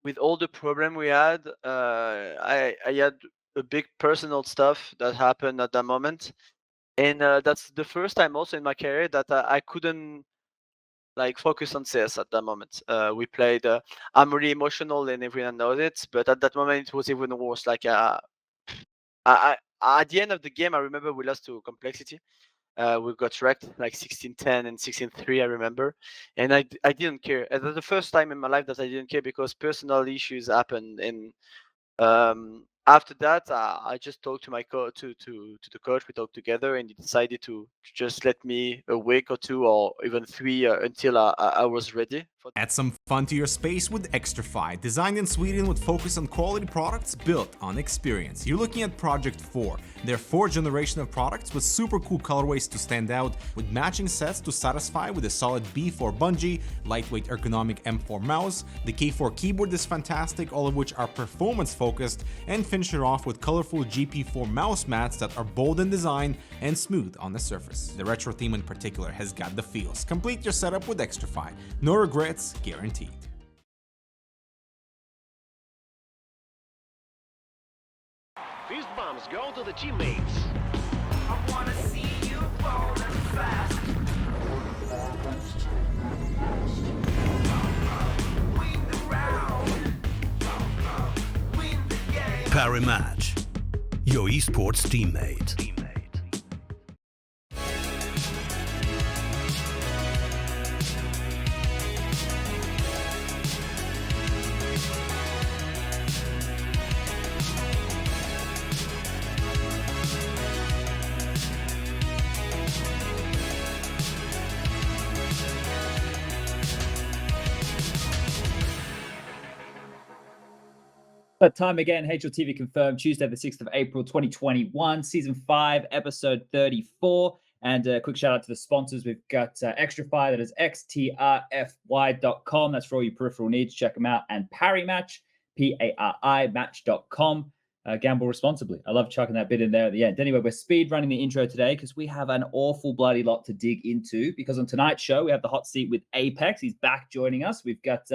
with all the problem we had, I had a big personal stuff that happened at that moment, and that's the first time also in my career that I couldn't like focus on CS at that moment. We played. I'm really emotional, and everyone knows it. But at that moment, it was even worse. Like at the end of the game, I remember we lost to Complexity. We got wrecked like 16-10 and 16-3, I remember, and I didn't care. That's the first time in my life that I didn't care because personal issues happened, and after that, I just talked to my to the coach. We talked together, and he decided to just let me a week or two or even three until I was ready. Add some fun to your space with Xtrfy, designed in Sweden with focus on quality products built on experience. You're looking at Project 4, their 4th generation of products with super cool colorways to stand out, with matching sets to satisfy with a solid B4 bungee, lightweight ergonomic M4 mouse, the K4 keyboard is fantastic, all of which are performance focused, and finish it off with colorful GP4 mouse mats that are bold in design and smooth on the surface. The retro theme in particular has got the feels. Complete your setup with Xtrfy. No regrets guaranteed. Fist bumps go to the teammates. I wanna see you fall fast. Win the round. Win the game. parimatch, your esports teammate. That time again, HLTV Confirmed, Tuesday the 6th of April, 2021, Season 5, Episode 34. And a quick shout out to the sponsors. We've got Xtrfy, that is xtrfy.com. That's for all your peripheral needs. Check them out. And parimatch, P-A-R-I, match.com. Gamble responsibly. I love chucking that bit in there at the end. Anyway, we're speed running the intro today because we have an awful bloody lot to dig into. Because on tonight's show, we have the hot seat with apEX. He's back joining us. We've got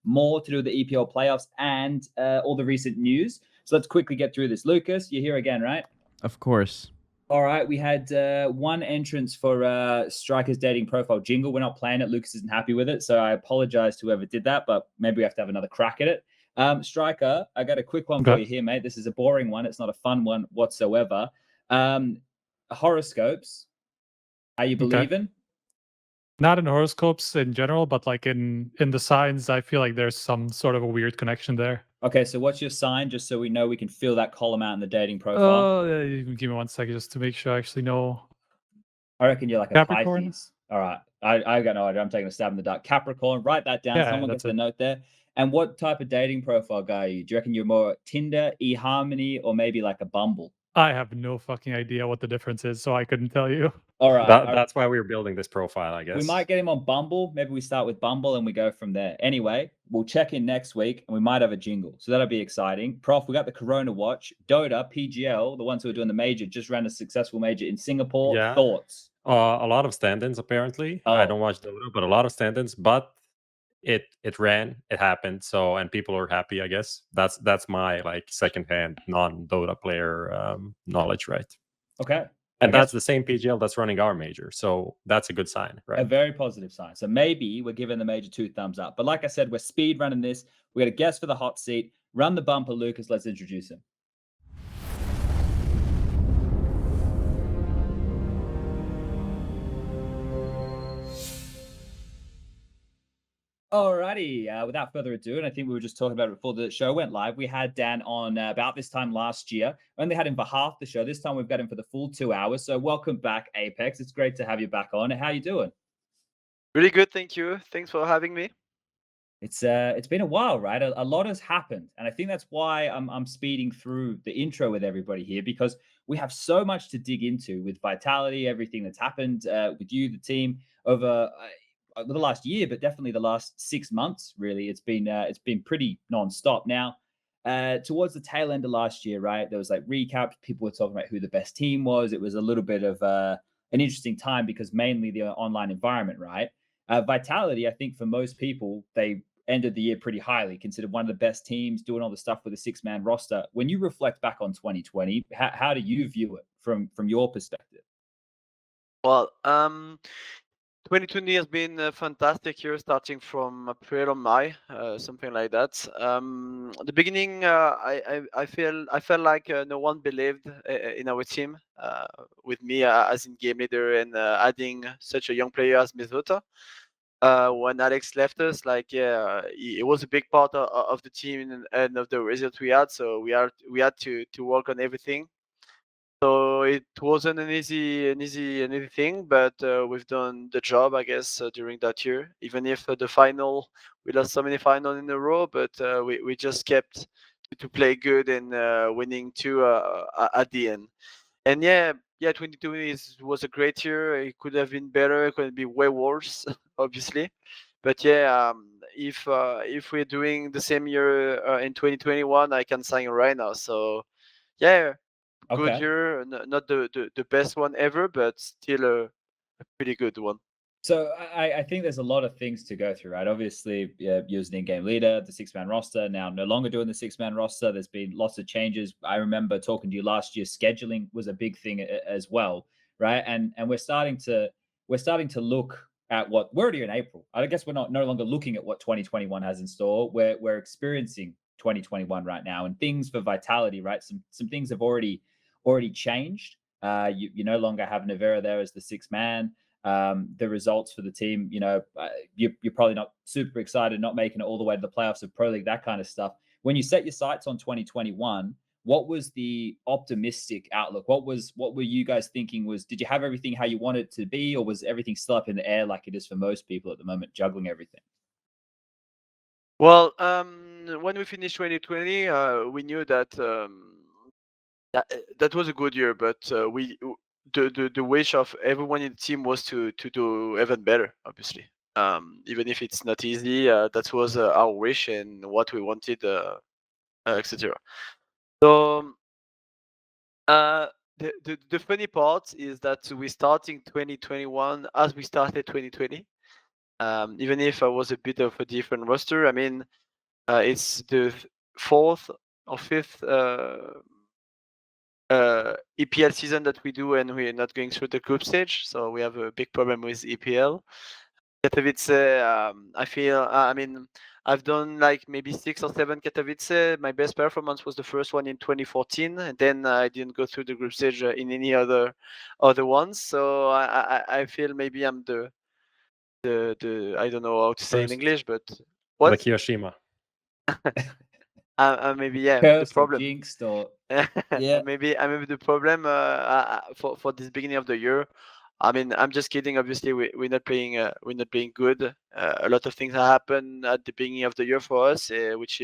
more to do with the EPL playoffs and all the recent news. So let's quickly get through this. Lucas, you're here again, right? Of course. All right. We had one entrance for Striker's dating profile jingle. We're not playing it. Lucas isn't happy with it. So I apologize to whoever did that, but maybe we have to have another crack at it. Striker, I got a quick one for you here, mate. This is a boring one. It's not a fun one whatsoever. Horoscopes. Are you believing? Not in horoscopes in general, but like in the signs, I feel like there's some sort of a weird connection there. Okay, so what's your sign, just so we know we can fill that column out in the dating profile? Oh, you can give me 1 second just to make sure I actually know. I reckon you're like a Capricorn? Pisces. All right, I got no idea. I'm taking a stab in the dark. Capricorn, write that down. Yeah, Someone that's gets a note there. And what type of dating profile guy are you? Do you reckon you're more Tinder, eHarmony, or maybe like a Bumble? I have no fucking idea what the difference is, so I couldn't tell you. All right. That's why we were building this profile, I guess. We might get him on Bumble. Maybe we start with Bumble and we go from there. Anyway, we'll check in next week and we might have a jingle. So that'll be exciting. Prof, we got the Corona Watch. Dota, PGL, the ones who are doing the major, just ran a successful major in Singapore. Yeah. Thoughts? A lot of stand-ins, apparently. I don't watch Dota, but a lot of stand-ins. But it ran, it happened. So, and people are happy, I guess. That's my like secondhand non-Dota player knowledge, right? Okay. And that's the same PGL that's running our major. So that's a good sign, right? A very positive sign. So maybe we're giving the major 2 thumbs up. But like I said, we're speed running this. We got a guest for the hot seat. Run the bumper, Lucas. Let's introduce him. Alrighty, without further ado, and I think we were just talking about it before the show went live, we had Dan on about this time last year. We only had him for half the show. This time we've got him for the full 2 hours. So welcome back, apEX. It's great to have you back on. How you doing? Really good, thank you. Thanks for having me. It's been a while, right? A lot has happened, and I think that's why I'm speeding through the intro with everybody here, because we have so much to dig into with Vitality, everything that's happened with you, the team, over the last year, but definitely the last 6 months. Really, it's been pretty non-stop. Now, towards the tail end of last year, right, there was like recaps. People were talking about who the best team was. It was a little bit of an interesting time because mainly the online environment, right? Vitality, I think for most people, they ended the year pretty highly, considered one of the best teams, doing all the stuff with a 6-man roster. When you reflect back on 2020, how do you view it from your perspective? Well, 2020 has been a fantastic year, starting from April or May, something like that. The beginning, I felt like no one believed in our team, with me as in game leader and adding such a young player as Mizota. When Alex left us, like he was a big part of the team and of the result we had. So we had to work on everything. So it wasn't an easy thing, but we've done the job, I guess, during that year. Even if the final, we lost so many finals in a row, but we just kept to play good and winning two at the end. And yeah, 2020 was a great year. It could have been better. It could be way worse, obviously. But yeah, if we're doing the same year in 2021, I can sign right now. So yeah, good Okay. year. Not the best one ever, but still a pretty good one. So I think there's a lot of things to go through, right? Obviously, you're an in-game leader, the 6-man roster. Now, no longer doing the 6-man roster. There's been lots of changes. I remember talking to you last year. Scheduling was a big thing as well, right? And we're starting to look at what we're already in April. I guess we're no longer looking at what 2021 has in store. We're experiencing 2021 right now, and things for Vitality, right? Some things have already changed. You no longer have Nivera there as the 6-man. The results for the team, you're probably not super excited, not making it all the way to the playoffs of Pro League, that kind of stuff. When you set your sights on 2021, what was the optimistic outlook? What were you guys thinking? Did you have everything how you wanted it to be, or was everything still up in the air like it is for most people at the moment, juggling everything? Well, when we finished 2020, we knew that that was a good year, but the wish of everyone in the team was to do even better, obviously. Even if it's not easy, that was our wish and what we wanted, etc. So the funny part is that we're starting 2021 as we started 2020. Even if I was a bit of a different roster, I mean, it's the fourth or fifth EPL season that we do, and we're not going through the group stage, so we have a big problem with EPL. Katowice, I feel, I mean, I've done like maybe 6 or 7 Katowice. My best performance was the first one in 2014, and then I didn't go through the group stage in any other ones. So I feel maybe I'm the I don't know how to say in First, English, but the what? Kiyoshima. Maybe yeah, the Cursed or problem. jinxed, or yeah. Maybe the problem for this beginning of the year. I mean, I'm just kidding. Obviously, we're not playing good. A lot of things happen at the beginning of the year for us, which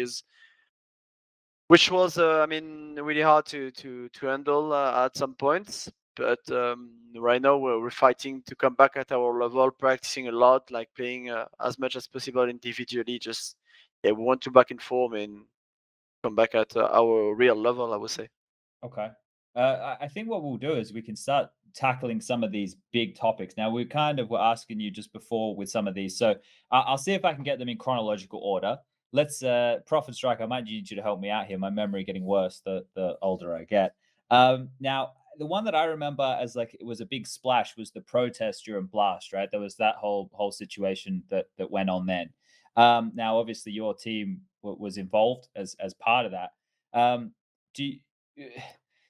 was I mean, really hard to handle at some points. But right now we're fighting to come back at our level, practicing a lot, like playing as much as possible individually. Just yeah, we want to back in form and come back at our real level, I would say. Okay. I think what we'll do is we can start tackling some of these big topics. Now, we kind of were asking you just before with some of these. So I'll see if I can get them in chronological order. Let's, Prophet Strike, I might need you to help me out here. My memory getting worse the older I get. Now, the one that I remember as like it was a big splash was the protest during Blast, right? There was that whole situation that went on then. Now, obviously, your team was involved as part of that. Do you,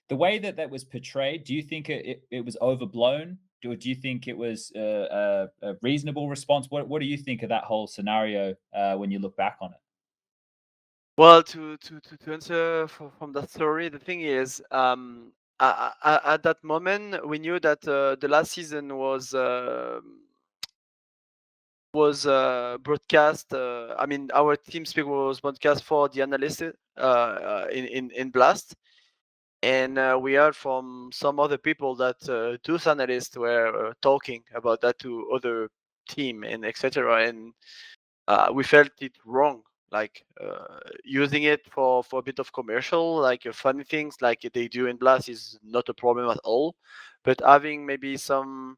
the way that was portrayed, do you think it was overblown? Do you think it was a reasonable response? What do you think of that whole scenario when you look back on it? Well, to answer from that story, the thing is, at that moment, we knew that the last season was broadcast. I mean, our team speak was broadcast for the analysts in Blast, and we heard from some other people that those analysts were talking about that to other team and etc. And we felt it wrong, like using it for a bit of commercial, like funny things like they do in Blast is not a problem at all, but having maybe some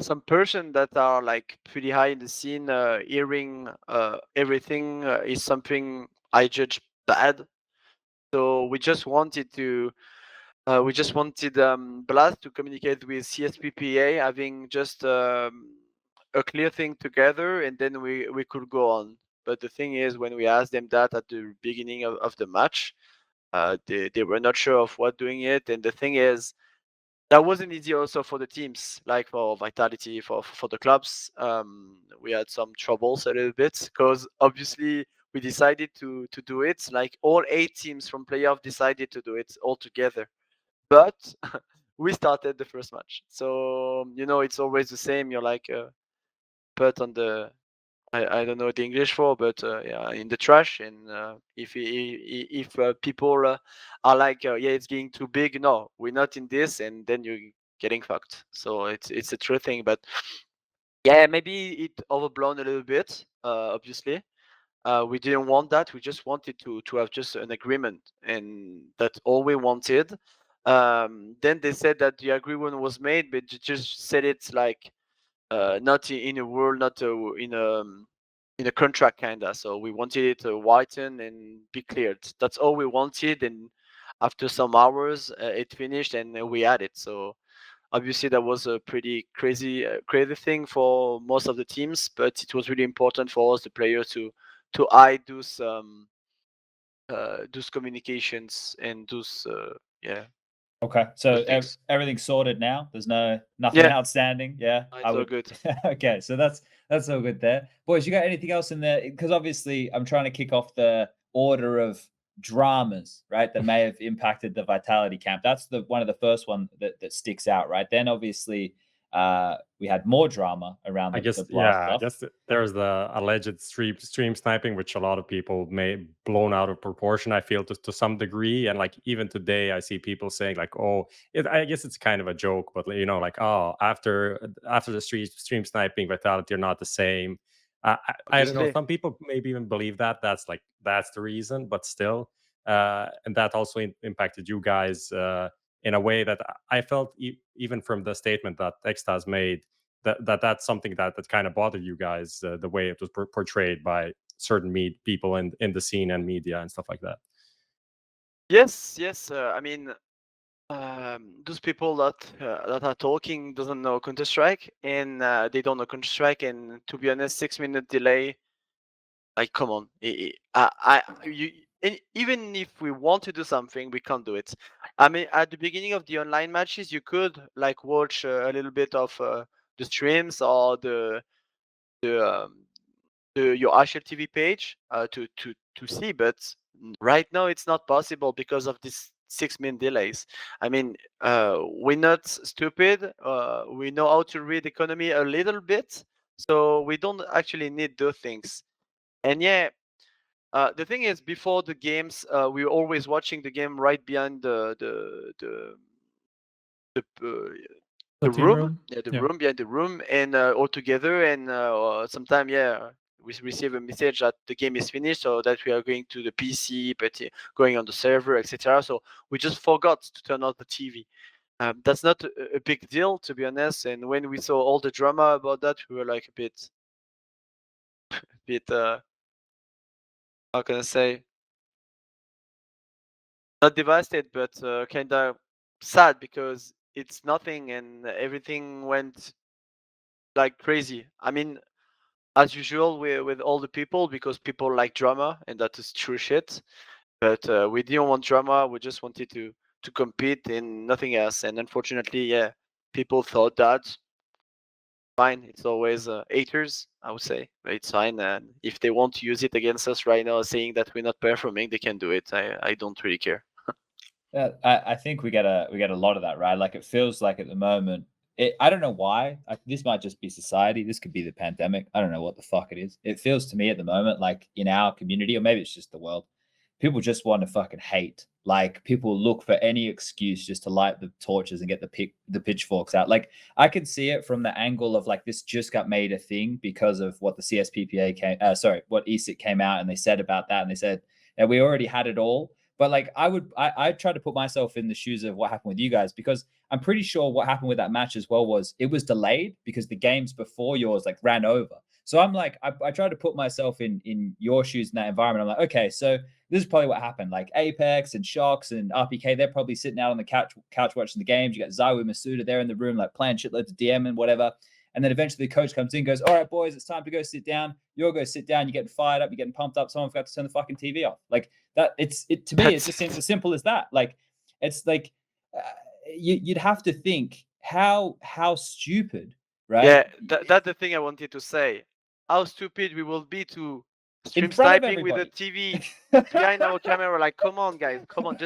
some person that are like pretty high in the scene, hearing everything is something I judge bad. So we just wanted Blast to communicate with CSPPA, having just a clear thing together, and then we could go on. But the thing is, when we asked them that at the beginning of the match, they were not sure of what doing it. And the thing is, that wasn't easy also for the teams, like for Vitality, for the clubs. We had some troubles a little bit because obviously we decided to do it. Like all 8 teams from playoff decided to do it all together, but we started the first match. So it's always the same. You're like put on the I don't know the English for, but yeah, in the trash. And if people are like, yeah, it's getting too big, no, we're not in this, and then you're getting fucked. So it's a true thing. But yeah, maybe it overblown a little bit. Obviously, we didn't want that. We just wanted to have just an agreement, and that's all we wanted. Then they said that the agreement was made, but just said it's like not in a world, not in a contract kinda. So we wanted it to whiten and be cleared. That's all we wanted. And after some hours, it finished, and we had it. So obviously that was a pretty crazy thing for most of the teams, but it was really important for us, the players, to hide those communications and those yeah. Okay, so things. everything's sorted now. There's nothing Yeah. outstanding. Yeah, It's all good. Okay, so that's all good there, boys. You got anything else in there? Because obviously, I'm trying to kick off the order of dramas, right? That may have impacted the Vitality camp. That's the one of the first one that sticks out, right? Then obviously, we had more drama around I the guess, blast yeah, I stuff. guess there's the alleged stream sniping, which a lot of people may blown out of proportion, I feel, to some degree. And like even today, I see people saying like, "Oh, I guess it's kind of a joke," but like, "Oh, after the stream sniping, Vitality are not the same." I don't know. Obviously. Some people maybe even believe that that's the reason, but still, and that also impacted you guys in a way that I felt even from the statement that Xtas made. That's something that kind of bothered you guys, the way it was portrayed by certain people in the scene and media and stuff like that. Yes. I mean, those people that are talking doesn't know Counter Strike, and they don't know Counter Strike. And to be honest, 6-minute delay, like, come on, even if we want to do something, we can't do it. I mean, at the beginning of the online matches, you could like watch a little bit of the streams or your HLTV page to see, but right now it's not possible because of this 6-minute delays. I mean, we're not stupid. We know how to read economy a little bit, so we don't actually need those things. And yeah, the thing is, before the games, we're always watching the game right behind the The team room, room. yeah, the Yeah. room behind the room, and all together. And sometime, yeah, we receive a message that the game is finished, or that we are going to the PC, but going on the server, etc. So we just forgot to turn on the TV. That's not a big deal, to be honest. And when we saw all the drama about that, we were like a bit, how can I say, not devastated, but kind of sad, because it's nothing and everything went like crazy. I mean, as usual with all the people, because people like drama, and that is true shit. But we didn't want drama. We just wanted to compete and nothing else. And unfortunately, yeah, people thought that. Fine, it's always haters, I would say, but it's fine. And if they want to use it against us right now, saying that we're not performing, they can do it. I don't really care. Yeah, I think we get a lot of that, right? Like it feels like at the moment, I don't know why. This might just be society. This could be the pandemic. I don't know what the fuck it is. It feels to me at the moment, like in our community, or maybe it's just the world, people just want to fucking hate. Like people look for any excuse just to light the torches and get the pitchforks out. Like I can see it from the angle of like this just got made a thing because of what the CSPPA what ESIC came out and they said about that, and they said that we already had it all. But like I try to put myself in the shoes of what happened with you guys, because I'm pretty sure what happened with that match as well was it was delayed because the games before yours like ran over. So I'm like, I try to put myself in your shoes in that environment. I'm like, okay, so this is probably what happened. Like apEX and Shocks and RPK, they're probably sitting out on the couch watching the games. You got ZywOo, Masuda, they're in the room like playing shitloads of DM and whatever. And then eventually the coach comes in, goes, all right, boys, it's time to go sit down. You'll go sit down. You're getting fired up. You're getting pumped up. Someone forgot to turn the fucking TV off. Like that. To me, it's just as simple as that. Like, it's like you'd have to think how stupid, right? Yeah, that's the thing I wanted to say. How stupid we will be to In front of stream sniping with a everybody. TV behind our camera. Like, come on, guys, come on,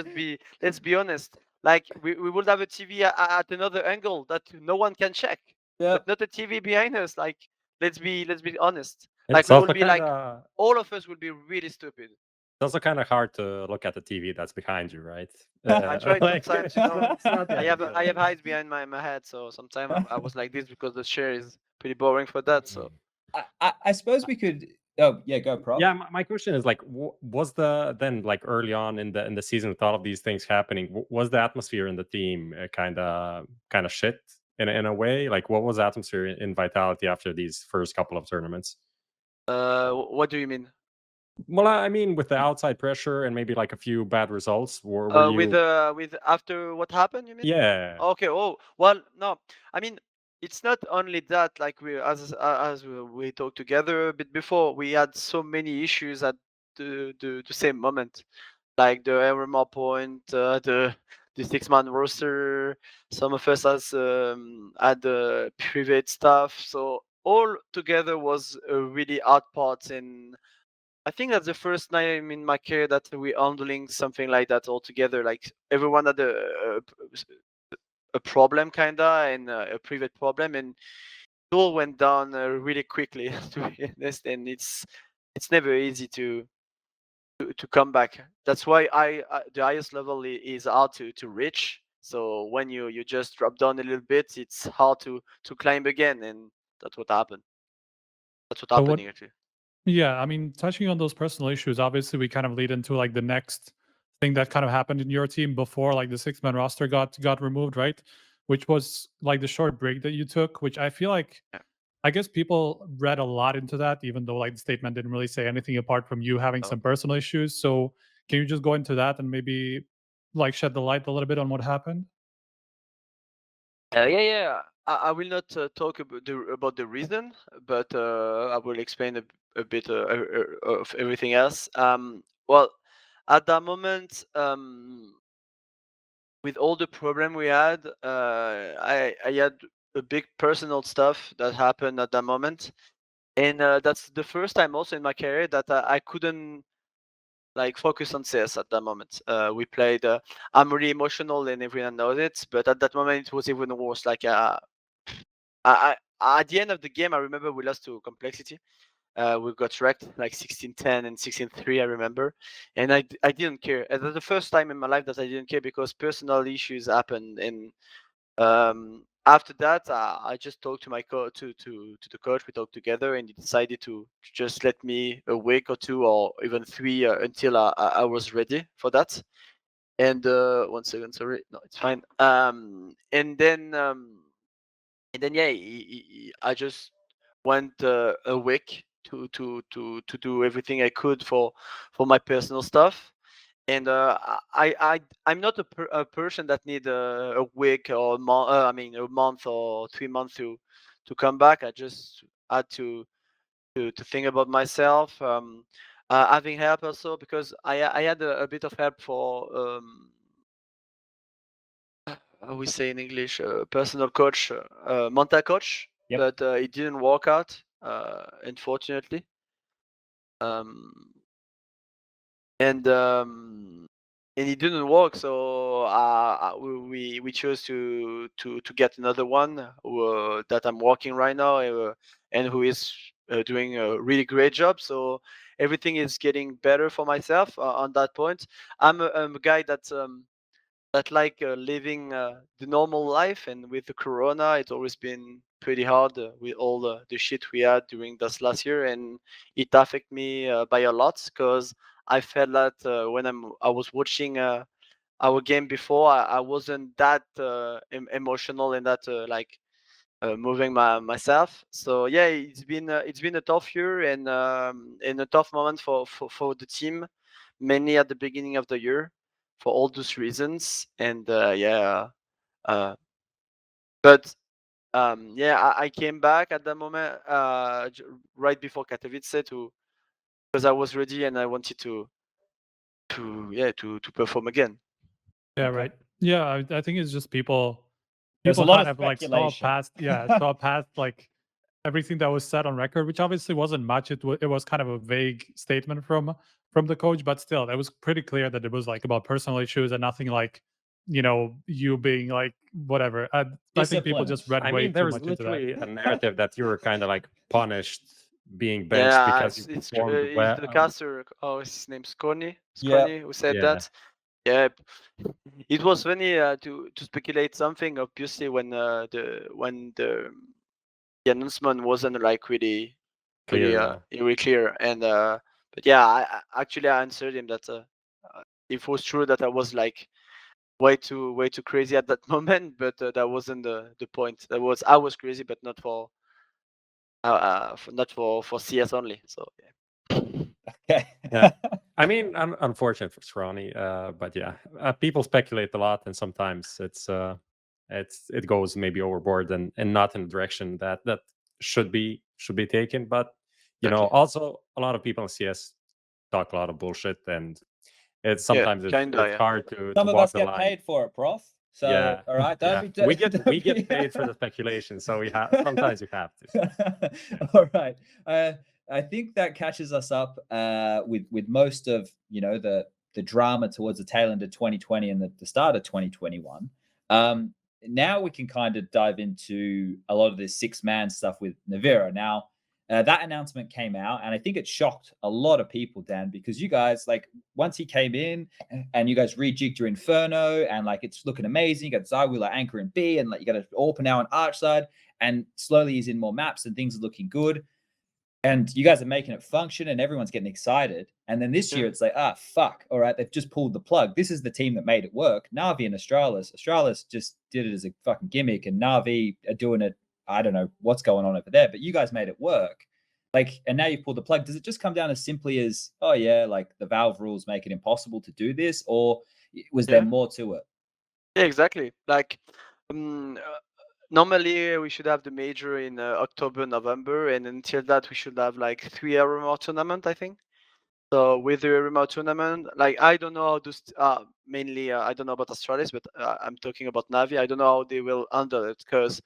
let's be honest. Like, we would have a TV at another angle that no one can check, Yeah. but not a TV behind us. Like, let's be honest. It's Like, we also will be like, kinda, all of us will be really stupid. it's also kind of hard to look at the TV that's behind you, right? I try Like, sometimes, you know. it's not the I have ideal. eyes behind my head, so sometimes I was like this because the chair is pretty boring for that. So I suppose we could. Oh yeah, go Prop. Yeah, my question is like, was the then like early on in the season with all of these things happening, was the atmosphere in the team kind of shit in a way? Like, what was the atmosphere in Vitality after these first couple of tournaments? what do you mean? Well, I mean, with the outside pressure and maybe like a few bad results, were you? With after what happened, you mean? Yeah. Okay. Oh, well, no. I mean, it's not only that. Like, we talked together a bit before, we had so many issues at the same moment, like the RMR point, the 6-man roster. Some of us had the private stuff. So all together was a really hard part, and I think that's the first time in my career that we're handling something like that all together. Like, everyone had a problem kinda, and a private problem, and it all went down really quickly to be honest. And it's never easy to come back. That's why the highest level is hard to reach. So when you just drop down a little bit, it's hard to climb again, and that's what happened. That's what's But what happening actually. Yeah, I mean, touching on those personal issues, obviously we kind of lead into like the next thing that kind of happened in your team before like the 6-man roster got removed, right? Which was like the short break that you took, which I feel like Yeah. I guess people read a lot into that, even though like the statement didn't really say anything apart from you having Oh. some personal issues. So can you just go into that and maybe like shed the light a little bit on what happened? Yeah. I will not talk about the reason, but I will explain a bit of everything else. Well, at that moment, with all the problem we had, I had a big personal stuff that happened at that moment, and that's the first time also in my career that I couldn't like focus on CS at that moment. We played. I'm really emotional, and everyone knows it. But at that moment, it was even worse. Like, at the end of the game, I remember we lost to Complexity. We got wrecked like 16-10 and 16-3. I remember, and I didn't care. That's the first time in my life that I didn't care because personal issues happened. And after that, I just talked to my to the coach. We talked together, and he decided to just let me a week or two or even three until I was ready for that. And 1 second, sorry, no, it's fine. And then yeah, I just went a week to do everything I could for my personal stuff. And I'm not a person that need a week or a month. I mean, a month or 3 months to come back. I just had to think about myself. Having help also because I had a bit of help for how we say in English, personal coach, mental coach, Yep. but it didn't work out, unfortunately. And it didn't work, so we chose to get another one that I'm working right now, and who is doing a really great job. So everything is getting better for myself on that point. I'm a guy that like living the normal life, and with the corona it's always been pretty hard with all the shit we had during this last year, and it affected me by a lot because I felt that when I was watching our game before, I wasn't that emotional and that like moving myself. So yeah, it's been a tough year and a tough moment for the team, mainly at the beginning of the year, for all those reasons. And yeah, but yeah, I came back at that moment right before Katowice because I was ready and I wanted to perform again. Yeah, Okay. right. Yeah, I think it's just There's a people lot kind of of like saw speculation. past, saw past like everything that was said on record, which obviously wasn't much. It was kind of a vague statement from the coach, but still, it was pretty clear that it was like about personal issues and nothing like you being like whatever. I think people just Disciplined. read I way mean, there too was much into that. literally a narrative that you were kind of like punished being benched Yeah, because you performed it's well. the caster. Oh, his name's Sconi. Yeah. Sconi who said Yeah, that. Yeah, it was funny to speculate something. Obviously, when the announcement wasn't like clear. Yeah. really clear, and but yeah, actually I answered him that it was true that I was like way too crazy at that moment, but that wasn't the point. That was I was crazy, but not not for CS only. So yeah. Okay. Yeah. I mean, unfortunate for Srani, but yeah, people speculate a lot, and sometimes it goes maybe overboard and not in the direction that should be taken. But Exactly. also a lot of people in CS talk a lot of bullshit, and it's Yeah, sometimes kinda. it's Yeah. hard to Some of walk us the get line. paid for it, Prof. So, Yeah, all right, yeah. don't We be. get paid for the speculation, so we have sometimes you have to. Yeah. All right. I think that catches us up with most of the drama towards the tail end of 2020 and the start of 2021. Now we can kind of dive into a lot of this 6-man stuff with Nivera. Now, that announcement came out, and I think it shocked a lot of people, Dan, because you guys, like, once he came in and you guys rejigged your Inferno, and like it's looking amazing. You got ZywOo like anchor in B, and like you got an AWP now on Arch side, and slowly he's in more maps and things are looking good. And you guys are making it function, and everyone's getting excited. And then this year, Yeah. it's like, fuck. All right, they've just pulled the plug. This is the team that made it work. Navi and Astralis. Astralis just did it as a fucking gimmick, and Navi are doing it. I don't know what's going on over there, but you guys made it work. Like, and now you've pulled the plug. Does it just come down as simply as, oh yeah, like the Valve rules make it impossible to do this, or was there Yeah. more to it? Yeah, exactly. Like, normally we should have the major in October, November, and until that we should have like 3 RMR tournament, I think. So with the remote tournament, like I don't know how to mainly I don't know about Astralis, but I'm talking about Navi. I don't know how they will handle it because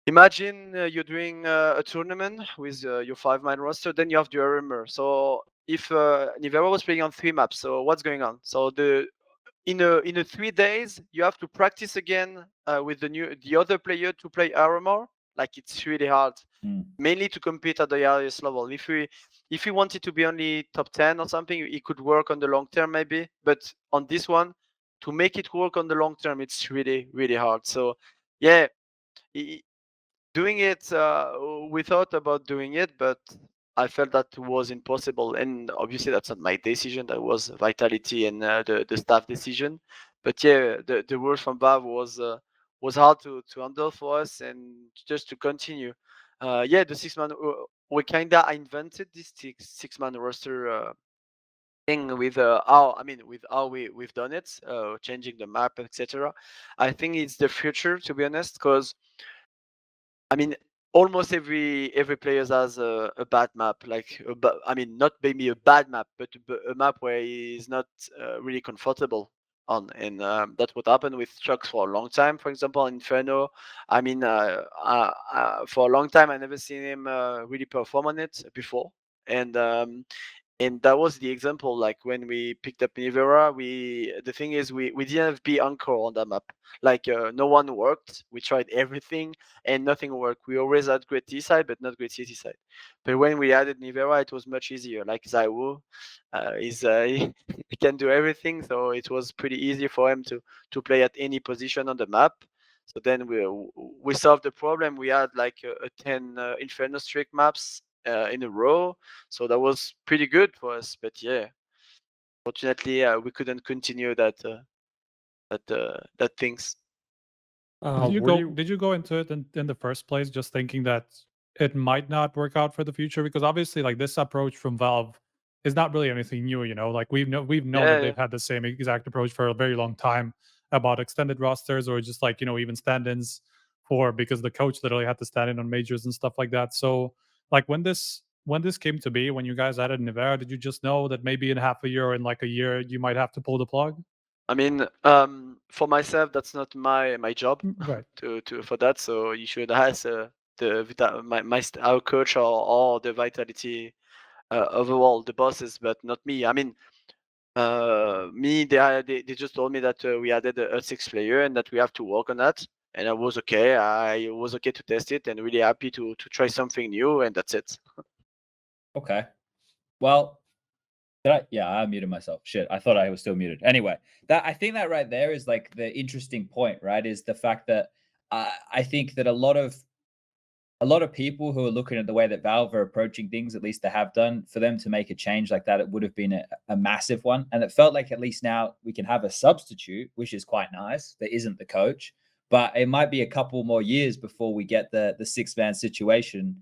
imagine you're doing a tournament with your 5-man roster, then you have the armor. So if Nivera was playing on 3 maps, so what's going on? So in a 3 days you have to practice again with the other player to play armor. Like it's really hard, mainly to compete at the highest level. If we wanted to be only top 10 or something, it could work on the long term maybe, but on this one, to make it work on the long term, it's really hard. So yeah, doing it, we thought about doing it, but I felt that was impossible. And obviously, that's not my decision. That was Vitality and the staff decision. But yeah, the word from Valve was hard to handle for us, and just to continue. Yeah, the 6-man. We kinda invented this 6-man roster thing with how we've done it, changing the map, etc. I think it's the future, to be honest, because I mean, almost every player has a bad map. Like, not maybe a bad map, but a map where he's not really comfortable on. And that's what happened with Chucks for a long time. For example, Inferno. I mean, for a long time, I never seen him really perform on it before. And that was the example. Like when we picked up Nivera, the thing is we didn't have be anchor on that map. Like no one worked. We tried everything and nothing worked. We always had great T side, but not great CT side. But when we added Nivera, it was much easier. Like ZywOo, he can do everything, so it was pretty easy for him to play at any position on the map. So then we solved the problem. We had like a 10 Inferno streak maps in a row, so that was pretty good for us. But yeah, fortunately, we couldn't continue that things. Did you go into it in the first place just thinking that it might not work out for the future? Because obviously, like this approach from Valve is not really anything new. You know, like we've known Yeah, that they've had the same exact approach for a very long time about extended rosters or just like even stand-ins for because the coach literally had to stand in on majors and stuff like that. So like when this came to be, when you guys added Nivera, did you just know that maybe in half a year or in like a year you might have to pull the plug? I mean, for myself, that's not my job Right. to for that. So you should ask our coach or the vitality overall the bosses, but not me. I mean, me they just told me that we added a sixth player and that we have to work on that, and I was okay. I was okay to test it and really happy to try something new, and that's it. Okay. Well, yeah, I muted myself. Shit, I thought I was still muted. Anyway, I think that right there is like the interesting point, right? Is the fact that I think that a lot of people who are looking at the way that Valve are approaching things, at least they have done, for them to make a change like that, it would have been a massive one. And it felt like at least now we can have a substitute, which is quite nice. That isn't the coach, but it might be a couple more years before we get the six-man situation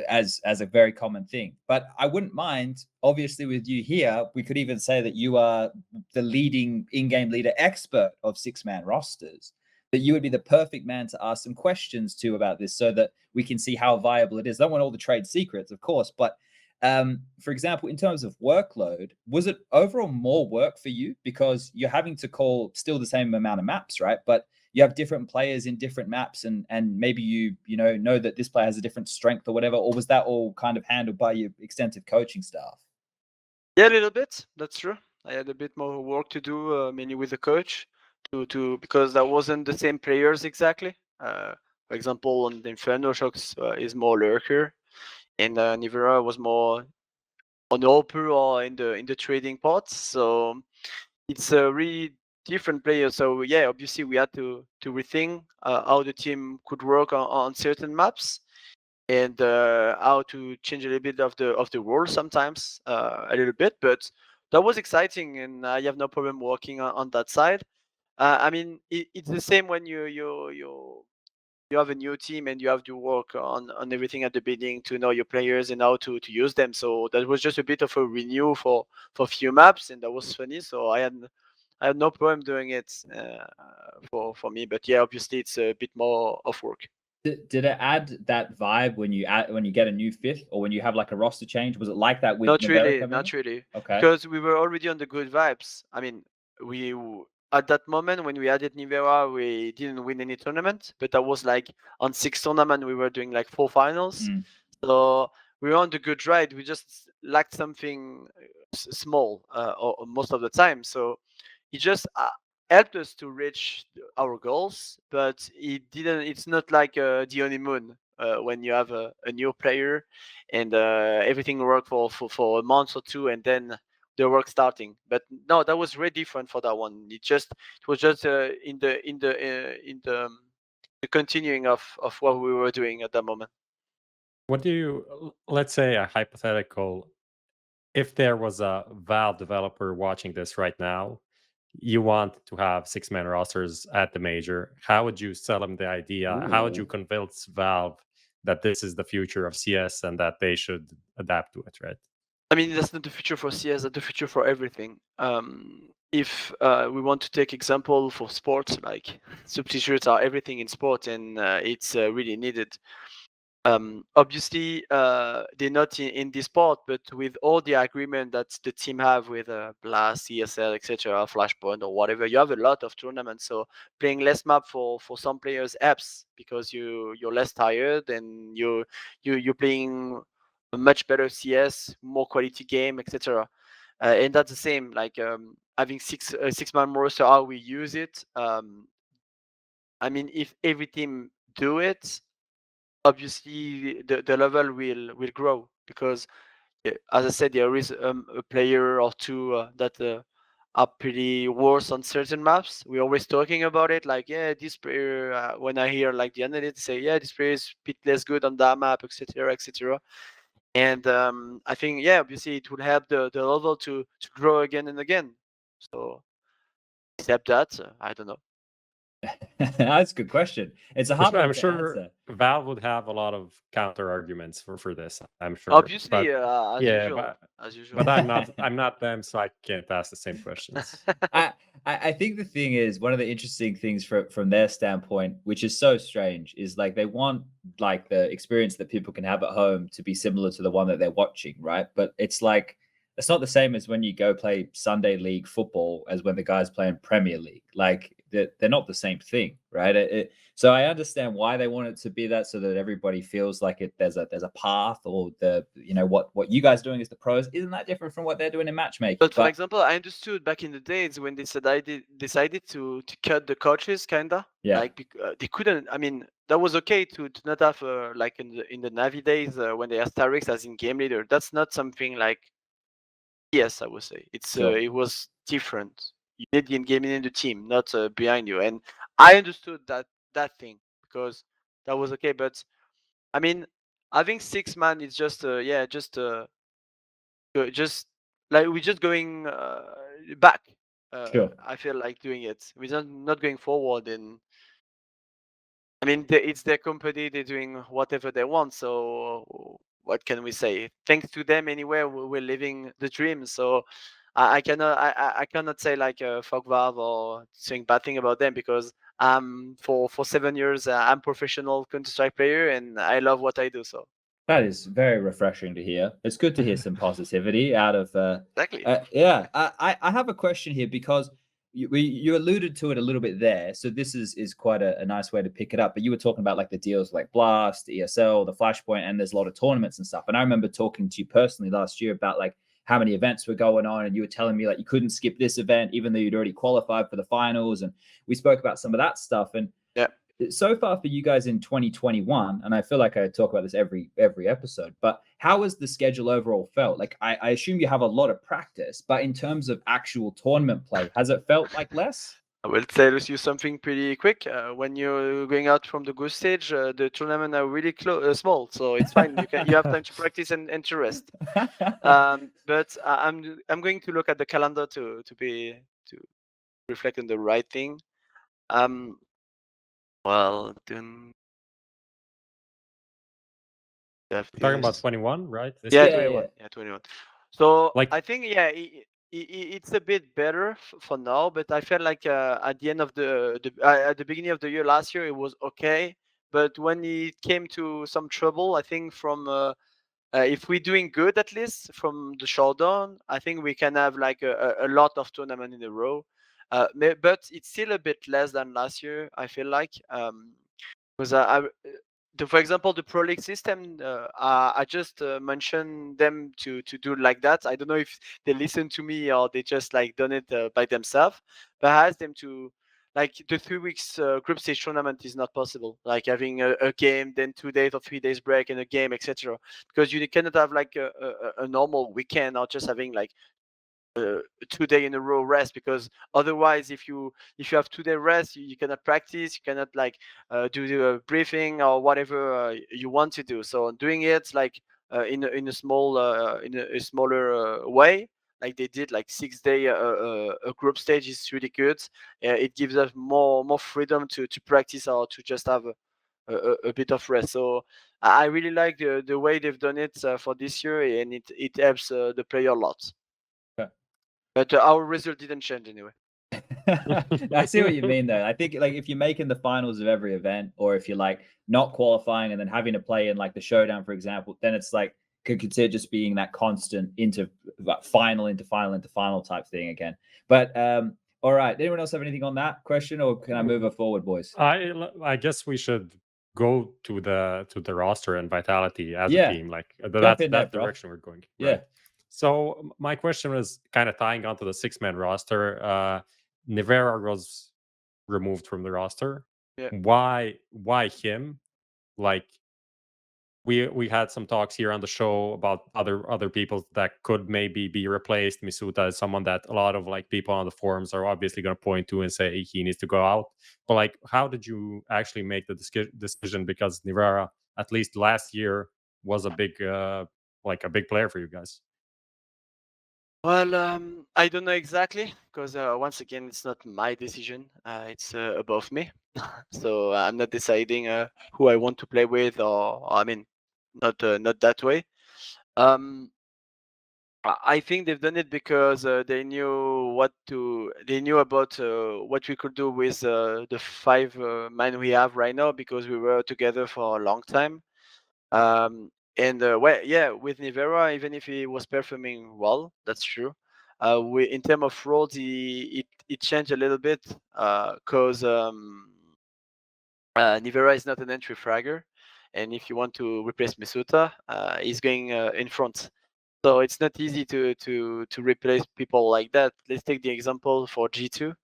as a very common thing. But I wouldn't mind, obviously, with you here, we could even say that you are the leading in-game leader expert of six-man rosters, that you would be the perfect man to ask some questions to about this so that we can see how viable it is. I don't want all the trade secrets, of course, but for example, in terms of workload, was it overall more work for you because you're having to call still the same amount of maps, right? But you have different players in different maps, and maybe you know that this player has a different strength or whatever, or was that all kind of handled by your extensive coaching staff? Yeah, a little bit. That's true. I had a bit more work to do, mainly with the coach, to because that wasn't the same players exactly. For example, on the Inferno Shocks is more lurker, and Nivera was more on the upper or in the trading parts. So it's a really different player. So yeah, obviously we had to rethink how the team could work on certain maps, and how to change a little bit of the world sometimes, a little bit. But that was exciting, and I have no problem working on that side. I mean, it's the same when you have a new team and you have to work on everything at the beginning to know your players and how to use them. So that was just a bit of a renew for few maps, and that was funny. So I had no problem doing it for me. But yeah, obviously it's a bit more of work. Did it add that vibe when you get a new fifth or when you have like a roster change? Was it like that with Not Nivera really, coming not in? really. Okay. Because we were already on the good vibes. I mean, at that moment when we added Nivera, we didn't win any tournament, but that was like on 6 tournament we were doing like 4 finals. So we were on the good ride. We just lacked something small, or most of the time. So it just helped us to reach our goals, but it didn't. It's not like the honeymoon when you have a new player and everything worked for a month or two, and then the work starting. But no, that was really different for that one. It was just the continuing of what we were doing at that moment. What do you, let's say a hypothetical, if there was a Valve developer watching this right now, you want to have six-man rosters at the major, how would you sell them the idea? How would you convince Valve that this is the future of CS and that they should adapt to it, right? I mean, that's not the future for CS, that's the future for everything. If we want to take example for sports, like substitutes are everything in sport, and it's really needed. Obviously, they're not in this sport, but with all the agreement that the team have with Blast, ESL, etc., Flashpoint, or whatever, you have a lot of tournaments. So playing less map for some players helps because you're less tired and you're playing a much better CS, more quality game, etc. And that's the same. Like having six-man roster, how we use it. I mean, if every team do it, obviously the level will grow because as I said, there is a player or two that are pretty worse on certain maps. We're always talking about it, like, yeah, this player. When I hear like the analysts say, yeah, this player is a bit less good on that map, etc., etc. And I think, yeah, obviously it will help the level to grow again and again. So, except that, I don't know. That's a good question. It's a hard one I'm to sure answer. Valve would have a lot of counter arguments for this. I'm sure. Obviously, But as yeah, usual, as usual. but I'm not them, so I can't ask the same questions. I think the thing is, one of the interesting things from their standpoint, which is so strange, is like they want like the experience that people can have at home to be similar to the one that they're watching, right? But it's like it's not the same as when you go play Sunday League football as when the guys playing Premier League. Like they're not the same thing, right? So I understand why they want it to be that, so that everybody feels like there's a path, or what you guys doing as the pros isn't that different from what they're doing in matchmaking. But for example, I understood back in the days when they decided to cut the coaches, kinda. Yeah. Like they couldn't. I mean, that was okay to not have like in the Navi days when they had Starix as in game leader. That's not something like. Yes, I would say it's Sure. it was different. You need the in-game in the team, not behind you. And I understood that thing because that was okay. But I mean, having 6 man is just just like we're just going back. Sure. I feel like doing it. We're not going forward. And I mean, it's their company. They're doing whatever they want. So what can we say? Thanks to them, anyway, we're living the dream. So I cannot I cannot say like fuck Valve or saying bad thing about them, because for 7 years I'm professional Counter-Strike player and I love what I do. So That is very refreshing to hear. It's good to hear some positivity out of. exactly. Yeah, I have a question here because you alluded to it a little bit there. So this is quite a nice way to pick it up. But you were talking about like the deals like Blast, ESL, the Flashpoint, and there's a lot of tournaments and stuff. And I remember talking to you personally last year about like how many events were going on, and you were telling me like you couldn't skip this event even though you'd already qualified for the finals. And we spoke about some of that stuff. And yeah. So far for you guys in 2021, and I feel like I talk about this every episode, but how has the schedule overall felt? Like I assume you have a lot of practice, but in terms of actual tournament play, has it felt like less? I will tell you something pretty quick. When you're going out from the group stage, the tournament are really small, so it's fine. You have time to practice and to rest. But I'm going to look at the calendar to reflect on the right thing. Well, then Talking about 21, right? This yeah, year? 21. Yeah, 21. So Like- I think it's a bit better for now, but I felt like at the end of at the beginning of the year last year it was okay, but when it came to some trouble, I think from if we're doing good at least from the showdown, I think we can have like a lot of tournament in a row. But it's still a bit less than last year, I feel like. Because for example, the Pro League system, I just mentioned them to do like that. I don't know if they listen to me or they just like done it by themselves. But I asked them to, like, the 3 weeks group stage tournament is not possible. Like having a game, then 2 days or 3 days break and a game, etc. Because you cannot have like a normal weekend or just having like 2 day in a row rest, because otherwise if you have 2 day rest, you cannot practice, you cannot like do the briefing or whatever you want to do. So doing it like in a small in a smaller way, like they did like 6 day a group stage, is really good. It gives us more freedom to practice or to just have a bit of rest. So I really like the way they've done it for this year, and it helps the player a lot. But our result didn't change anyway. I see what you mean, though. I think like if you're making the finals of every event, or if you're like not qualifying and then having to play in like the showdown, for example, then it's like could consider just being that constant into final type thing again. But all right, anyone else have anything on that question, or can I move it forward, boys? I guess we should go to the roster and vitality as Yeah. a team. Like Jump that's in there, that bro. direction we're going. Yeah. Right? So my question was kind of tying onto the 6-man roster. Nivera was removed from the roster. Yeah. Why him? Like we had some talks here on the show about other people that could maybe be replaced. Misuta is someone that a lot of like people on the forums are obviously going to point to and say he needs to go out. But like, how did you actually make the decision? Because Nivera, at least last year, was a big like a big player for you guys. Well, I don't know exactly because once again, it's not my decision. It's above me, so I'm not deciding who I want to play with, or I mean, not that way. Um, I think they've done it because they knew they knew about what we could do with the 5 men we have right now because we were together for a long time. And well, yeah, with Nivera, even if he was performing well, that's true. We in terms of roles, it changed a little bit because Nivera is not an entry fragger, and if you want to replace Misuta, he's going in front. So it's not easy to replace people like that. Let's take the example for G2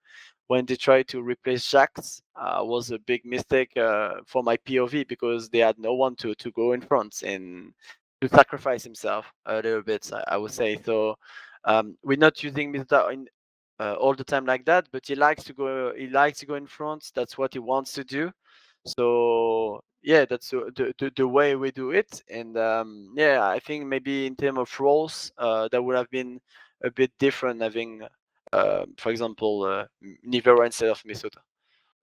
when they tried to replace Jax. Was a big mistake for my POV because they had no one to go in front and to sacrifice himself a little bit. I would say so. We're not using Misuta in all the time like that, but he likes to go. He likes to go in front. That's what he wants to do. So yeah, that's the way we do it. And yeah, I think maybe in terms of roles, that would have been a bit different having, for example, Nivera instead of Misuta.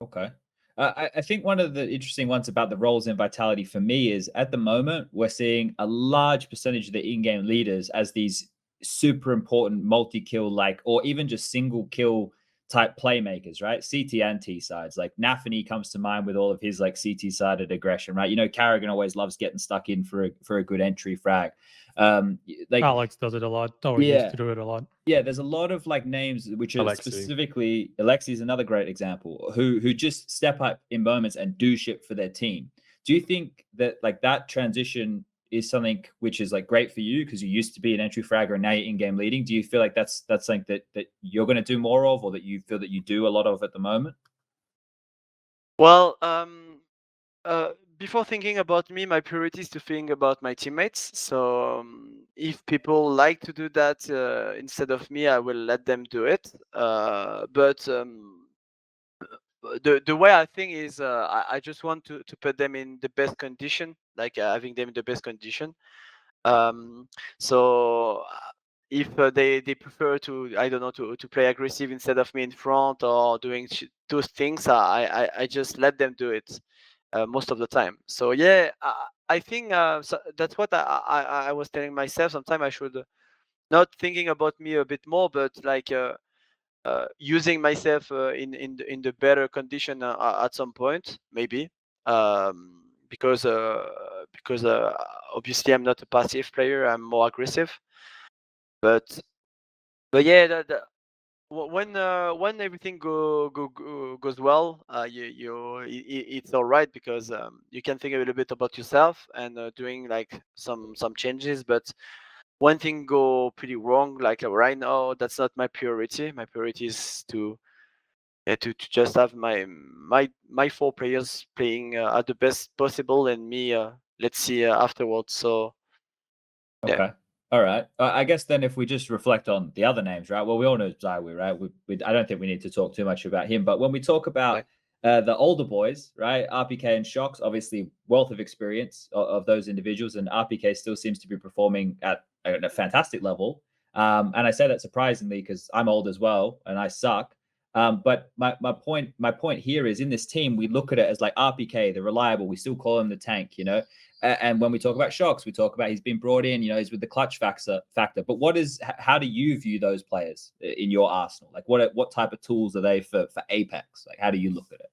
Okay. I think one of the interesting ones about the roles in Vitality for me is at the moment, we're seeing a large percentage of the in game leaders as these super important multi kill, like, or even just single kill type playmakers, right? CT and T sides. Like Nafany comes to mind with all of his like CT sided aggression, right? You know, Carrigan always loves getting stuck in for a good entry frag. Like Alex does it a lot. Or used yeah. to do it a lot. Yeah, there's a lot of like names which are Alexi. specifically Alexi is another great example who just step up in moments and do shit for their team. Do you think that like that transition is something which is like great for you because you used to be an entry fragger and now you're in-game leading? Do you feel like that's something that you're going to do more of, or that you feel that you do a lot of at the moment? Well, before thinking about me, my priority is to think about my teammates. So if people like to do that instead of me, I will let them do it. But the way I think is I just want to put them in the best condition, like having them in the best condition. Um, so if they prefer to, I don't know, to play aggressive instead of me in front or doing those things, I just let them do it most of the time. So yeah, I think so that's what I was telling myself. Sometimes I should not thinking about me a bit more, but like using myself in the better condition at some point, maybe because obviously I'm not a passive player. I'm more aggressive, but yeah, when everything goes well, it's all right because you can think a little bit about yourself and doing like some changes. But when things go pretty wrong, like right now, that's not my priority. My priority is to just have my 4 players playing at the best possible, and me let's see afterwards. So yeah. Okay. All right. I guess then if we just reflect on the other names, right? Well, we all know ZywOo, right? I don't think we need to talk too much about him. But when we talk about the older boys, right? RPK and Shocks, obviously wealth of experience of those individuals, and RPK still seems to be performing at a fantastic level. And I say that surprisingly because I'm old as well and I suck. But my point here is in this team, we look at it as like RPK, the reliable. We still call him the tank, you know. And when we talk about Shocks, we talk about he's been brought in, you know, he's with the clutch factor. But how do you view those players in your arsenal? Like what type of tools are they for apEX? Like how do you look at it?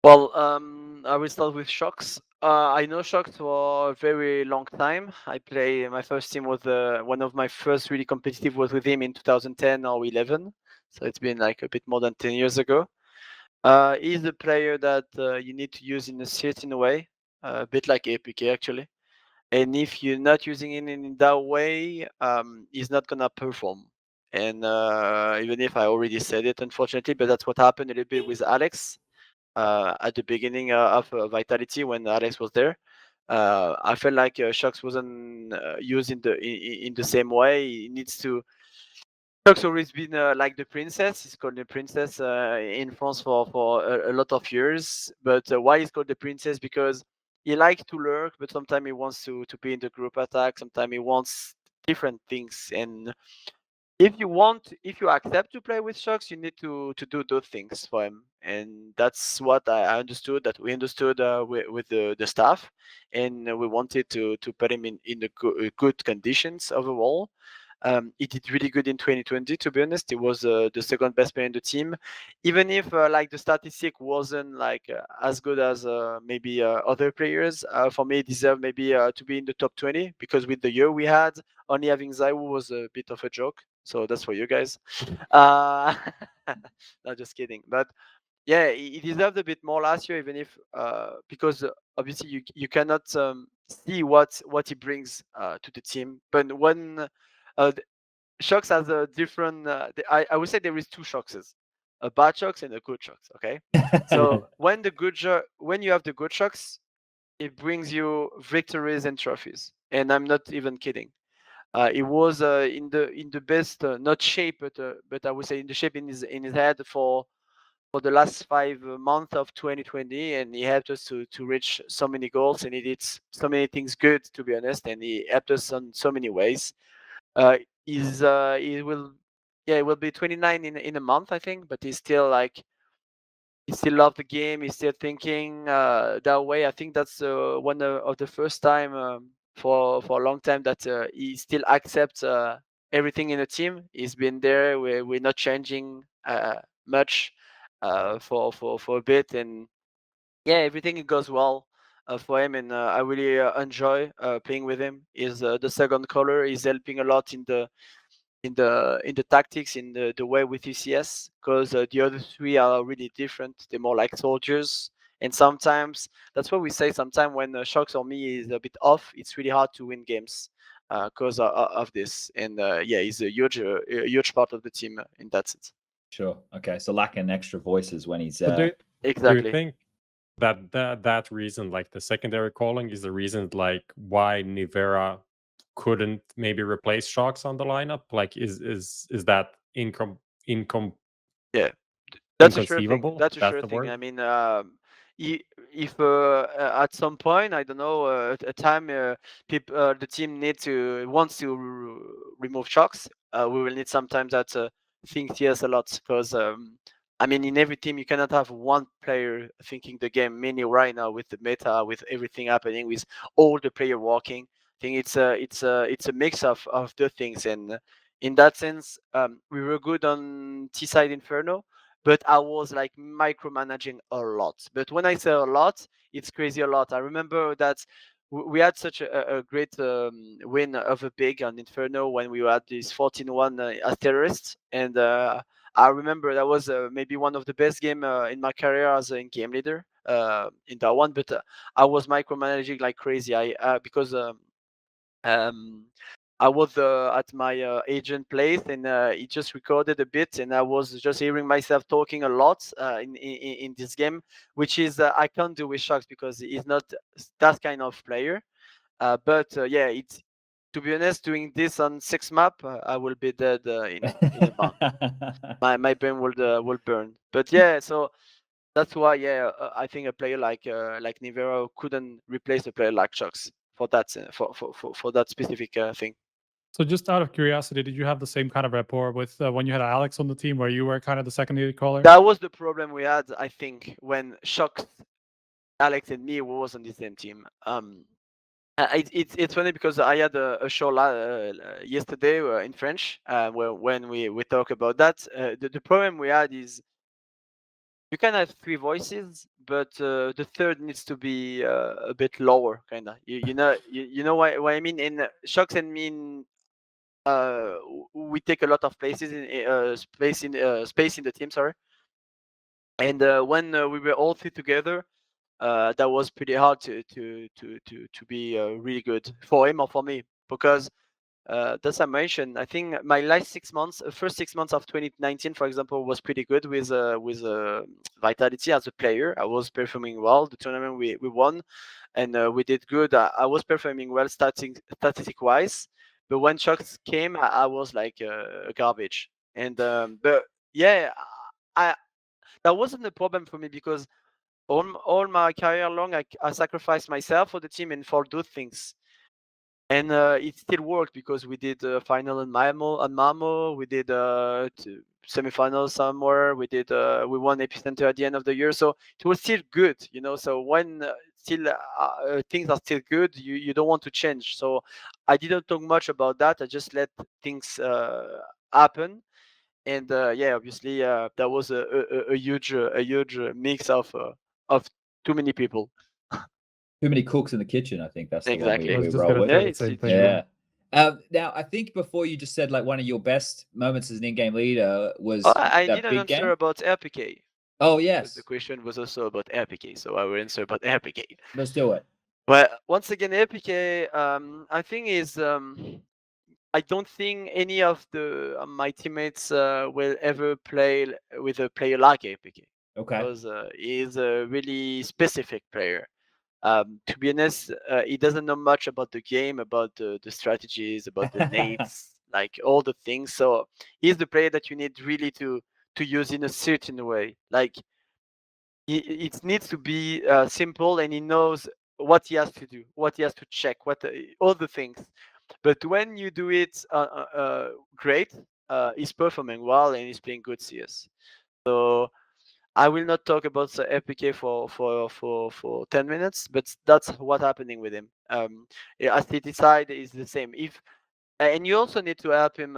Well, I will start with Shocks. I know Shocks for a very long time. I play my first team was one of my first really competitive was with him in 2010 or 11. So it's been like a bit more than 10 years ago. He's a player that you need to use in a certain way, a bit like APK actually. And if you're not using it in that way, he's not gonna perform. And even if I already said it, unfortunately, but that's what happened a little bit with Alex at the beginning of Vitality when Alex was there. I felt like Shocks wasn't used in the same way. He needs to. Shocks always been like the princess. He's called the princess in France for a lot of years. But why he's called the princess? Because he likes to lurk, but sometimes he wants to be in the group attack. Sometimes he wants different things. And if you accept to play with Shocks, you need to do those things for him. And that's what I understood. That we understood with the staff, and we wanted to put him in the good conditions overall. He did really good in 2020. To be honest, he was the second best player in the team, even if like the statistic wasn't like as good as maybe other players. For me, he deserved maybe to be in the top 20 because with the year we had, only having ZywOo was a bit of a joke. So that's for you guys. No, just kidding. But yeah, he deserved a bit more last year, even if because obviously you cannot see what he brings to the team. But when Shocks has a different. I would say there is two Shockses, a bad Shocks and a good Shocks. Okay, so when you have the good Shocks, it brings you victories and trophies, and I'm not even kidding. It was in the best not shape, but I would say in the shape in his head for the last 5 months of 2020, and he helped us to reach so many goals, and he did so many things good, to be honest, and he helped us on so many ways. He will be 29 in a month, I think, but he's still like he still loves the game. He's still thinking that way. I think that's one of the first time for a long time that he still accepts everything in the team. He's been there. We're not changing much for a bit, and yeah, everything goes well for him, and I really enjoy playing with him. He's the second color. He's helping a lot in the tactics, in the way with UCS, because the other three are really different. They're more like soldiers, and sometimes that's what we say. Sometimes when Shocks or me is a bit off, it's really hard to win games because of this. And yeah, he's a huge part of the team in that sense. Sure. Okay. So lacking extra voices when he's So do you Exactly. think that reason, like the secondary calling, is the reason like why Nivera couldn't maybe replace Shocks on the lineup? Like, is that income Yeah, that's a sure thing. inconceivable? That's a That's sure the thing. word. I mean, if at some point, I don't know, a time the team wants to remove Shocks, we will need sometimes that think yes a lot because I mean, in every team you cannot have one player thinking the game. Many right now with the meta, with everything happening, with all the player walking. I think it's a mix of the things, and in that sense, we were good on T side Inferno, but I was like micromanaging a lot. But when I say a lot, it's crazy a lot. I remember that we had such a great win of a big on Inferno when we had this 14-1 as terrorists, and I remember that was maybe one of the best game in my career as a game leader in that one. But I was micromanaging like crazy. Because I was at my agent place, and he just recorded a bit, and I was just hearing myself talking a lot in this game, which is I can't do with Shocks because he's not that kind of player. But yeah, it's to be honest, doing this on 6 map, I will be dead in a month. My brain will burn. But yeah, so that's why I think a player like Nivera couldn't replace a player like Shocks for that for that specific thing. So just out of curiosity, did you have the same kind of rapport with when you had Alex on the team, where you were kind of the secondary caller? That was the problem we had, I think, when Shocks, Alex, and me was on the same team. It's funny because I had a show yesterday in French when we talk about that. The problem we had is you can have three voices, but the third needs to be a bit lower, kind of. You know what I mean. In Shocks and me, we take a lot of places in space in the team. Sorry, and when we were all three together, that was pretty hard to be really good for him or for me because That's I mentioned. I think my last 6 months, first 6 months of 2019, for example, was pretty good with Vitality as a player. I was performing well. The tournament we won, and we did good. I was performing well statistic wise. But when shocks came, I was like garbage. And but yeah, I that wasn't a problem for me because all my career long, I sacrificed myself for the team and for those things. And it still worked because we did final in Malmo. We did semifinals somewhere. We won Epicenter at the end of the year, so it was still good, you know. So when still things are still good, you don't want to change. So I didn't talk much about that. I just let things happen. And yeah, obviously that was a huge mix of too many people. Too many cooks in the kitchen. I think that's the Exactly. I one was we just roll gonna with. say Yeah, the it's same it's thing. true. Yeah. Now, I think before you just said like one of your best moments as an in-game leader was Oh, I that didn't big answer game. about RPK. Oh Because yes, the question was also about RPK, so I will answer about RPK. let's do it. Well, once again, RPK, I think is I don't think any of the my teammates will ever play with a player like RPK Okay. because he's a really specific player. To be honest, he doesn't know much about the game, about the strategies, about the nades, like all the things. So he's the player that you need really to use in a certain way. Like it needs to be simple, and he knows what he has to do, what he has to check, what all the things. But when you do it great, he's performing well and he's playing good CS. So I will not talk about the FPK for 10 minutes, but that's what's happening with him. As he decide is the same. If and you also need to help him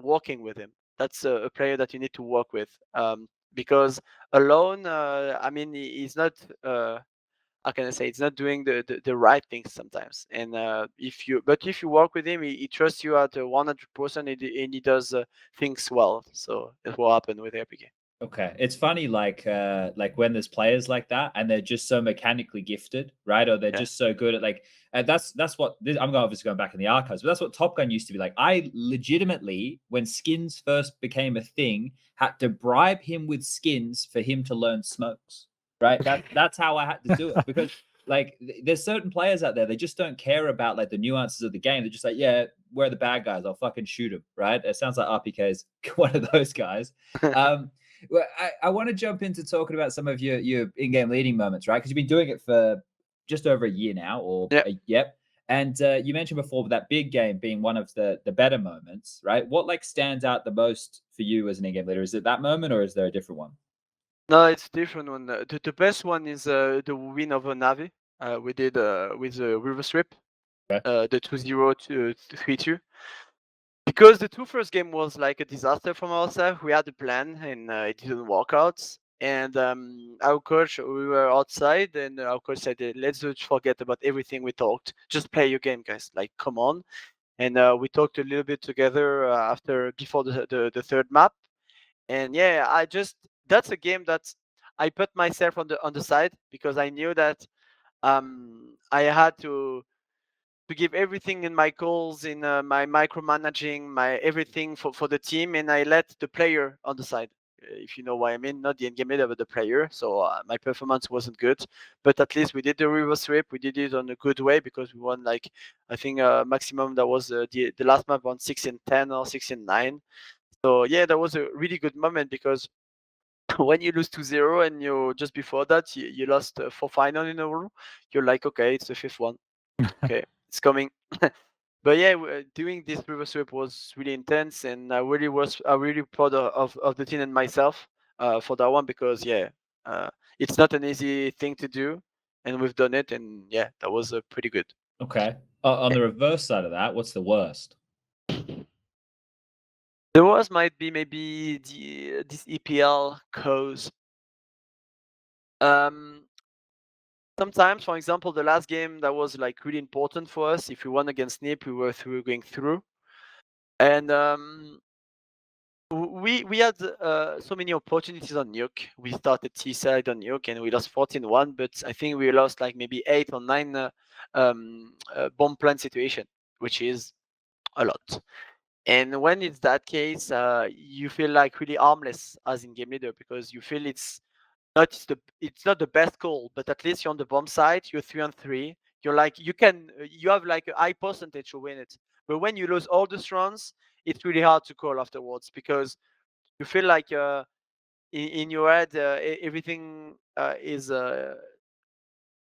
working with him. That's a player that you need to work with because alone, I mean, he's not. How can I say? It's not doing the right things sometimes. And if you work with him, he trusts you at 100%, and he does things well. So it will happen with FPK. Okay, it's funny, like when there's players like that, and they're just so mechanically gifted, right? Or they're Yeah. just so good at like, that's what I'm obviously going back in the archives, but that's what Top Gun used to be like. I legitimately, when skins first became a thing, had to bribe him with skins for him to learn smokes, right? That's how I had to do it because like there's certain players out there, they just don't care about like the nuances of the game. They're just like, yeah, we're the bad guys, I'll fucking shoot him, right? It sounds like RPK is one of those guys. Well, I want to jump into talking about some of your in-game leading moments, right? Because you've been doing it for just over a year now, or Yep. And you mentioned before that big game being one of the better moments, right? What like stands out the most for you as an in-game leader? Is it that moment, or is there a different one? No, it's a different one. The best one is the win over NAVI. We did with the reverse rip, Okay. the 2-0 to 3-2. Because the two first game was like a disaster from our side. We had a plan and it didn't work out. And our coach, we were outside, and our coach said, "Let's just forget about everything we talked. Just play your game, guys. Like, come on." And we talked a little bit together before the third map. And yeah, that's a game that I put myself on the side because I knew that I had to give everything in my calls, in my micromanaging, my everything for the team, and I let the player on the side. If you know what I mean, not the in-game leader, but the player. So my performance wasn't good, but at least we did the reverse sweep. We did it on a good way because we won like I think maximum that was the last map on 16-10 or 16-9. So yeah, that was a really good moment because when you lose 2-0 and you just before that you lost 4 final in a row, you're like, okay, it's the fifth one. Okay, it's coming. But yeah, doing this reverse sweep was really intense, and I really proud of the team and myself for that one because yeah, it's not an easy thing to do, and we've done it, and yeah, that was pretty good. Okay. On the reverse side of that, what's the worst? The worst might be maybe this EPL cause. Sometimes, for example, the last game that was like really important for us. If we won against NIP, we were going through, and we had so many opportunities on Nuke. We started T side on Nuke and we lost 14-1, but I think we lost like maybe 8 or 9 bomb plant situation, which is a lot. And when it's that case, you feel like really harmless as in game leader, because you feel it's not the best call, but at least you're on the bomb side, you're 3-on-3. You're like you have like a high percentage to win it. But when you lose all those runs, it's really hard to call afterwards, because you feel like in your head everything is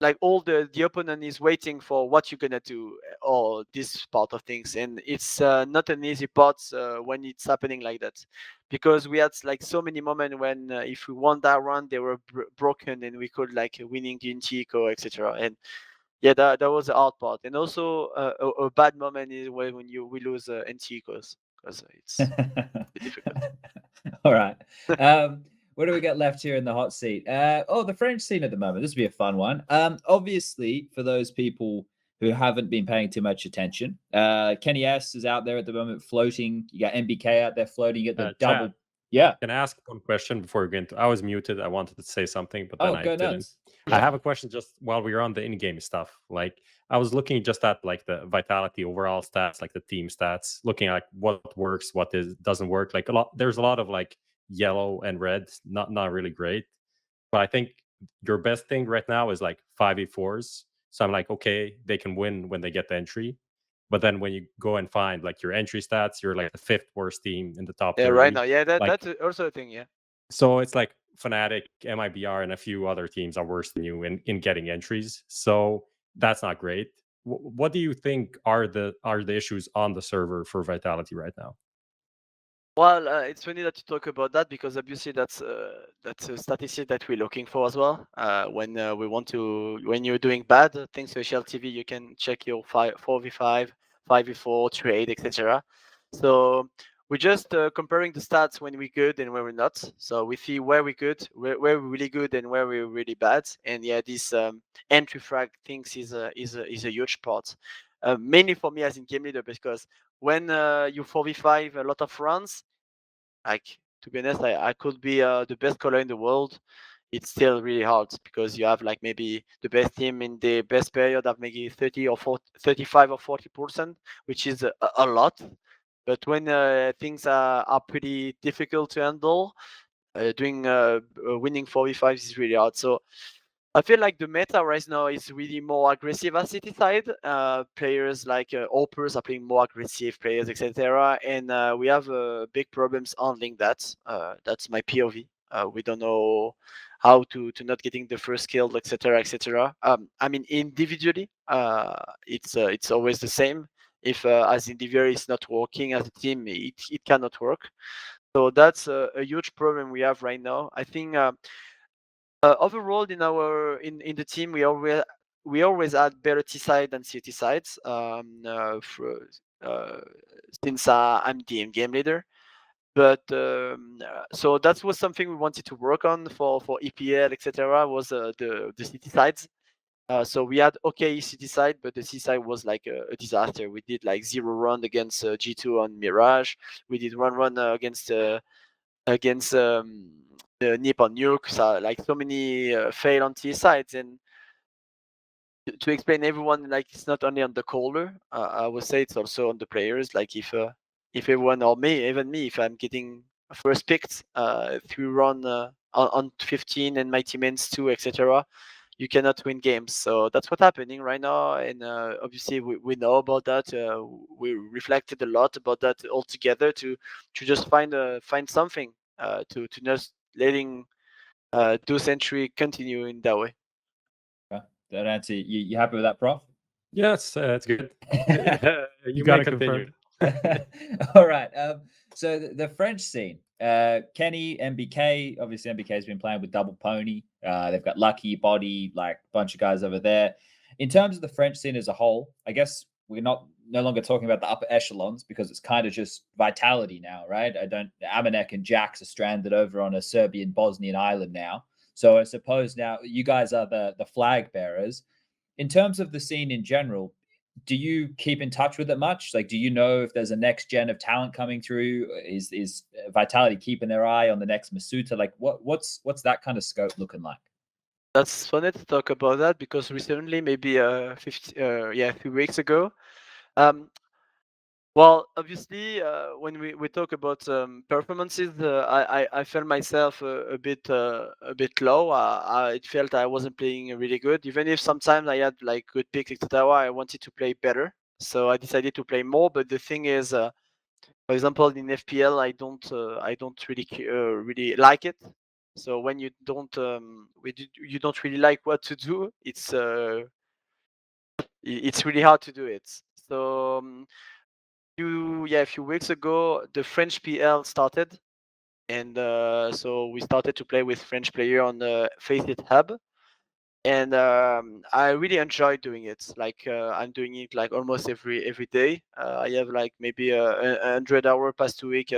like all the opponent is waiting for what you're gonna do, or this part of things, and it's not an easy part when it's happening like that, because we had like so many moments when if we won that run, they were broken, and we could like winning the Intico, etc. And yeah, that was the hard part. And also a bad moment is when we lose Inticos, because it's difficult. All right. What do we got left here in the hot seat? The French scene at the moment. This will be a fun one. Obviously, for those people who haven't been paying too much attention, Kenny S is out there at the moment floating. You got MBK out there floating at the double. Chad, Yeah. can I ask one question before we get into? I was muted. I wanted to say something, but then Oh, I go didn't. nuts. I have a question just while we were on the in-game stuff. Like, I was looking just at like the vitality overall stats, like the team stats, looking at what works, what doesn't work. Like there's a lot of like yellow and red, not really great. But I think your best thing right now is like 5v4s. So I'm like, okay, they can win when they get the entry. But then when you go and find like your entry stats, you're like the 5th worst team in the top 30. Right now, like, that's also a thing. Yeah. So it's like Fnatic, MIBR, and a few other teams are worse than you in getting entries. So that's not great. What do you think are the issues on the server for Vitality right now? Well, it's funny that you talk about that, because obviously that's a statistic that we're looking for as well. When when you're doing bad, thanks to HLTV, you can check your 4v5, 5v4, trade, etc. So we're just comparing the stats when we're good and where we're not. So we see where we're good, where we're really good, and where we're really bad. And yeah, this entry frag things is a huge part. Mainly for me as in game leader, because when you 4v5 a lot of runs, like, to be honest, I could be the best caller in the world. It's still really hard, because you have like maybe the best team in the best period have maybe 30 or 40, 35 or 40%, which is a lot. But when things are pretty difficult to handle, doing winning 4v5 is really hard. So I feel like the meta right now is really more aggressive at City side. Players like Opers are playing more aggressive players, etc. And we have big problems handling that. That's my POV. We don't know how to not getting the first kill, etc., etc. I mean, individually, it's always the same. If as individual it's not working, as a team it cannot work. So that's a huge problem we have right now. I think. Overall, in the team, we always had better T side than CT sides. Since I'm the game leader, but so that was something we wanted to work on for EPL, etc. Was the CT sides. So we had okay CT side, but the C side was like a disaster. We did like 0 run against G2 on Mirage. We did 1 run against the Nip on Nuke. So like so many fail on T sides. And to explain everyone, like it's not only on the caller. I would say it's also on the players. Like if everyone, or me, even me, if I'm getting first picked through run on 15 and my teammates too, etc., you cannot win games. So that's what's happening right now. And obviously we know about that. We reflected a lot about that altogether to just find something to just letting those entry continue in that way. That answer, you happy with that, Prof? Yes, it's good. You got may to continue. All right. So the French scene, Kenny, MBK. Obviously, MBK has been playing with Double Pony. They've got Lucky, Body, like a bunch of guys over there. In terms of the French scene as a whole, I guess we're no longer talking about the upper echelons, because it's kind of just Vitality now, right? Amanek and Jax are stranded over on a Serbian Bosnian island now. So I suppose now you guys are the flag bearers. In terms of the scene in general, do you keep in touch with it much? Like, do you know if there's a next gen of talent coming through? Is Vitality keeping their eye on the next Masuta? Like, what's that kind of scope looking like? That's funny to talk about that, because recently, maybe 3 weeks ago, Well, obviously, when we talk about performances, I felt myself a bit low. It felt I wasn't playing really good, even if sometimes I had like good picks, etc. I wanted to play better, so I decided to play more. But the thing is, for example, in FPL, I don't really really like it. So when you don't really like what to do, it's really hard to do it. So a few weeks ago, the French PL started, and so we started to play with French player on the Faceit hub, and I really enjoy doing it. Like I'm doing it like almost every day. I have like maybe 100 hour past 2 week.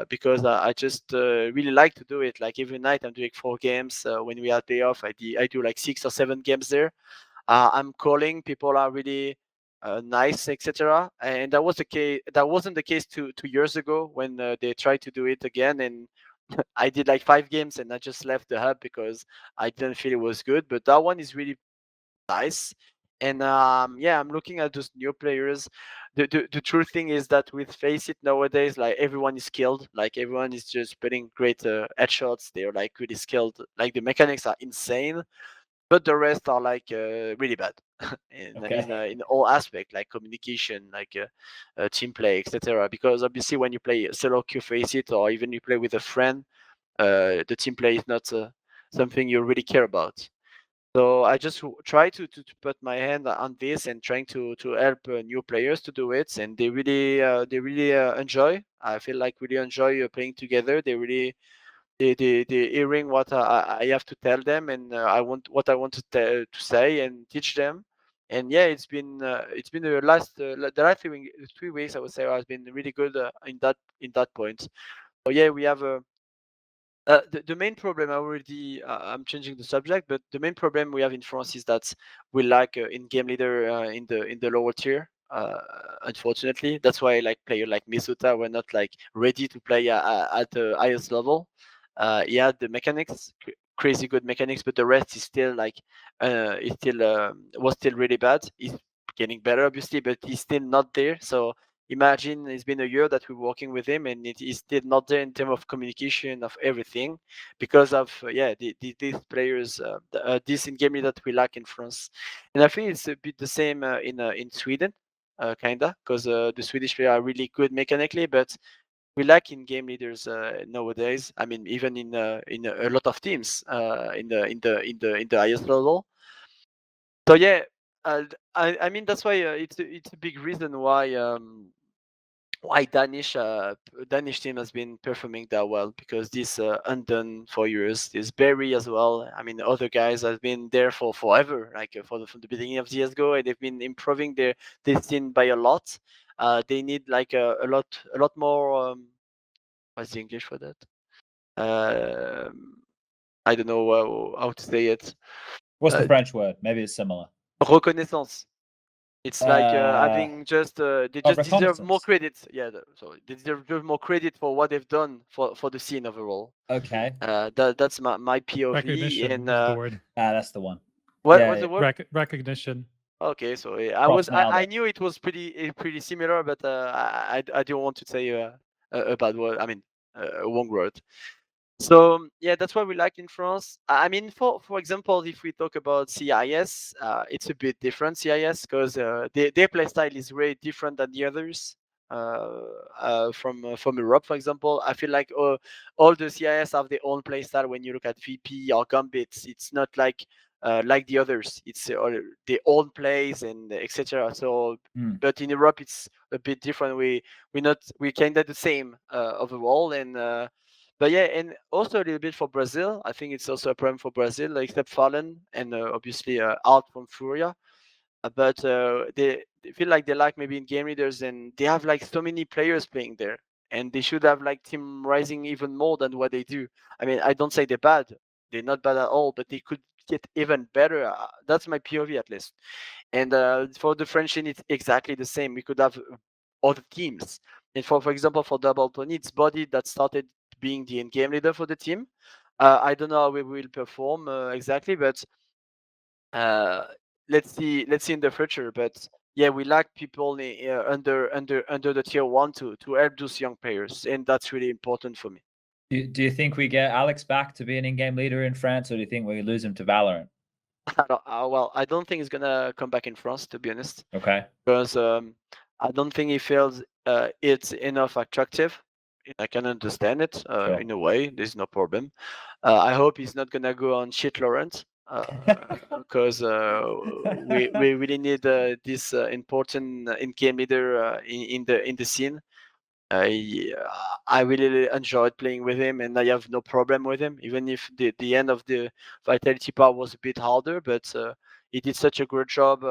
Because I just really like to do it. Like every night, I'm doing 4 games. When we are day off, I do like 6 or 7 games there. I'm calling. People are really nice, etc. And that was the case. That wasn't the case 2 years ago when they tried to do it again. And I did like 5 games and I just left the hub because I didn't feel it was good. But that one is really nice. And I'm looking at those new players. The true thing is that with Faceit nowadays, like everyone is skilled. Like everyone is just putting great headshots. They're like really skilled. Like the mechanics are insane, but the rest are like really bad in all aspect, like communication, like team play, etc. Because obviously when you play solo queue Faceit or even you play with a friend, the team play is not something you really care about. So I just try to put my hand on this and trying to help new players to do it, and they really enjoy. I feel like really enjoy playing together. They hearing what I have to tell them, and I want what I want to say and teach them. And yeah, it's been the last 3 weeks I would say has been really good in that point. So yeah, we have a the main problem I'm changing the subject, but the main problem we have in France is that we lack in game leader in the lower tier. Unfortunately, that's why like player like Misuta were not like ready to play at the highest level. He had the mechanics, crazy good mechanics, but the rest is still like is still was still really bad. He's getting better obviously, but he's still not there. So imagine it's been a year that we're working with him and it is still not there in terms of communication of everything because of these players this in game that we lack in France. And I think it's a bit the same in Sweden, kinda, because the Swedish players are really good mechanically, but we lack in game leaders nowadays. I mean, even in a lot of teams in the highest level. So yeah, I mean that's why it's a big reason why Danish team has been performing that well, because this undone for years. This Barry as well. I mean, other guys have been there for forever, like from the beginning of CS:GO, and they've been improving their scene by a lot. They need like a lot more. What's the English for that? I don't know how to say it. What's the French word? Maybe it's similar. Reconnaissance. It's like having just they just deserve more reconnaissance. credit. Yeah, so they deserve more credit for what they've done for the scene overall. Okay. That's my POV. Recognition And is the word. That's the one. what's the word? Recognition. Okay, so I Props knew it was pretty similar, but I don't want to say a bad word. I mean a wrong word. So yeah, that's what we like in France. I mean, for example, if we talk about CIS, it's a bit different CIS because their play style is very different than the others. From Europe, for example, I feel like all the CIS have their own play style. When you look at VP or Gambits, it's not like the others. It's their own plays and etc. So, but in Europe, it's a bit different. We kind of the same overall, and but yeah, and also a little bit for Brazil. I think it's also a problem for Brazil, like, except Fallen and obviously out from Furia. But they feel like they lack maybe in game leaders, and they have like so many players playing there, and they should have like team rising even more than what they do. I mean, I don't say they're bad; they're not bad at all, but they could get even better. That's my POV at least. And for the French team, it's exactly the same. We could have other teams. And for example, for Double Tony, it's Body that started being the in-game leader for the team. I don't know how we will perform exactly, but let's see in the future. But yeah, we lack people under the tier 1 to help those young players, and that's really important for me. Do you think we get Alex back to be an in-game leader in France, or do you think we lose him to Valorant? Well, I don't think he's gonna come back in France, to be honest, Okay. because I don't think he feels it's enough attractive. I can understand it Sure. in a way. There's no problem. I hope he's not gonna go on shit Laurent, because we really need this important in-game leader in the scene. I really enjoyed playing with him, and I have no problem with him, even if the end of the vitality part was a bit harder. But he did such a great job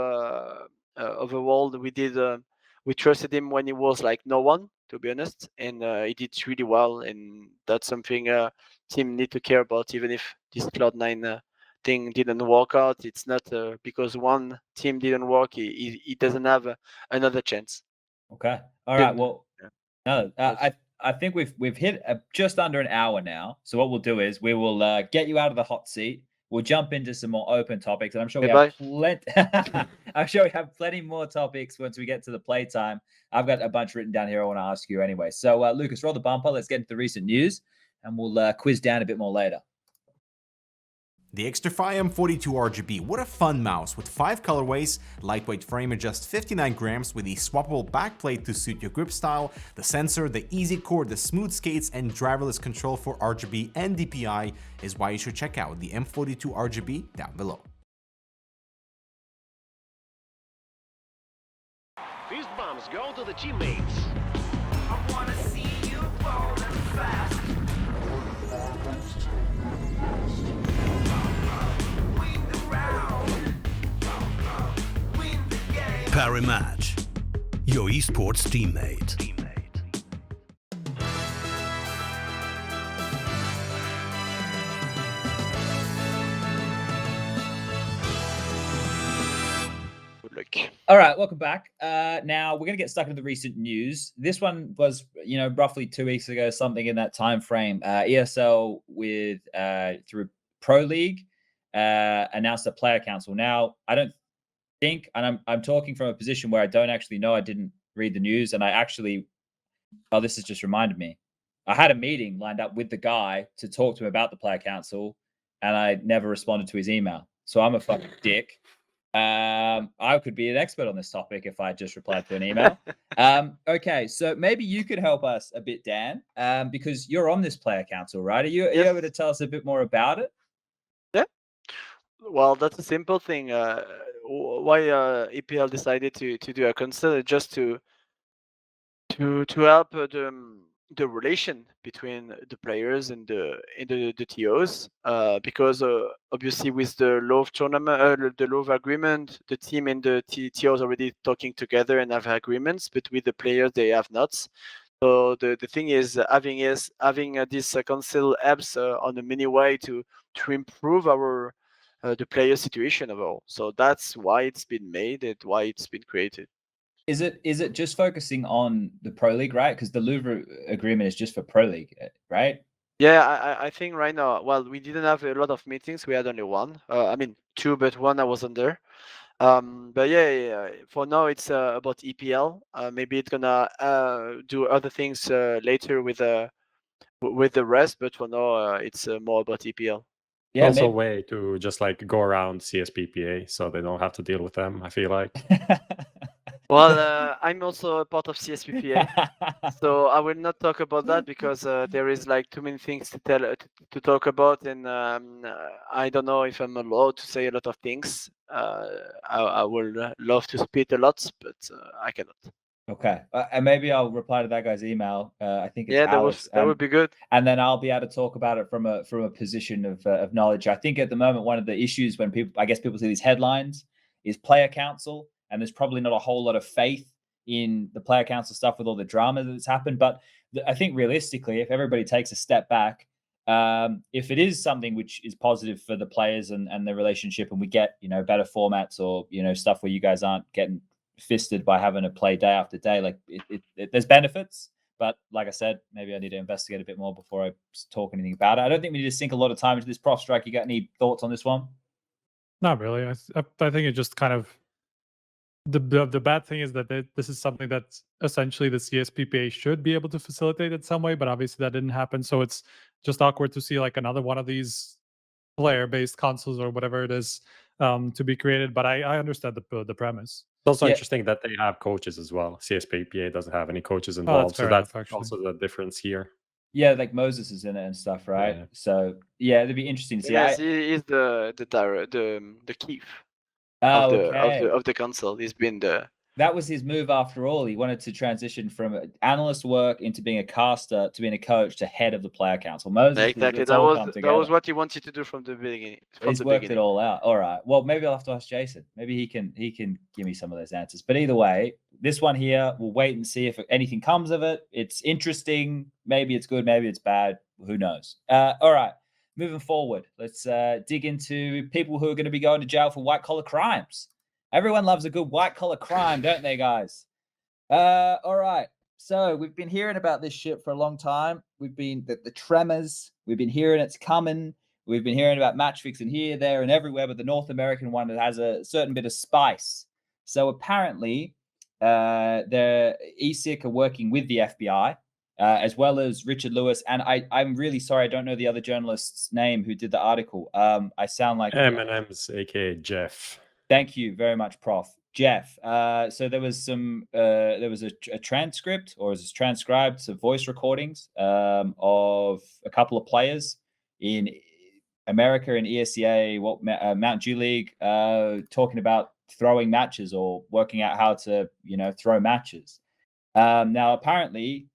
overall. We trusted him when he was like no one, to be honest, and he did really well. And that's something team need to care about, even if this Cloud9 thing didn't work out. It's not because one team didn't work, he doesn't have another chance. Okay. All right. Didn't- Well, no, I think we've hit just under an hour now. So what we'll do is we will get you out of the hot seat. We'll jump into some more open topics, and I'm sure we have plenty. I'm sure we have plenty more topics once we get to the playtime. I've got a bunch written down here I want to ask you anyway. So Lucas, roll the bumper. Let's get into the recent news, and we'll quiz down a bit more later. The Xtrfy M42 RGB, what a fun mouse with 5 colorways, lightweight frame at just 59 grams with the swappable backplate to suit your grip style, the sensor, the easy core, the smooth skates, and driverless control for RGB and DPI is why you should check out the M42 RGB down below. These bombs go to the teammates. I wanna see you rolling fast. Win the round. Win the game. Parimatch, your esports teammate. Good luck. All right, welcome back. Now we're going to get stuck into the recent news. This one was, roughly 2 weeks ago, something in that time frame. ESL with through Pro League announced a player council. Now I don't think, and I'm talking from a position where I don't actually know. I didn't read the news, and I actually, this has just reminded me. I had a meeting lined up with the guy to talk to him about the player council, and I never responded to his email. So I'm a fucking dick. I could be an expert on this topic if I just replied to an email. Okay, so maybe you could help us a bit, Dan, because you're on this player council, right? Are you able to tell us a bit more about it? Yeah. Well, that's a simple thing. Why EPL decided to do a council just to help the relation between the players and the TOs, because obviously with the love tournament, the love agreement, the team and the TOs already talking together and have agreements, but with the players they have not. So the thing is having this council helps on a many way to improve our the player situation overall. So that's why it's been made and why it's been created. Is it just focusing on the Pro League, right? Because the Louvre agreement is just for Pro League, right? Yeah, I think right now, well, we didn't have a lot of meetings. We had only one. I mean, two, but one I wasn't there. But yeah, for now it's about EPL. Maybe it's gonna do other things later with the rest, but for now it's more about EPL. Yeah, Also a way to just like go around CSPPA so they don't have to deal with them, I feel like. Well, I'm also a part of CSPPA, so I will not talk about that because there is like too many things to talk about, and I don't know if I'm allowed to say a lot of things. I would love to spit a lot, but I cannot. Okay, and maybe I'll reply to that guy's email. I think it's Alex, that would be good. And then I'll be able to talk about it from a position of knowledge. I think at the moment one of the issues when people see these headlines is player council, and there's probably not a whole lot of faith in the player council stuff with all the drama that's happened. But I think realistically, if everybody takes a step back, if it is something which is positive for the players and the relationship, and we get better formats or stuff where you guys aren't getting fisted by having to play day after day, like there's benefits. But like I said, maybe I need to investigate a bit more before I talk anything about it. I don't think we need to sink a lot of time into this. Prof Strike, you got any thoughts on this one? Not really. I think it just kind of The bad thing is that this is something that essentially the CSPPA should be able to facilitate in some way, but obviously that didn't happen. So it's just awkward to see like another one of these player-based consoles or whatever it is to be created. But I understand the premise. It's also Yeah. interesting that they have coaches as well. CSPPA doesn't have any coaches Oh, involved, that's so fair that's enough, actually. also the difference here. Yeah, like Moses is in it and stuff, right? Yeah. So yeah, it'd be interesting to see. Yes, he is the Keith Oh, of okay. the console. He's been the That was his move after all. He wanted to transition from analyst work into being a caster to being a coach to head of the player council. Moses, exactly. it's all come That together. was what he wanted to do from the beginning. He's worked it all out. All right. Well, maybe I'll have to ask Jason. Maybe he can give me some of those answers. But either way, this one here, we'll wait and see if anything comes of it. It's interesting. Maybe it's good. Maybe it's bad. Who knows? All right. Moving forward, let's dig into people who are going to be going to jail for white collar crimes. Everyone loves a good white collar crime, don't they, guys? All right. So we've been hearing about this shit for a long time. We've been the tremors. We've been hearing it's coming. We've been hearing about match fixing here, there, and everywhere, but the North American one that has a certain bit of spice. So apparently, the ESIC are working with the FBI, as well as Richard Lewis. And I'm really sorry, I don't know the other journalist's name who did the article. I sound like M&M's, aka Jeff. Thank you very much, Prof. Jeff. So there was some there was a transcript, or is it transcribed, some voice recordings of a couple of players in America in ESEA, Mount Dew League, talking about throwing matches or working out how to, throw matches. Now, apparently,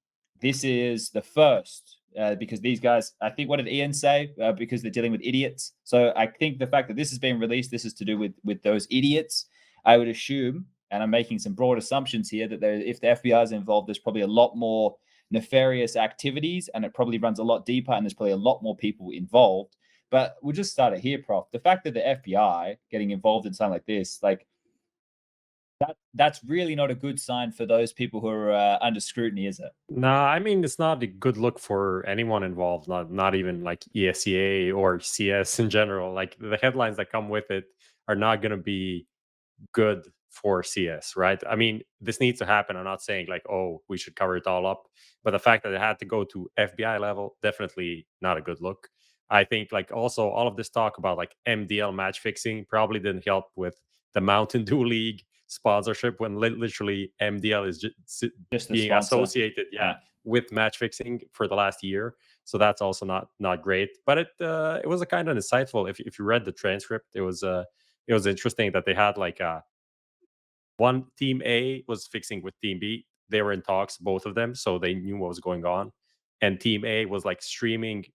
this is the first because these guys, I think, what did Ian say? Because they're dealing with idiots. So I think the fact that this is being released, this is to do with those idiots. I would assume, and I'm making some broad assumptions here, that if the FBI is involved, there's probably a lot more nefarious activities, and it probably runs a lot deeper, and there's probably a lot more people involved. But we'll just start it here, Prof. The fact that the FBI getting involved in something like this, that's really not a good sign for those people who are under scrutiny, is it? No, I mean, it's not a good look for anyone involved, not even like ESEA or CS in general. Like the headlines that come with it are not going to be good for CS, right? I mean, this needs to happen. I'm not saying like, oh, we should cover it all up, but the fact that it had to go to FBI level, definitely not a good look. I think like also all of this talk about like MDL match fixing probably didn't help with the Mountain Dew League sponsorship, when literally MDL is just being associated with match fixing for the last year. So that's also not great. But it was a kind of insightful. If you read the transcript, it was interesting that they had like one team A was fixing with team B. They were in talks, both of them, so they knew what was going on. And team A was like streaming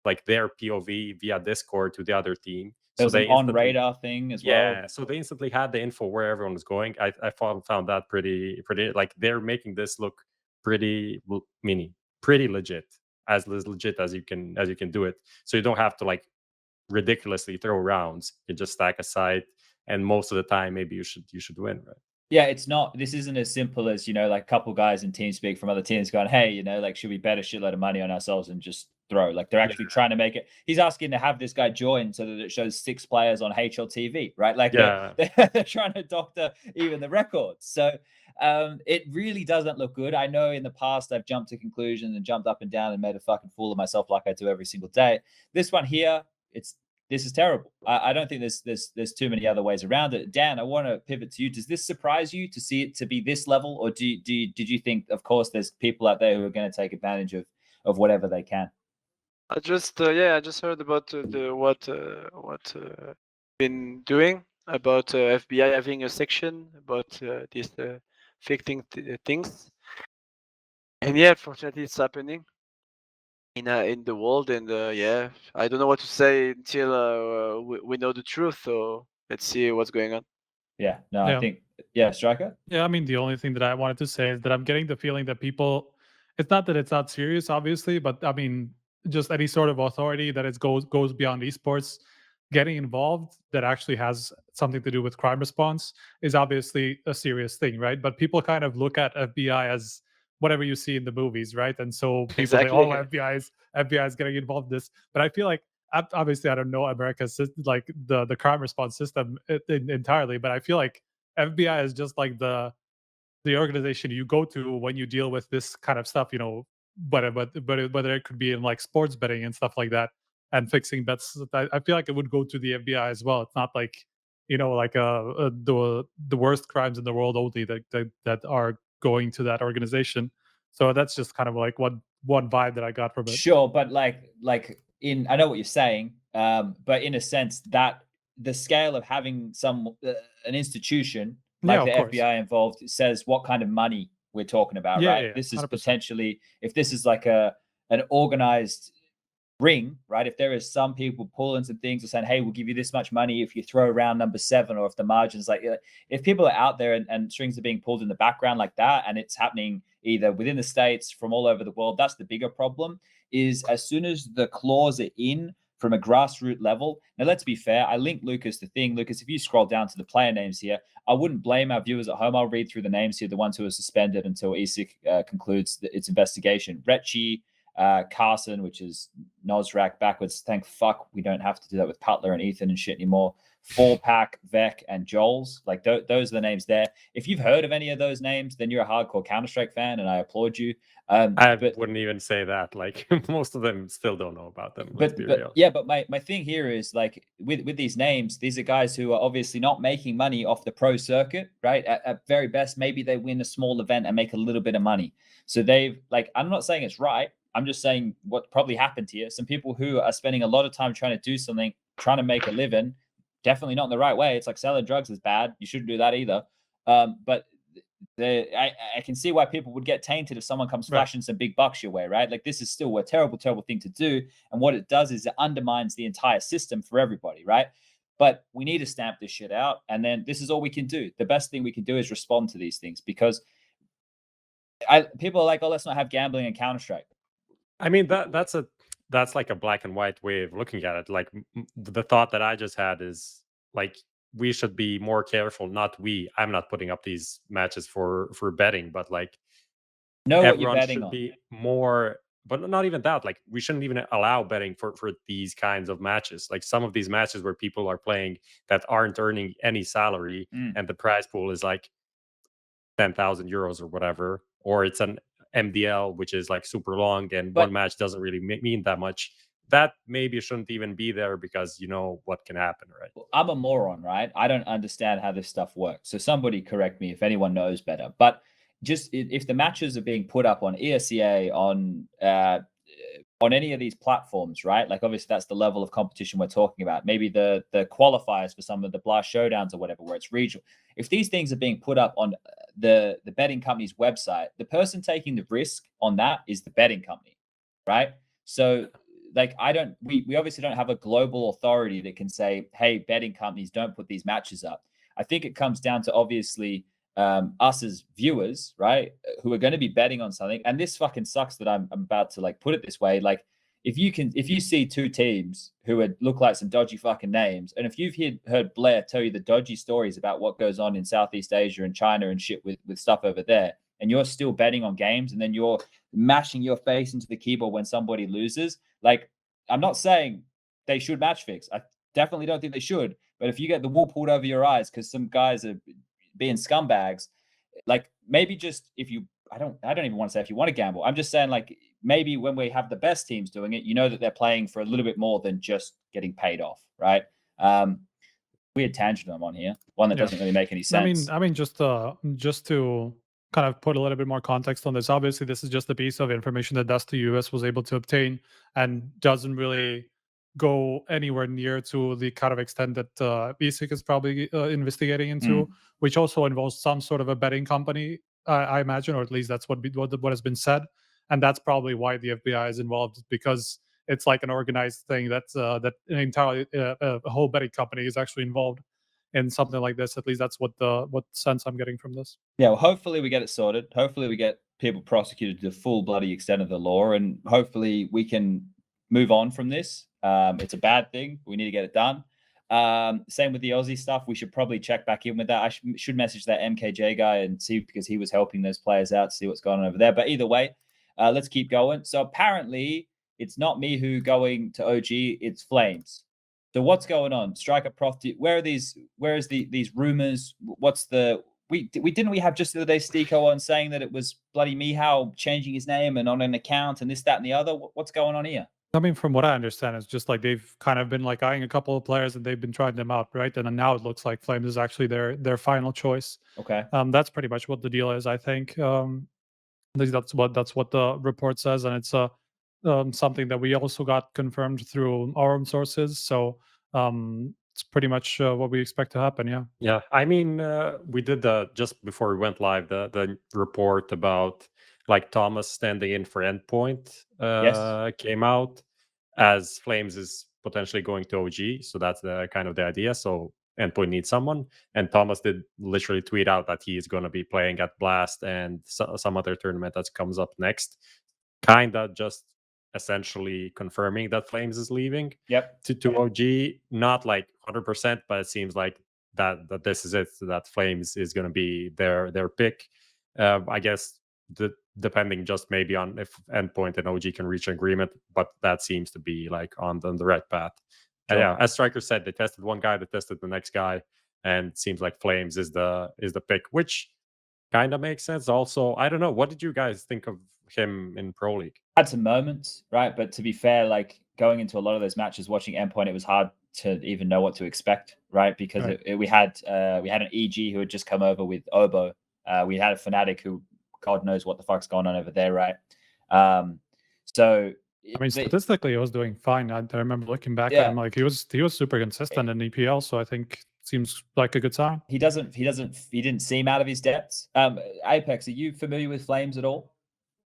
like their POV via Discord to the other team. There was an on-radar thing as well. Yeah, so they instantly had the info where everyone was going. I found that pretty like they're making this look pretty legit, as legit as you can do it. So you don't have to like ridiculously throw rounds. You just stack a site, and most of the time maybe you should win, right? Yeah, it's not. This isn't as simple as like a couple guys in TeamSpeak from other teams going, "Hey, like should we bet a shitload of money on ourselves and just throw?" Like they're actually trying to make it. He's asking to have this guy join so that it shows 6 players on HLTV, right? Like they're trying to doctor even the records. So it really doesn't look good. I know in the past I've jumped to conclusions and jumped up and down and made a fucking fool of myself like I do every single day. This one here, this is terrible. I don't think there's too many other ways around it. Dan, I want to pivot to you. Does this surprise you to see it to be this level, or did you think, of course, there's people out there who are going to take advantage of whatever they can? I just heard about what been doing about FBI having a section about these fixing things, and fortunately it's happening in the world, and I don't know what to say until we know the truth. So let's see what's going on. I think Striker. I mean, the only thing that I wanted to say is that I'm getting the feeling that people, it's not that it's not serious, obviously, but I mean, just any sort of authority that goes beyond esports getting involved that actually has something to do with crime response is obviously a serious thing, right? But people kind of look at FBI as whatever you see in the movies, right? And so people say, "Oh, FBI is getting involved in this." But I feel like, obviously, I don't know America's like the crime response system entirely, but I feel like FBI is just like the organization you go to when you deal with this kind of stuff, but whether it could be in like sports betting and stuff like that, and fixing bets. I feel like it would go to the FBI as well. It's not like like the worst crimes in the world only that are going to that organization. So that's just kind of like one vibe that I got from it. Sure, but like in I know what you're saying, but in a sense that the scale of having an institution like the FBI involved says what kind of money we're talking about, right? Yeah, this is 100%. potentially, if this is like an organized ring, right? If there is some people pulling some things or saying, hey, we'll give you this much money if you throw around number 7, or if the margins if people are out there and strings are being pulled in the background like that, and it's happening either within the States, from all over the world, that's the bigger problem. Is as soon as the claws are in from a grassroots level. Now, let's be fair. I linked Lucas the thing. Lucas, if you scroll down to the player names here, I wouldn't blame our viewers at home. I'll read through the names here, the ones who are suspended until ESIC concludes its investigation. Retchi, Carson, which is Nosrak backwards. Thank fuck we don't have to do that with Cutler and Ethan and shit anymore. 4-Pack, Vec, and Joels. Like those are the names there. If you've heard of any of those names, then you're a hardcore Counter-Strike fan, and I applaud you. I wouldn't even say that. Like most of them still don't know about them. But my thing here is like with these names, these are guys who are obviously not making money off the pro circuit, right? At very best, maybe they win a small event and make a little bit of money. So I'm not saying it's right. I'm just saying what probably happened here. Some people who are spending a lot of time trying to do something, trying to make a living, definitely not in the right way. It's like selling drugs is bad. You shouldn't do that either. But I can see why people would get tainted if someone comes flashing some big bucks your way, right? Like this is still a terrible, terrible thing to do. And what it does is it undermines the entire system for everybody, right? But we need to stamp this shit out. And then this is all we can do. The best thing we can do is respond to these things, because people are like, oh, let's not have gambling in Counter-Strike. I mean, that's like a black and white way of looking at it. Like the thought that I just had is like, we should be more careful. I'm not putting up these matches for betting, but like know what you're everyone betting should on. be more, but not even that. Like we shouldn't even allow betting for these kinds of matches. Like some of these matches where people are playing that aren't earning any salary, and the prize pool is like 10,000 euros or whatever, or it's an MDL, which is like super long, and one match doesn't really mean that much. That maybe shouldn't even be there, because you know what can happen, right? I'm a moron, right? I don't understand how this stuff works. So somebody correct me if anyone knows better. But just if the matches are being put up on ESEA, on any of these platforms, right? Like obviously that's the level of competition we're talking about. Maybe the qualifiers for some of the Blast Showdowns or whatever, where it's regional. If these things are being put up on the betting company's website, the person taking the risk on that is the betting company, right? So like we obviously don't have a global authority that can say, hey, betting companies, don't put these matches up. I think it comes down to obviously us as viewers, right, who are going to be betting on something. And this fucking sucks that I'm about to like put it this way. Like if you see two teams who look like some dodgy fucking names, and if you've heard Blair tell you the dodgy stories about what goes on in Southeast Asia and China and shit with stuff over there, and you're still betting on games, and then you're mashing your face into the keyboard when somebody loses, like I'm not saying they should match fix. I definitely don't think they should. But if you get the wool pulled over your eyes because some guys are being scumbags, like maybe just I don't even want to say if you want to gamble. I'm just saying like maybe when we have the best teams doing it, you know that they're playing for a little bit more than just getting paid off, right? Weird tangent I'm on here, one that doesn't really make any sense. I mean, just to kind of put a little bit more context on this. Obviously, this is just a piece of information that Dust to US was able to obtain, and doesn't really go anywhere near to the kind of extent that ESIC is probably investigating into, which also involves some sort of a betting company, I imagine, or at least that's what has been said, and that's probably why the FBI is involved, because it's like an organized thing that an entirely a whole betting company is actually involved in something like this. At least that's what sense I'm getting from this. Yeah, well, hopefully we get it sorted. Hopefully we get people prosecuted to the full bloody extent of the law, and hopefully we can move on from this. It's a bad thing. We need to get it done. Same with the Aussie stuff. We should probably check back in with that. I should message that MKJ guy and see, because he was helping those players out, see what's going on over there. But either way, let's keep going. So apparently it's not me who going to OG, it's flameZ. So what's going on? Striker Prof, where are these? Where is these rumors? What's the? We didn't we have just the other day Stiko on saying that it was bloody Mihao changing his name and on an account and this, that, and the other. What's going on here? I mean, from what I understand, it's just like they've kind of been like eyeing a couple of players and they've been trying them out, right? And then now it looks like flameZ is actually their final choice. Okay. That's pretty much what the deal is, I think. At least that's what the report says, and it's something that we also got confirmed through our own sources. So it's pretty much what we expect to happen. Yeah. Yeah, I mean, we did just before we went live the report about like Thomas standing in for Endpoint came out as flameZ is potentially going to OG, so that's the kind of the idea. So Endpoint needs someone, and Thomas did literally tweet out that he is going to be playing at Blast and some other tournament that comes up next, kind of just essentially confirming that flameZ is leaving. Yep. To OG, not like 100%, but it seems like that this is it. That flameZ is going to be their pick. I guess depending just maybe on if Endpoint and OG can reach an agreement, but that seems to be like on the right path. Sure. And yeah, as Striker said, they tested one guy, they tested the next guy, and it seems like flameZ is the pick, which kind of makes sense. Also, I don't know, what did you guys think of him in Pro League? Had some moments, right? But to be fair, like going into a lot of those matches, watching Endpoint, it was hard to even know what to expect, right? Because Right. we had an EG who had just come over with Obo. We had a Fnatic who, God knows what the fuck's going on over there, right? So I mean, statistically, he was doing fine. I remember looking back at him, like he was super consistent in EPL. So I think seems like a good sign. He didn't seem out of his depths. apEX, are you familiar with flameZ at all?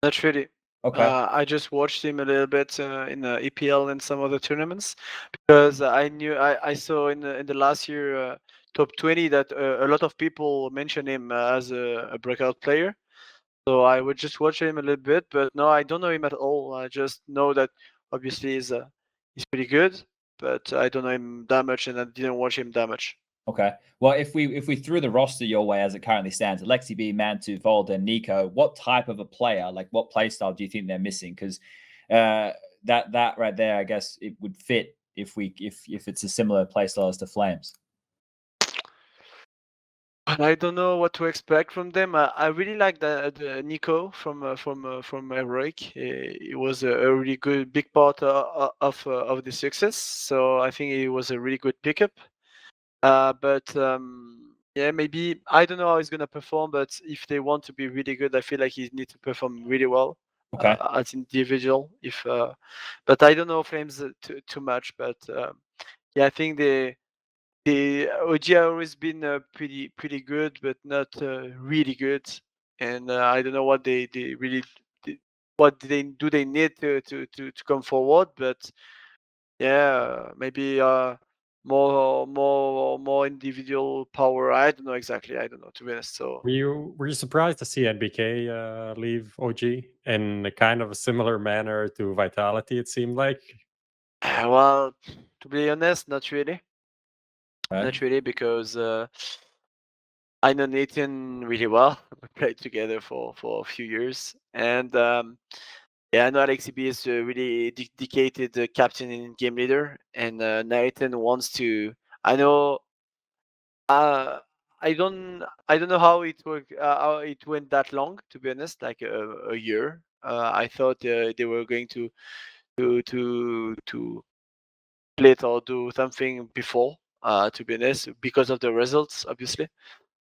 Not really. Okay. I just watched him a little bit in the EPL and some other tournaments because I saw in the last year top 20 that a lot of people mention him as a breakout player. So I would just watch him a little bit, but no, I don't know him at all. I just know that obviously he's pretty good, but I don't know him that much, and I didn't watch him that much. Okay. Well, if we threw the roster your way as it currently stands, Alexi B, Mantu, Vold, and Nico, what type of a player, like what play style do you think they're missing? Because that right there, I guess it would fit if it's a similar play style as the flameZ. And I don't know what to expect from them. I really like the Nico from Heroic. He was a really good big part of the success. So I think he was a really good pickup. But yeah, maybe I don't know how he's gonna perform. But if they want to be really good, I feel like he needs to perform really well as individual. But I don't know flameZ too much. But yeah, I think the OG have always been pretty good, but not really good. And I don't know what they really what do they need to come forward. But yeah, maybe more individual power. I don't know exactly. I don't know, to be honest. So Were you surprised to see NBK leave OG in a kind of a similar manner to Vitality? It seemed like. well, to be honest, not really. Not really, because I know Nathan really well. We played together for a few years, and yeah, I know Alexi B is a really dedicated captain and game leader, and Nathan wants to. I know. I don't know how it worked. How it went that long, to be honest, like a year. I thought they were going to split or do something before. To be honest, because of the results, obviously.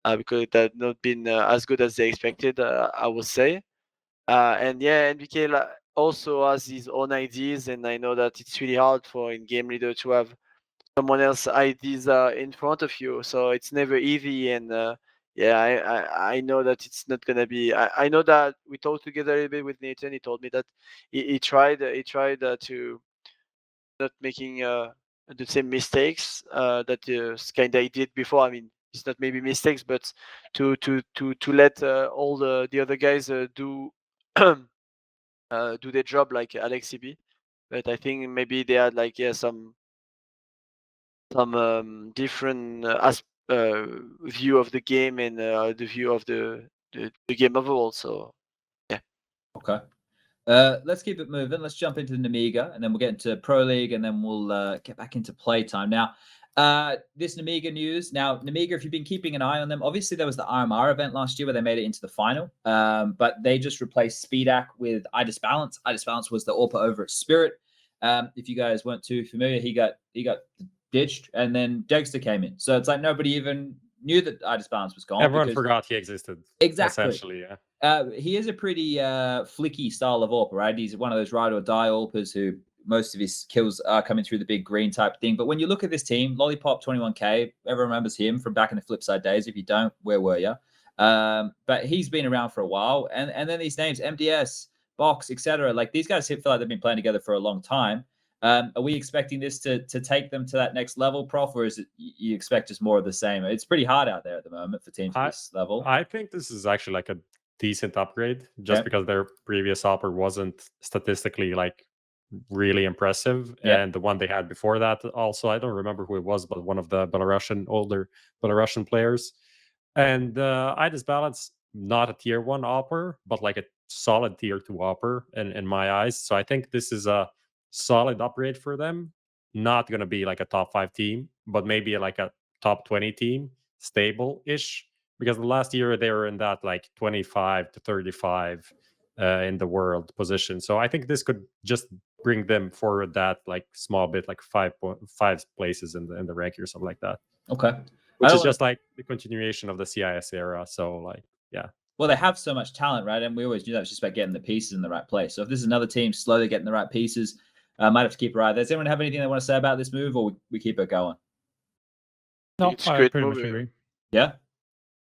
Because it had not been as good as they expected, I would say. And yeah, NBK also has his own ideas, and I know that it's really hard for a game leader to have someone else's ideas in front of you, so it's never easy. And yeah, I know that it's not gonna be. I know that we talked together a little bit with Nathan. He told me that he tried to not making the same mistakes that Skyday did before. I mean, it's not maybe mistakes, but to let all the other guys do do their job like Alex CB. But I think maybe they had like some different view of the game and the view of the game overall. So yeah. Okay. Let's keep it moving. Let's jump into the Nemiga, and then we'll get into Pro League, and then we'll get back into playtime. Now, this Nemiga news. Now, Nemiga, if you've been keeping an eye on them, obviously there was the RMR event last year where they made it into the final, but they just replaced Speedak with iDISBALANCE. iDISBALANCE was the AWPer over at Spirit. If you guys weren't too familiar, he got ditched, and then Dexter came in. So it's like nobody even knew that iDISBALANCE was gone. Everyone forgot he existed. Exactly. Essentially, yeah. He is a pretty flicky style of AWPer, right? He's one of those ride or die AWPers who most of his kills are coming through the big green type thing. But when you look at this team, Lollipop 21K, everyone remembers him from back in the Flipside days. If you don't, where were you? But he's been around for a while. And then these names, MDS, Box, etc. Like these guys feel like they've been playing together for a long time. Are we expecting this to take them to that next level, Prof, or is it you expect just more of the same? It's pretty hard out there at the moment for teams at this level. I think this is actually like a decent upgrade, just because their previous AWPer wasn't statistically like really impressive, and the one they had before that also, I don't remember who it was, but one of the older Belarusian players. And iDISBALANCE, not a tier 1 AWPer, but like a solid tier 2 AWPer in my eyes. So I think this is a solid upgrade for them. Not going to be like a top 5 team, but maybe like a top 20 team, stable-ish, because the last year they were in that like 25 to 35 in the world position. So I think this could just bring them forward that like small bit, like five places in the ranking or something like that. Okay. Which is just like the continuation of the CIS era. So like, yeah. Well, they have so much talent, right? And we always do that. It's just about getting the pieces in the right place. So if this is another team slowly getting the right pieces, might have to keep it right. Does anyone have anything they want to say about this move, or we keep it going? No, It's I great pretty move, much agree. Yeah.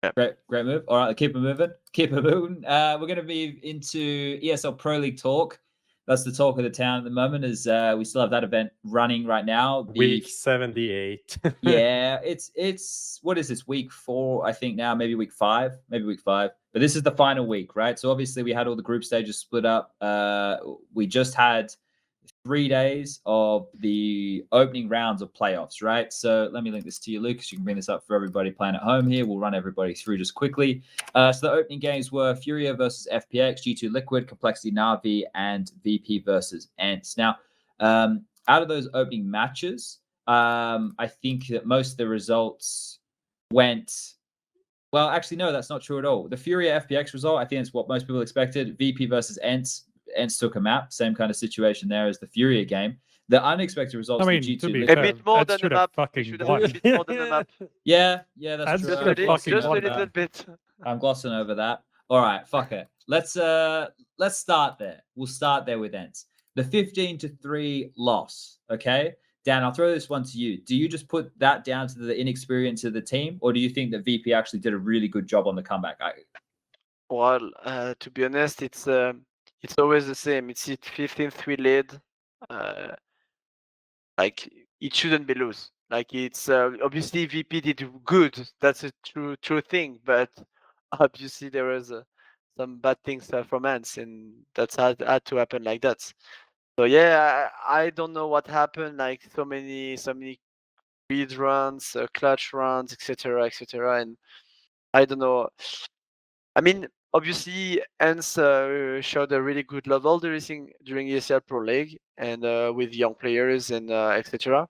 Yeah. Great move. All right, keep it moving. We're going to be into ESL Pro League talk. That's the talk of the town at the moment. As we still have that event running right now. Week 78. Yeah, it's what is this, week 4? I think now, maybe week 5. But this is the final week, right? So obviously we had all the group stages split up. We just had 3 days of the opening rounds of playoffs, right? So let me link this to you, Lucas. You can bring this up for everybody playing at home here. We'll run everybody through just quickly. So the opening games were FURIA versus apEX, G2 Liquid, Complexity NAVI, and VP versus ENCE. Now, out of those opening matches, I think that most of the results went... Well, actually, no, that's not true at all. The FURIA apEX result, I think it's what most people expected. VP versus ENCE. ENCE took a map, same kind of situation there as the FURIA game. The unexpected results. I mean, G2 to be A fair, bit more Ed than the should have map. fucking Should won. have a bit more than the map. Yeah, that's That's true. just Just a a fucking little bit. I'm glossing over that. All right, fuck it. Let's start there. We'll start there with ENCE. The 15-3 loss. Okay, Dan, I'll throw this one to you. Do you just put that down to the inexperience of the team, or do you think that VP actually did a really good job on the comeback? Well, to be honest, it's always the same. It's 15-3 lead. Like it shouldn't be loose. Like it's obviously VP did good. That's a true thing. But obviously there was some bad things from ENCE, and that's had to happen like that. So yeah, I don't know what happened. Like so many read runs, clutch runs, etc., and I don't know. I mean, obviously, ENCE showed a really good level during ESL Pro League and with young players and etc.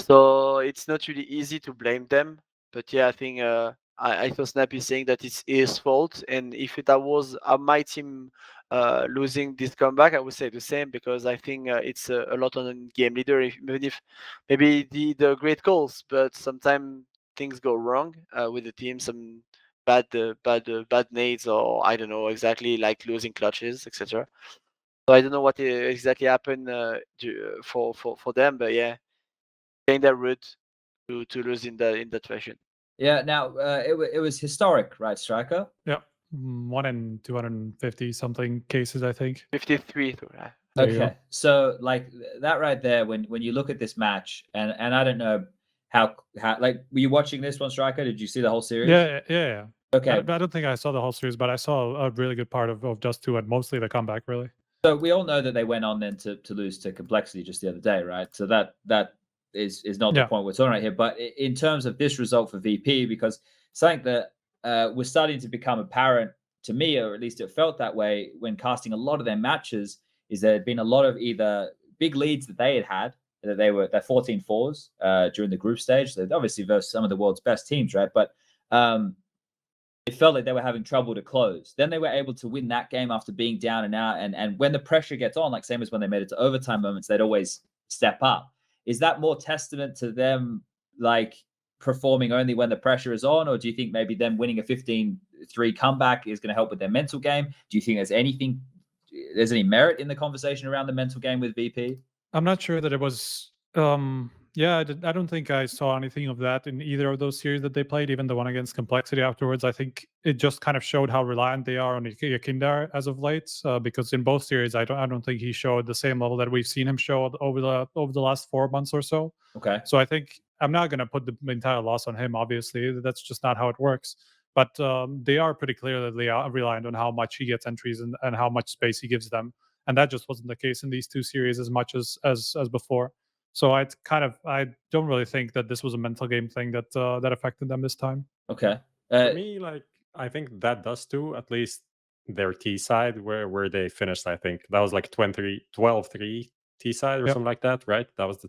So it's not really easy to blame them. But yeah, I think I saw Snappy saying that it's his fault, and if that was my team losing this comeback, I would say the same, because I think it's a lot on game leader. Even if maybe the great calls, but sometimes things go wrong with the team. Some bad nades, or I don't know exactly, like losing clutches, etc. So I don't know what exactly happened for them, but yeah, getting that route to lose in that fashion. Yeah. Now it was historic, right, Striker? Yeah, 1 in 250 something cases, I think. 53. Okay, so like that right there, when you look at this match, and I don't know how like, were you watching this one, Striker? Did you see the whole series? Yeah. Okay. I don't think I saw the whole series, but I saw a really good part of just 2 and mostly the comeback, really. So we all know that they went on then to lose to Complexity just the other day, right? So that is not the point we're talking right here. But in terms of this result for VP, because something that was starting to become apparent to me, or at least it felt that way when casting a lot of their matches, is there had been a lot of either big leads that they had that they're 14-4s during the group stage. So obviously versus some of the world's best teams, right? But it felt like they were having trouble to close. Then they were able to win that game after being down and out. And when the pressure gets on, like same as when they made it to overtime moments, they'd always step up. Is that more testament to them like performing only when the pressure is on? Or do you think maybe them winning a 15-3 comeback is going to help with their mental game? Do you think there's any merit in the conversation around the mental game with VP? I'm not sure that it was. I don't think I saw anything of that in either of those series that they played, even the one against Complexity afterwards. I think it just kind of showed how reliant they are on Yakindar as of late, because in both series, I don't think he showed the same level that we've seen him show over the last 4 months or so. Okay. So I think I'm not going to put the entire loss on him. Obviously, that's just not how it works. But they are pretty clearly reliant on how much he gets entries and how much space he gives them, and that just wasn't the case in these two series as much as before. So I don't really think that this was a mental game thing that affected them this time. Okay. For me, like I think that does too. At least their T side, where they finished, I think that was like 12-3 T side or something like that, right? That was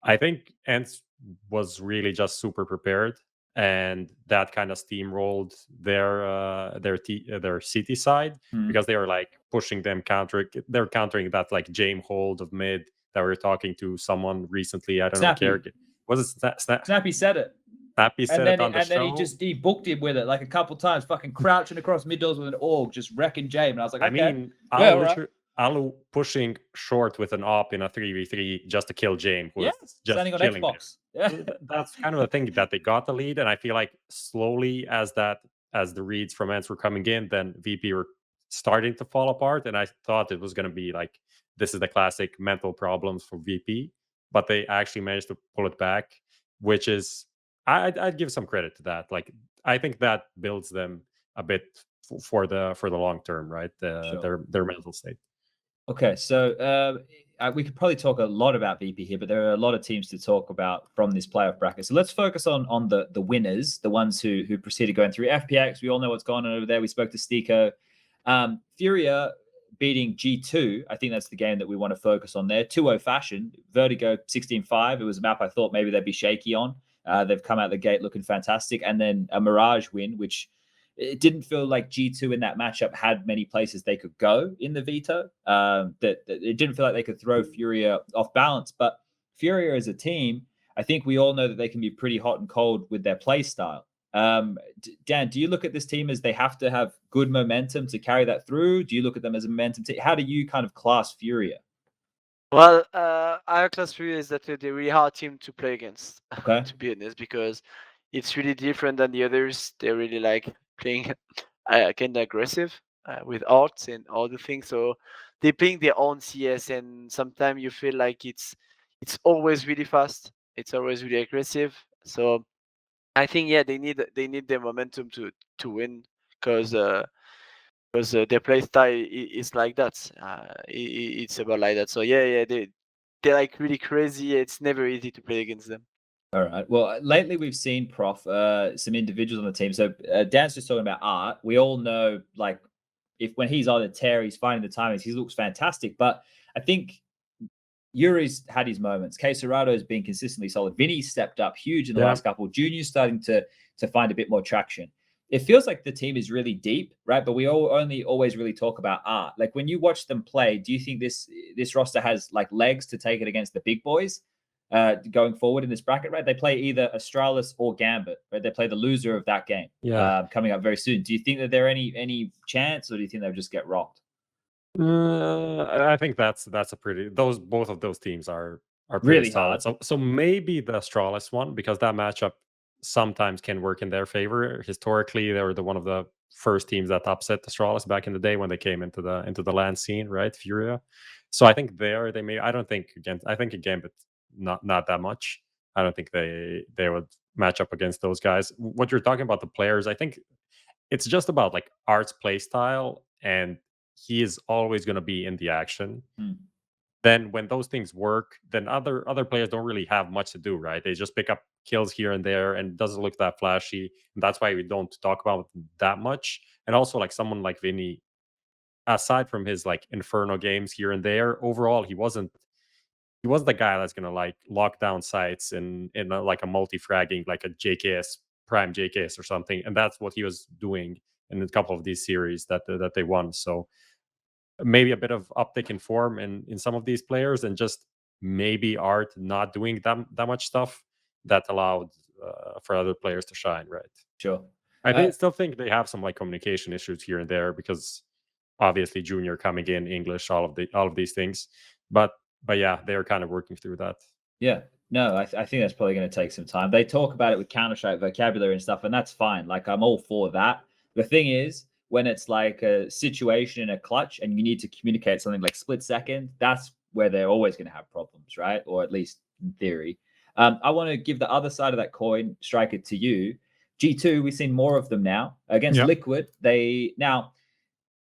I think Ents was really just super prepared, and that kind of steamrolled their CT side because they were like pushing them, they're countering that like Jame hold of mid that we were talking to someone recently. I don't know. Was it Snappy said it. Snappy said it on the show. And then he booked him with it like a couple times, fucking crouching across mid doors with an org, just wrecking Jame. And I was like, okay. I mean, Alu pushing short with an op in a 3v3 just to kill Jame. Just standing on Xbox. Yeah. That's kind of the thing that they got the lead. And I feel like slowly as the reads from Ents were coming in, then VP were starting to fall apart. And I thought it was going to be like, this is the classic mental problems for VP, but they actually managed to pull it back, which is, I'd give some credit to that. Like, I think that builds them a bit for the long term, right? Their mental state. Okay, so we could probably talk a lot about VP here, but there are a lot of teams to talk about from this playoff bracket. So let's focus on the winners, the ones who proceeded going through apEX. We all know what's going on over there. We spoke to Stiko. FURIA beating G2. I think that's the game that we want to focus on there. 2-0 fashion. Vertigo 16-5. It was a map I thought maybe they'd be shaky on. They've come out the gate looking fantastic. And then a Mirage win, which it didn't feel like G2 in that matchup had many places they could go in the veto. That it didn't feel like they could throw FURIA off balance. But FURIA as a team, I think we all know that they can be pretty hot and cold with their play style. Dan, do you look at this team as they have to have good momentum to carry that through? Do you look at them as a momentum team? How do you kind of class FURIA? Well, our class FURIA is that they're a really hard team to play against, okay. to be honest, because it's really different than the others. They're really like playing kind of aggressive with arts and all the things. So they're playing their own CS, and sometimes you feel like it's always really fast. It's always really aggressive. So I think they need their momentum to win, because their play style is like that. It's about like that. So they're like really crazy. It's never easy to play against them. All right. Well, lately we've seen some individuals on the team. So Dan's just talking about Art. We all know, like, when he's on the tear, he's finding the timings. He looks fantastic. But I think Yuri's had his moments. K Serrato has been consistently solid. Vinny's stepped up huge in the last couple. Junior's starting to find a bit more traction. It feels like the team is really deep, right? But we only always really talk about Art. Like, when you watch them play, do you think this roster has like legs to take it against the big boys going forward in this bracket, right? They play either Astralis or Gambit, right? They play the loser of that game coming up very soon. Do you think that there any chance, or do you think they'll just get rocked? I think that's a pretty, both of those teams are pretty really solid. hard. So maybe the Astralis one, because that matchup sometimes can work in their favor. Historically, they were one of the first teams that upset the Astralis back in the day when they came into the LAN scene, right? FURIA. So I think they may. I think Gambit not that much. I don't think they would match up against those guys. What you're talking about, the players, I think it's just about like Art's play style, and he is always going to be in the action. Then when those things work, then other players don't really have much to do, right? They just pick up kills here and there, and it doesn't look that flashy. And that's why we don't talk about it that much. And also like someone like Vinny, aside from his like Inferno games here and there, overall he wasn't the guy that's gonna like lock down sites in like a multi-fragging like a JKS prime JKS or something, and that's what he was doing in a couple of these series that they won. So maybe a bit of uptick in form in some of these players, and just maybe Art not doing that much stuff that allowed for other players to shine, right? Sure. Still think they have some like communication issues here and there, because obviously Junior coming in, English, all of these things, but yeah, they're kind of working through that. Yeah. No, I think that's probably going to take some time. They talk about it with Counter-Strike vocabulary and stuff, and that's fine. Like, I'm all for that. The thing is, when it's like a situation in a clutch and you need to communicate something like split second, that's where they're always going to have problems, right? Or at least in theory. I want to give the other side of that coin, Striker, to you. G2, we've seen more of them now. Against Liquid,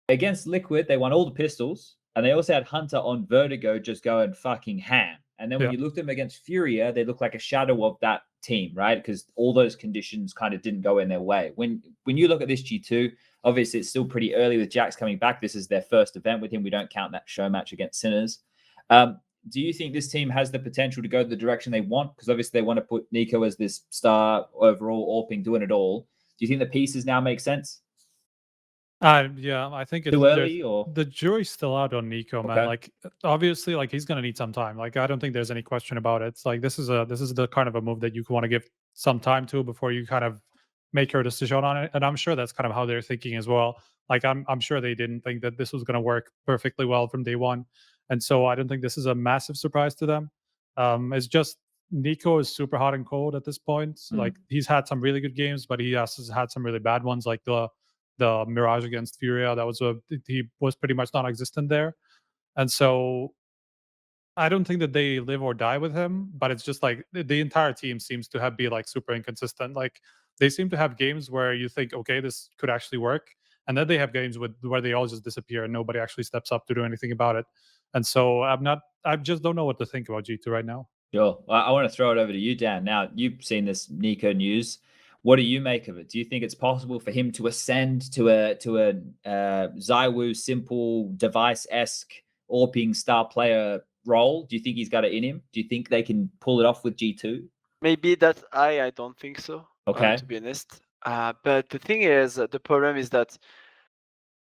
against Liquid, they won all the pistols, and they also had Hunter on Vertigo just going fucking ham. And then when you looked at them against FURIA, they look like a shadow of that team, right? Because all those conditions kind of didn't go in their way. When you look at this G2, obviously it's still pretty early with Jax coming back. This is their first event with him. We don't count that show match against Sinners. Do you think this team has the potential to go the direction they want? Because obviously they want to put Nico as this star overall, Orping doing it all. Do you think the pieces now make sense? Yeah, I think it's too early, or the jury's still out on Nico, man. Like, obviously, like he's gonna need some time. Like, I don't think there's any question about it. It's like this is the kind of a move that you want to give some time to before you kind of make your decision on it. And I'm sure that's kind of how they're thinking as well. Like, I'm sure they didn't think that this was gonna work perfectly well from day one, and so I don't think this is a massive surprise to them. It's just Nico is super hot and cold at this point. Like, he's had some really good games, but he has had some really bad ones, like the Mirage against Furia. He was pretty much non-existent there. And so I don't think that they live or die with him, but it's just like the entire team seems to be like super inconsistent. Like, they seem to have games where you think, okay, this could actually work. And then they have games where they all just disappear and nobody actually steps up to do anything about it. And so I just don't know what to think about G2 right now. Sure. I want to throw it over to you, Dan. Now, you've seen this Nico news. What do you make of it? Do you think it's possible for him to ascend to a ZywOo simple device-esque Orping star player role? Do you think he's got it in him? Do you think they can pull it off with G2? Maybe that I don't think so. Okay. To be honest. But the thing is, the problem is that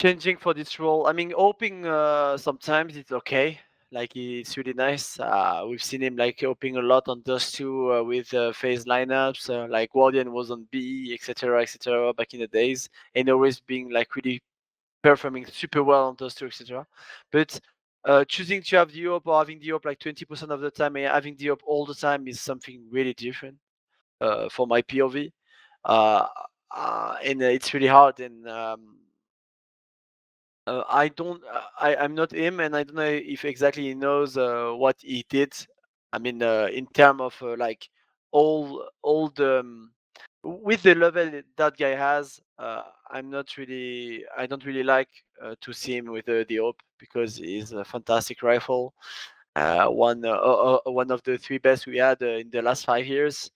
changing for this role, I mean, Orping sometimes it's okay. Like, it's really nice. We've seen him like oping a lot on Dust 2 with phase lineups. Like Guardian was on B, etc., back in the days, and always being like really performing super well on Dust 2, etc. But choosing to have the op or having the op like 20% of the time and having the op all the time is something really different for my POV. And it's really hard. And I'm not him, and I don't know if exactly he knows what he did. I mean, in terms of like all the with the level that guy has, I don't really like to see him with the op, because he's a fantastic rifle. One of the 3 best we had in the last 5 years.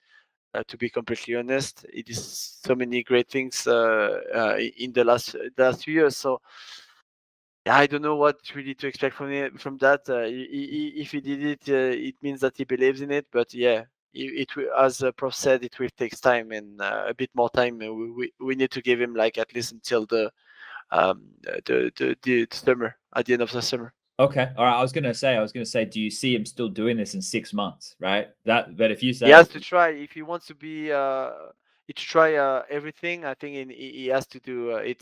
To be completely honest, it is so many great things in the last few years. So I don't know what really to expect from that. If he did it, it means that he believes in it. But yeah, it will, as Prof said, it will take time, and a bit more time. We need to give him like at least until the summer, at the end of the summer. Okay. All right. I was gonna say, do you see him still doing this in 6 months? Right. But if you say he has to try, if he wants to be to try everything, I think he has to do it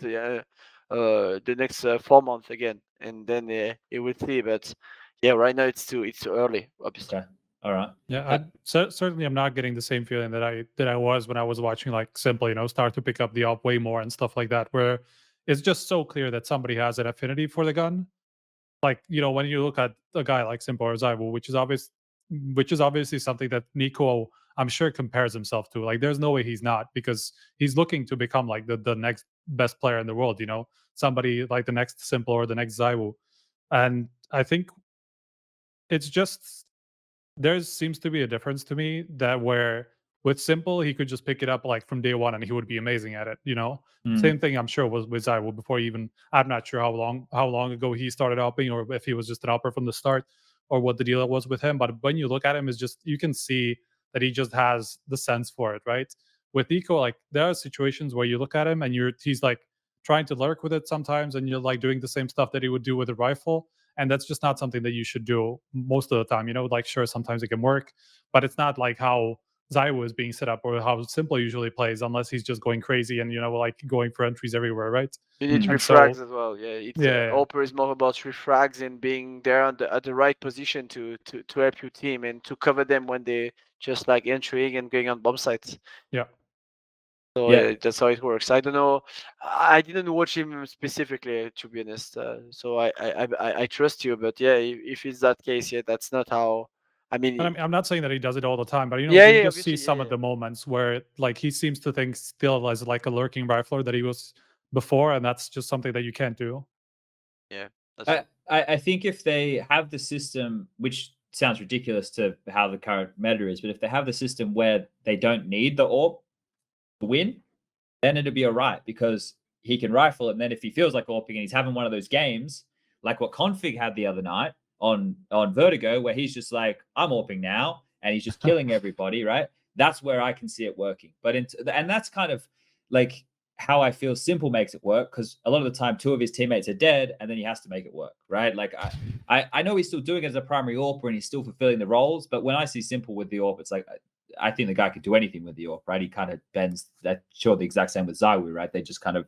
the next 4 months again, and then he will see. But yeah, right now it's too early, obviously. Okay. All right. Yeah, certainly I'm not getting the same feeling that I was when I was watching like Simple, start to pick up the op way more and stuff like that, where it's just so clear that somebody has an affinity for the gun. Like, when you look at a guy like Simple or ZywOo, which is obviously something that Nico, I'm sure, compares himself to. Like, there's no way he's not, because he's looking to become like the next best player in the world, somebody like the next Simple or the next ZywOo. And I think it's just, there seems to be a difference to me that where With Simple, he could just pick it up like from day one, and he would be amazing at it. Mm. Same thing, I'm sure, was with ZywOo before even. I'm not sure how long ago he started upping, or if he was just an upper from the start, or what the deal was with him. But when you look at him, is just you can see that he just has the sense for it, right? With Eco, like there are situations where you look at him and he's like trying to lurk with it sometimes, and you're like doing the same stuff that he would do with a rifle, and that's just not something that you should do most of the time. Like sure, sometimes it can work, but it's not like how ZywOo is being set up or how Simple usually plays, unless he's just going crazy and like going for entries everywhere, right? You need Mm. And refrags so as well. Yeah, it's yeah, Opera is more about refrags and being there at the right position to help your team and to cover them when they just like entering and going on bomb sites. yeah. So Yeah. that's how it works. I don't know. I didn't watch him specifically, to be honest. So I trust you, but yeah, if it's that case, yeah, that's not how. I mean, And I'm not saying that he does it all the time, but yeah, you yeah, just see obviously, some yeah, of the moments where like he seems to think still as like a lurking rifler that he was before, and that's just something that you can't do. yeah. That's true. I think if they have the system, which sounds ridiculous to how the current meta is, but if they have the system where they don't need the AWP to win, then it'll be all right because he can rifle. And then if he feels like AWPing and he's having one of those games, like what Config had the other night on Vertigo, where he's just like, I'm AWPing now, and he's just killing everybody, right? That's where I can see it working. But and that's kind of like how I feel Simple makes it work, because a lot of the time 2 of his teammates are dead and then he has to make it work, right? Like I know he's still doing it as a primary AWPer and he's still fulfilling the roles, but when I see Simple with the AWP, it's like I think the guy could do anything with the AWP, right? He kind of bends that. Sure, the exact same with ZywOo, right? They just kind of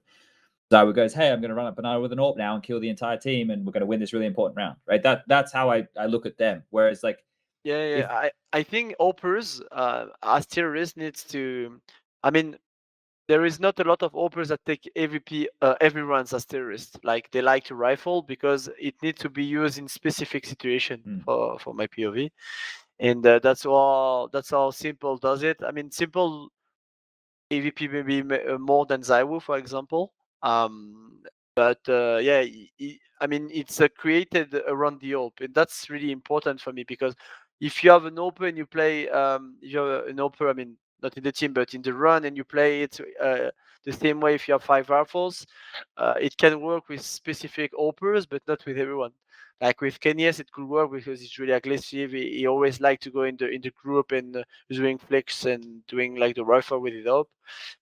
ZywOo goes, hey, I'm going to run up banana with an AWP now and kill the entire team, and we're going to win this really important round, right? That's how I look at them. Whereas like Yeah. I think AWPers as terrorists needs to. I mean, there is not a lot of AWPers that take AVP every runs as terrorists. Like they like to rifle because it needs to be used in specific situation for my POV, and that's how Simple does it. I mean, Simple AVP maybe more than ZywOo, for example. But yeah, I mean, it's created around the AWP, and that's really important for me because if you have an AWP and you play, if you have an AWP, I mean, not in the team but in the run, and you play it the same way if you have 5 rifles, it can work with specific AWPers, but not with everyone. Like with Kenyas, it could work because it's really aggressive. He always like to go in the group and doing flicks and doing like the rifle with it up.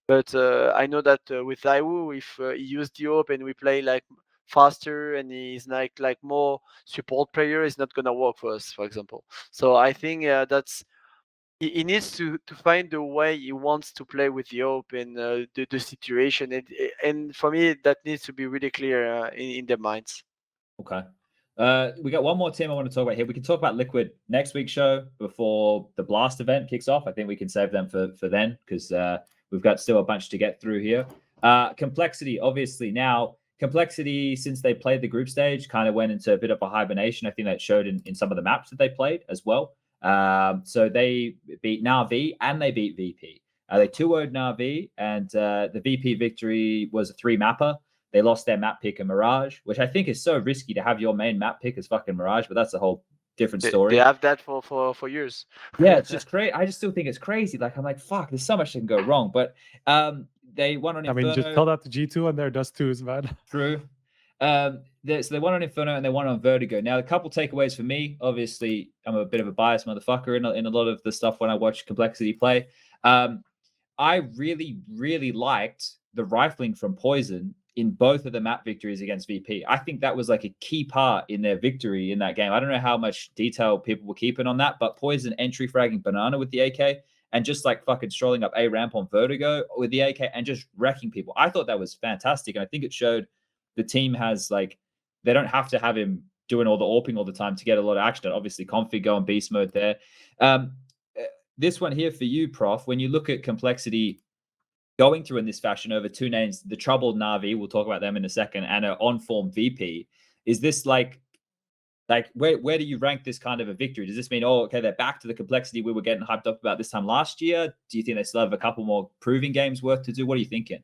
But I know that with ZywOo, if he used the AWP and we play like faster and he's like more support player, it's not gonna work for us, for example. So I think that's he needs to find the way he wants to play with the AWP and the situation. And for me, that needs to be really clear in their minds. Okay. We got one more team I want to talk about here. We can talk about Liquid next week's show before the Blast event kicks off. I think we can save them for then because we've got still a bunch to get through here. Complexity, obviously. Now, Complexity, since they played the group stage, kind of went into a bit of a hibernation. I think that showed in some of the maps that they played as well. So they beat NAVI and they beat VP. They 2-0'd NAVI, and the VP victory was a 3-mapper. They lost their map pick, Mirage, which I think is so risky to have your main map pick as fucking Mirage, but that's a whole different story. They have that for years. Yeah, it's just crazy. I just still think it's crazy. Like, I'm like, fuck, there's so much that can go wrong. But they won on Inferno. I mean, just tell that to G2 and they're dust twos, man. True. So they won on Inferno and they won on Vertigo. Now, a couple takeaways for me. Obviously, I'm a bit of a biased motherfucker in a lot of the stuff when I watch Complexity play. I really, really liked the rifling from Poison in both of the map victories against VP. I think that was like a key part in their victory in that game. I don't know how much detail people were keeping on that, but Poison entry fragging Banana with the AK and just like fucking strolling up A ramp on Vertigo with the AK and just wrecking people. I thought that was fantastic. And I think it showed the team has like, they don't have to have him doing all the AWPing all the time to get a lot of action. Obviously, Config go on beast mode there. This one here for you, Prof, when you look at Complexity going through in this fashion over 2 names, the troubled Navi, we'll talk about them in a second, and an on-form VP, is this like where do you rank this kind of a victory? Does this mean, oh, okay, they're back to the Complexity we were getting hyped up about this time last year? Do you think they still have a couple more proving games worth to do? What are you thinking?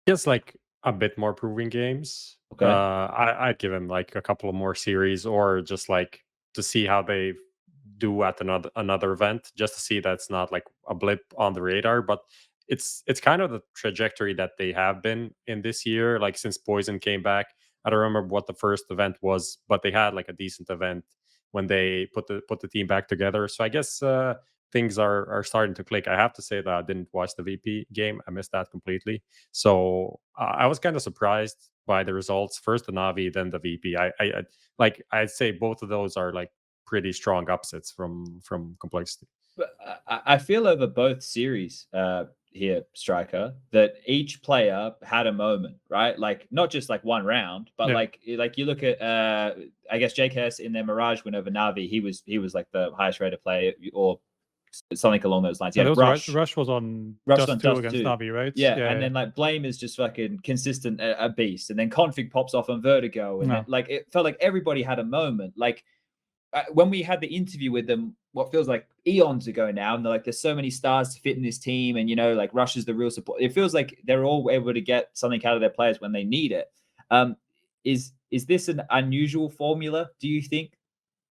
Just like a bit more proving games. Okay. I'd give him like a couple of more series, or just like to see how they do at another event, just to see that's not like a blip on the radar. But it's kind of the trajectory that they have been in this year, like since Poison came back. I don't remember what the first event was, but they had like a decent event when they put the team back together. So I guess things are starting to click. I have to say that I didn't watch the VP game. I missed that completely. So I was kind of surprised by the results. First the Navi, then the VP. I like I'd say both of those are like pretty strong upsets from Complexity. But I feel over both series here, Striker, that each player had a moment, right? Like not just like one round, but like you look at I guess JKS in their Mirage win over Navi, he was like the highest rated player or something along those lines. Yeah, Rush was on Dust 2 against Navi, right? Yeah, and then like Blame is just fucking consistent, a beast, and then Config pops off on Vertigo, and then, like it felt like everybody had a moment. Like when we had the interview with them, what feels like eons ago now, and they're like, there's so many stars to fit in this team, and like Rush is the real support. It feels like they're all able to get something out of their players when they need it. Is this an unusual formula, do you think?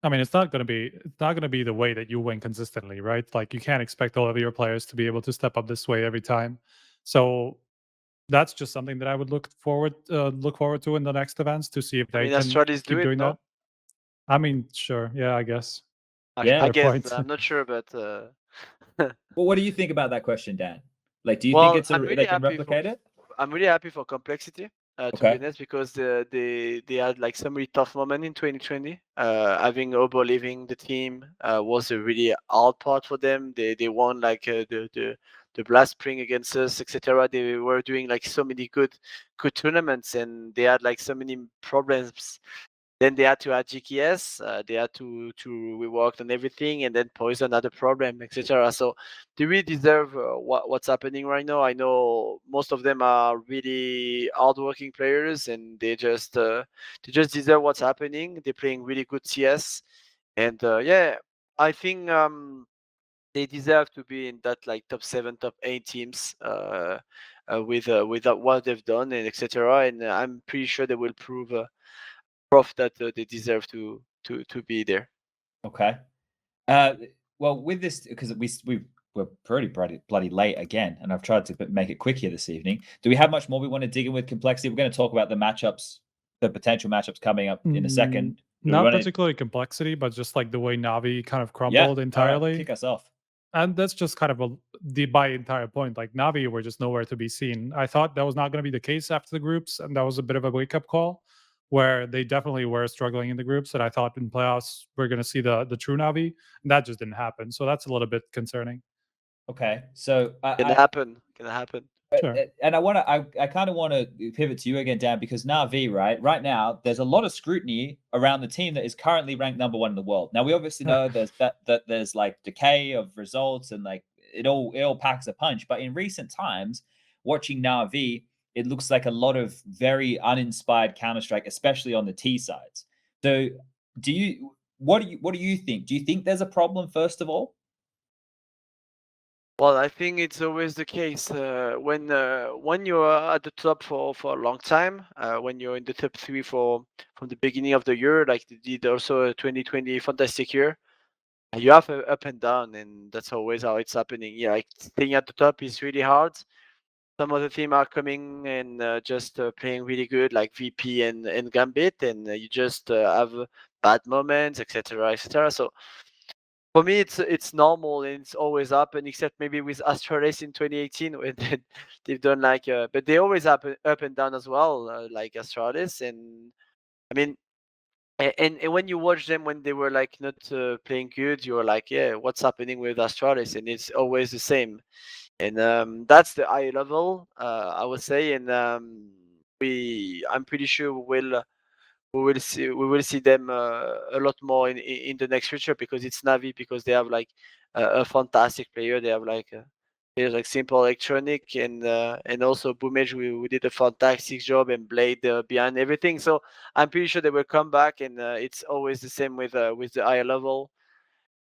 I mean, it's not going to be the way that you win consistently, right? Like you can't expect all of your players to be able to step up this way every time. So that's just something that I would look forward to in the next events, to see if they can keep doing that. I mean, sure, yeah, I guess. Yeah, I guess. I'm not sure, but well, what do you think about that question, Dan? Like, do you think it's they can replicate it? I'm really happy for Complexity. To be honest, because they had like some really tough moment in 2020. Having Obo leaving the team was a really hard part for them. They won like the Blast Spring against us, etc. They were doing like so many good tournaments, and they had like so many problems. Then they had to add GKS, they had to rework on everything, and then Poison had a problem, etc. So they really deserve what's happening right now. I know most of them are really hardworking players, and they just deserve what's happening. They're playing really good CS, and yeah, I think they deserve to be in that like top 7, top 8 teams with what they've done and etc. And I'm pretty sure they will prove that they deserve to be there. Okay. Well, with this, because we're pretty bloody late again, and I've tried to make it quick here this evening. Do we have much more we want to dig in with Complexity? We're going to talk about the matchups, the potential matchups coming up in a second. Not particularly Complexity, but just like the way Navi kind of crumbled entirely. Kick us off. And that's just kind of my entire point. Like Navi were just nowhere to be seen. I thought that was not going to be the case after the groups, and that was a bit of a wake-up call, where they definitely were struggling in the groups, and I thought in playoffs we're going to see the true Navi, and that just didn't happen. So that's a little bit concerning. Okay, so Can happen. Sure. And I kind of want to pivot to you again, Dan, because Navi, right now, there's a lot of scrutiny around the team that is currently ranked #1 in the world. Now we obviously know there's that there's like decay of results, and like it all packs a punch. But in recent times, watching Navi, it looks like a lot of very uninspired Counter-Strike, especially on the T sides. So what do you think? Do you think there's a problem, first of all? Well, I think it's always the case when you're at the top for a long time, when you're in the top 3 from the beginning of the year, like they did also a 2020 fantastic year, you have a up and down, and that's always how it's happening. Yeah, like staying at the top is really hard. Some of the team are coming and just playing really good, like VP and Gambit, and you just have bad moments, etc., etc. So for me, it's normal, and it's always happened, except maybe with Astralis in 2018, when they've done like, but they always happen up and down as well, like Astralis. And I mean, and when you watch them when they were like not playing good, you're like, yeah, what's happening with Astralis? And it's always the same. And that's the high level, I would say. And I'm pretty sure we will see them a lot more in the next future, because it's Navi, because they have like a fantastic player. They have like players like Simple Electronic and also Boomage, who did a fantastic job, and Blade behind everything. So I'm pretty sure they will come back, and it's always the same with the higher level.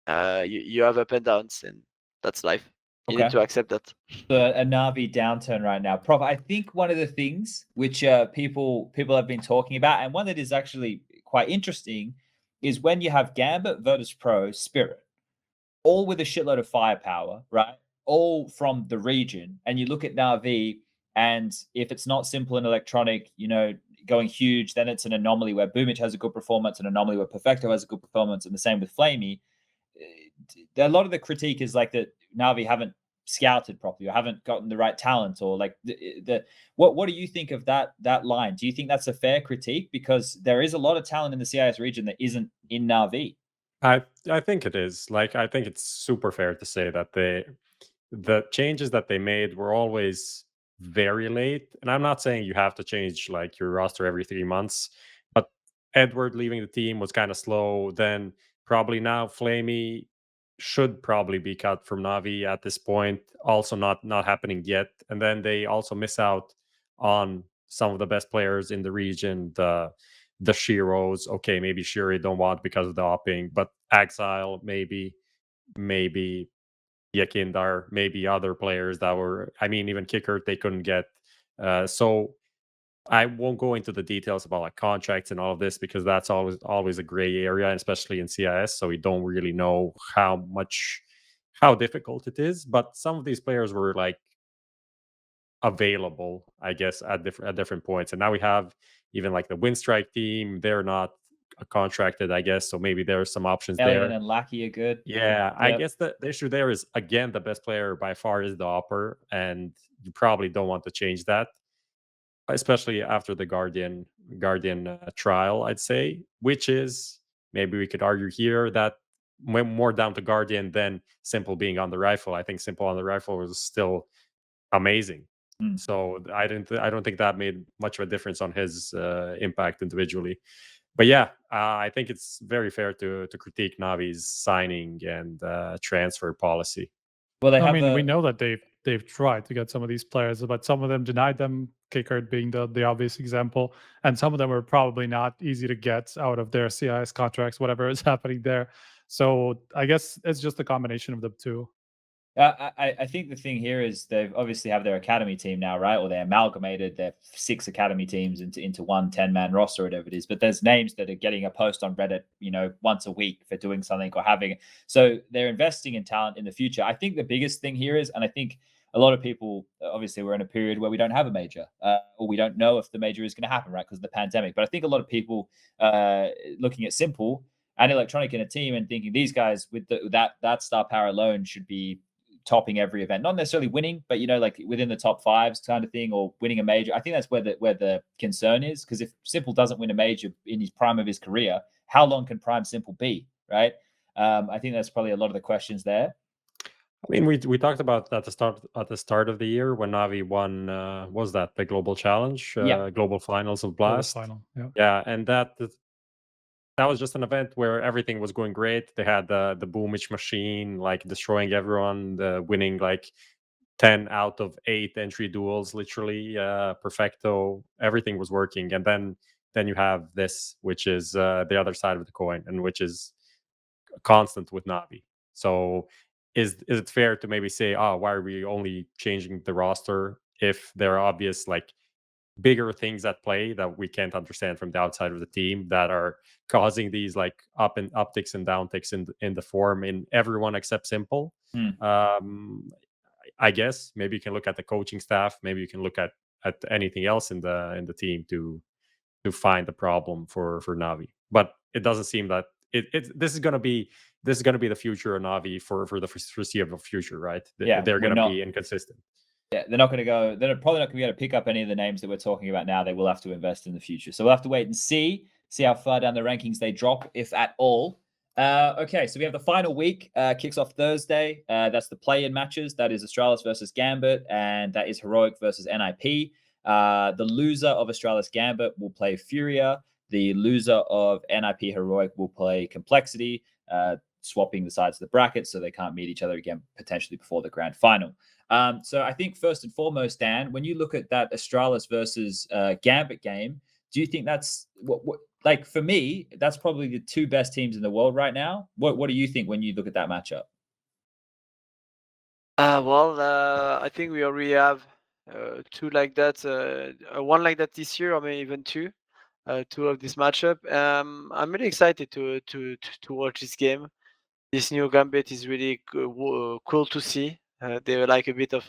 You have up and downs, and that's life. You need to accept that. A Navi downturn right now, Prof. I think one of the things which people have been talking about, and one that is actually quite interesting, is when you have Gambit, Virtus.pro, Spirit, all with a shitload of firepower, right? All from the region. And you look at NAVI, and if it's not simple and electronic, going huge, then it's an anomaly where Boomich has a good performance, an anomaly where Perfecto has a good performance, and the same with flameZ. A lot of the critique is like that NAVI haven't scouted properly or haven't gotten the right talent, or like what do you think of that line? Do you think that's a fair critique? Because there is a lot of talent in the CIS region that isn't in NAVI. I think it is. Like, I think it's super fair to say that the changes that they made were always very late. And I'm not saying you have to change like your roster every 3 months, but Edward leaving the team was kind of slow. Then probably now flameZ should probably be cut from Navi at this point. Also not happening yet. And then they also miss out on some of the best players in the region. The Shiros, okay, maybe Shiri don't want because of the opping, but Exile maybe Yakindar, maybe other players that were, I mean, even Kicker they couldn't get. So I won't go into the details about like contracts and all of this because that's always a gray area, and especially in CIS. So we don't really know how difficult it is. But some of these players were like available, I guess, at different points. And now we have even like the Windstrike team. They're not contracted, I guess. So maybe there are some options Alien there. and Lackey are good. Yeah, I guess the issue there is, again, the best player by far is the Opper, and you probably don't want to change that, especially after the Guardian trial, I'd say, which is, maybe we could argue here that went more down to Guardian than Simple being on the rifle. I think Simple on the rifle was still amazing. So I don't think that made much of a difference on his impact individually. But yeah, I think it's very fair to critique Navi's signing and transfer policy. Well, I mean, we know that they've tried to get some of these players, but some of them denied them. Kicker being the obvious example, and some of them were probably not easy to get out of their CIS contracts, whatever is happening there. So I guess it's just a combination of the two. I think the thing here is they obviously have their academy team now, right? Or they amalgamated their 6 academy teams into one 10-man roster, or whatever it is. But there's names that are getting a post on Reddit, once a week for doing something or having it. So they're investing in talent in the future. I think the biggest thing here is, and I think a lot of people, obviously, we're in a period where we don't have a major, or we don't know if the major is going to happen, right? Because of the pandemic. But I think a lot of people looking at Simple and Electronic in a team and thinking these guys with that star power alone should be topping every event, not necessarily winning, but like within the top 5s kind of thing, or winning a major. I think that's where the concern is, because if Simple doesn't win a major in his prime of his career, how long can prime Simple be, right? I think that's probably a lot of the questions there. I mean, we talked about at the start of the year when Navi won. Was that the global challenge? Global finals of Blast. Final, yeah, and that was just an event where everything was going great. They had the Boomich machine, like destroying everyone, winning like 10 out of 8 entry duels, literally perfecto. Everything was working, and then you have this, which is the other side of the coin, and which is constant with Navi. So is it fair to maybe say, why are we only changing the roster if there are obvious like bigger things at play that we can't understand from the outside of the team that are causing these like upticks and downticks in the form in everyone except Simple? I guess maybe you can look at the coaching staff, maybe you can look at anything else in the team to find the problem for Navi. But it doesn't seem that this is going to be the future of Navi for the foreseeable future, right? They're going to be inconsistent. Yeah, they're probably not going to be able to pick up any of the names that we're talking about now. They will have to invest in the future. So we'll have to wait and see how far down the rankings they drop, if at all. Okay, so we have the final week, kicks off Thursday. That's the play-in matches. That is Astralis versus Gambit, and that is Heroic versus NIP. The loser of Astralis Gambit will play FURIA. The loser of NIP Heroic will play Complexity, swapping the sides of the bracket so they can't meet each other again, potentially before the grand final. So I think first and foremost, Dan, when you look at that Astralis versus Gambit game, do you think that's what like for me, that's probably the 2 best teams in the world right now? What do you think when you look at that matchup? I think we already have 2 like that, one like that this year, or maybe even 2. of this matchup. I'm really excited to watch this game. This new Gambit is really cool to see. They were like a bit of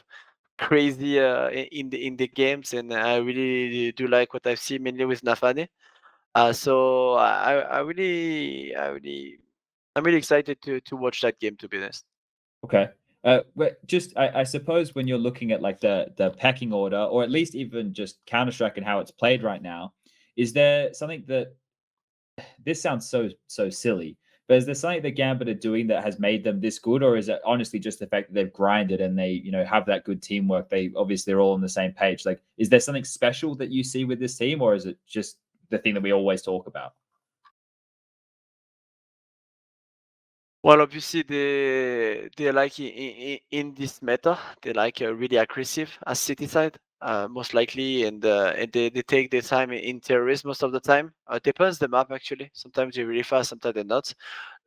crazy in the games, and I really do like what I've seen mainly with Nafane. So I'm really excited to watch that game, to be honest. Okay. But just I suppose when you're looking at like the pecking order, or at least even just Counter-Strike and how it's played right now, is there something that this sounds so silly, but is there something that Gambit are doing that has made them this good, or is it honestly just the fact that they've grinded and they have that good teamwork? They obviously are all on the same page. Like, is there something special that you see with this team, or is it just the thing that we always talk about? Well, obviously they like in this meta, they like really aggressive as city side, most likely, and they take their time in terrorist most of the time. Depends the map actually. Sometimes they're really fast, sometimes they're not.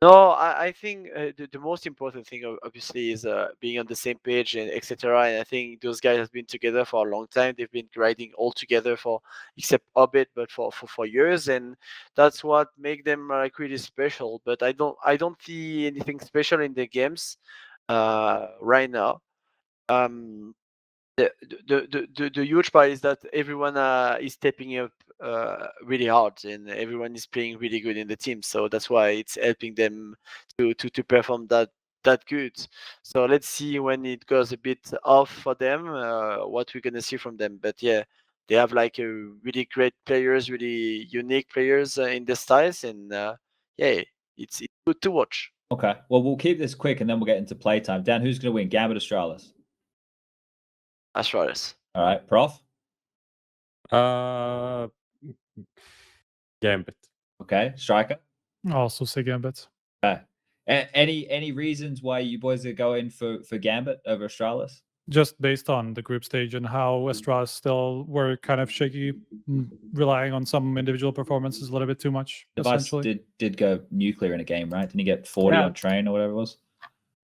No, I think the most important thing obviously is being on the same page and etc. And I think those guys have been together for a long time. They've been grinding all together for, except Orbit, but for years, and that's what make them like really special. But I don't see anything special in the games right now. The huge part is that everyone is stepping up really hard, and everyone is playing really good in the team. So that's why it's helping them to perform that good. So let's see when it goes a bit off for them, what we're gonna see from them. But yeah, they have like a really great players, really unique players in the styles, and yeah, it's good to watch. Okay. Well, we'll keep this quick and then we'll get into playtime. Dan, who's going to win, Gambit or Astralis? Astralis. All right, Prof. Gambit. Okay, Striker. Also say Gambit. Okay. Any reasons why you boys are going for Gambit over Astralis? Just based on the group stage and how Astralis still were kind of shaky, relying on some individual performances a little bit too much. Device did go nuclear in a game, right? Didn't he get 40 on train or whatever it was?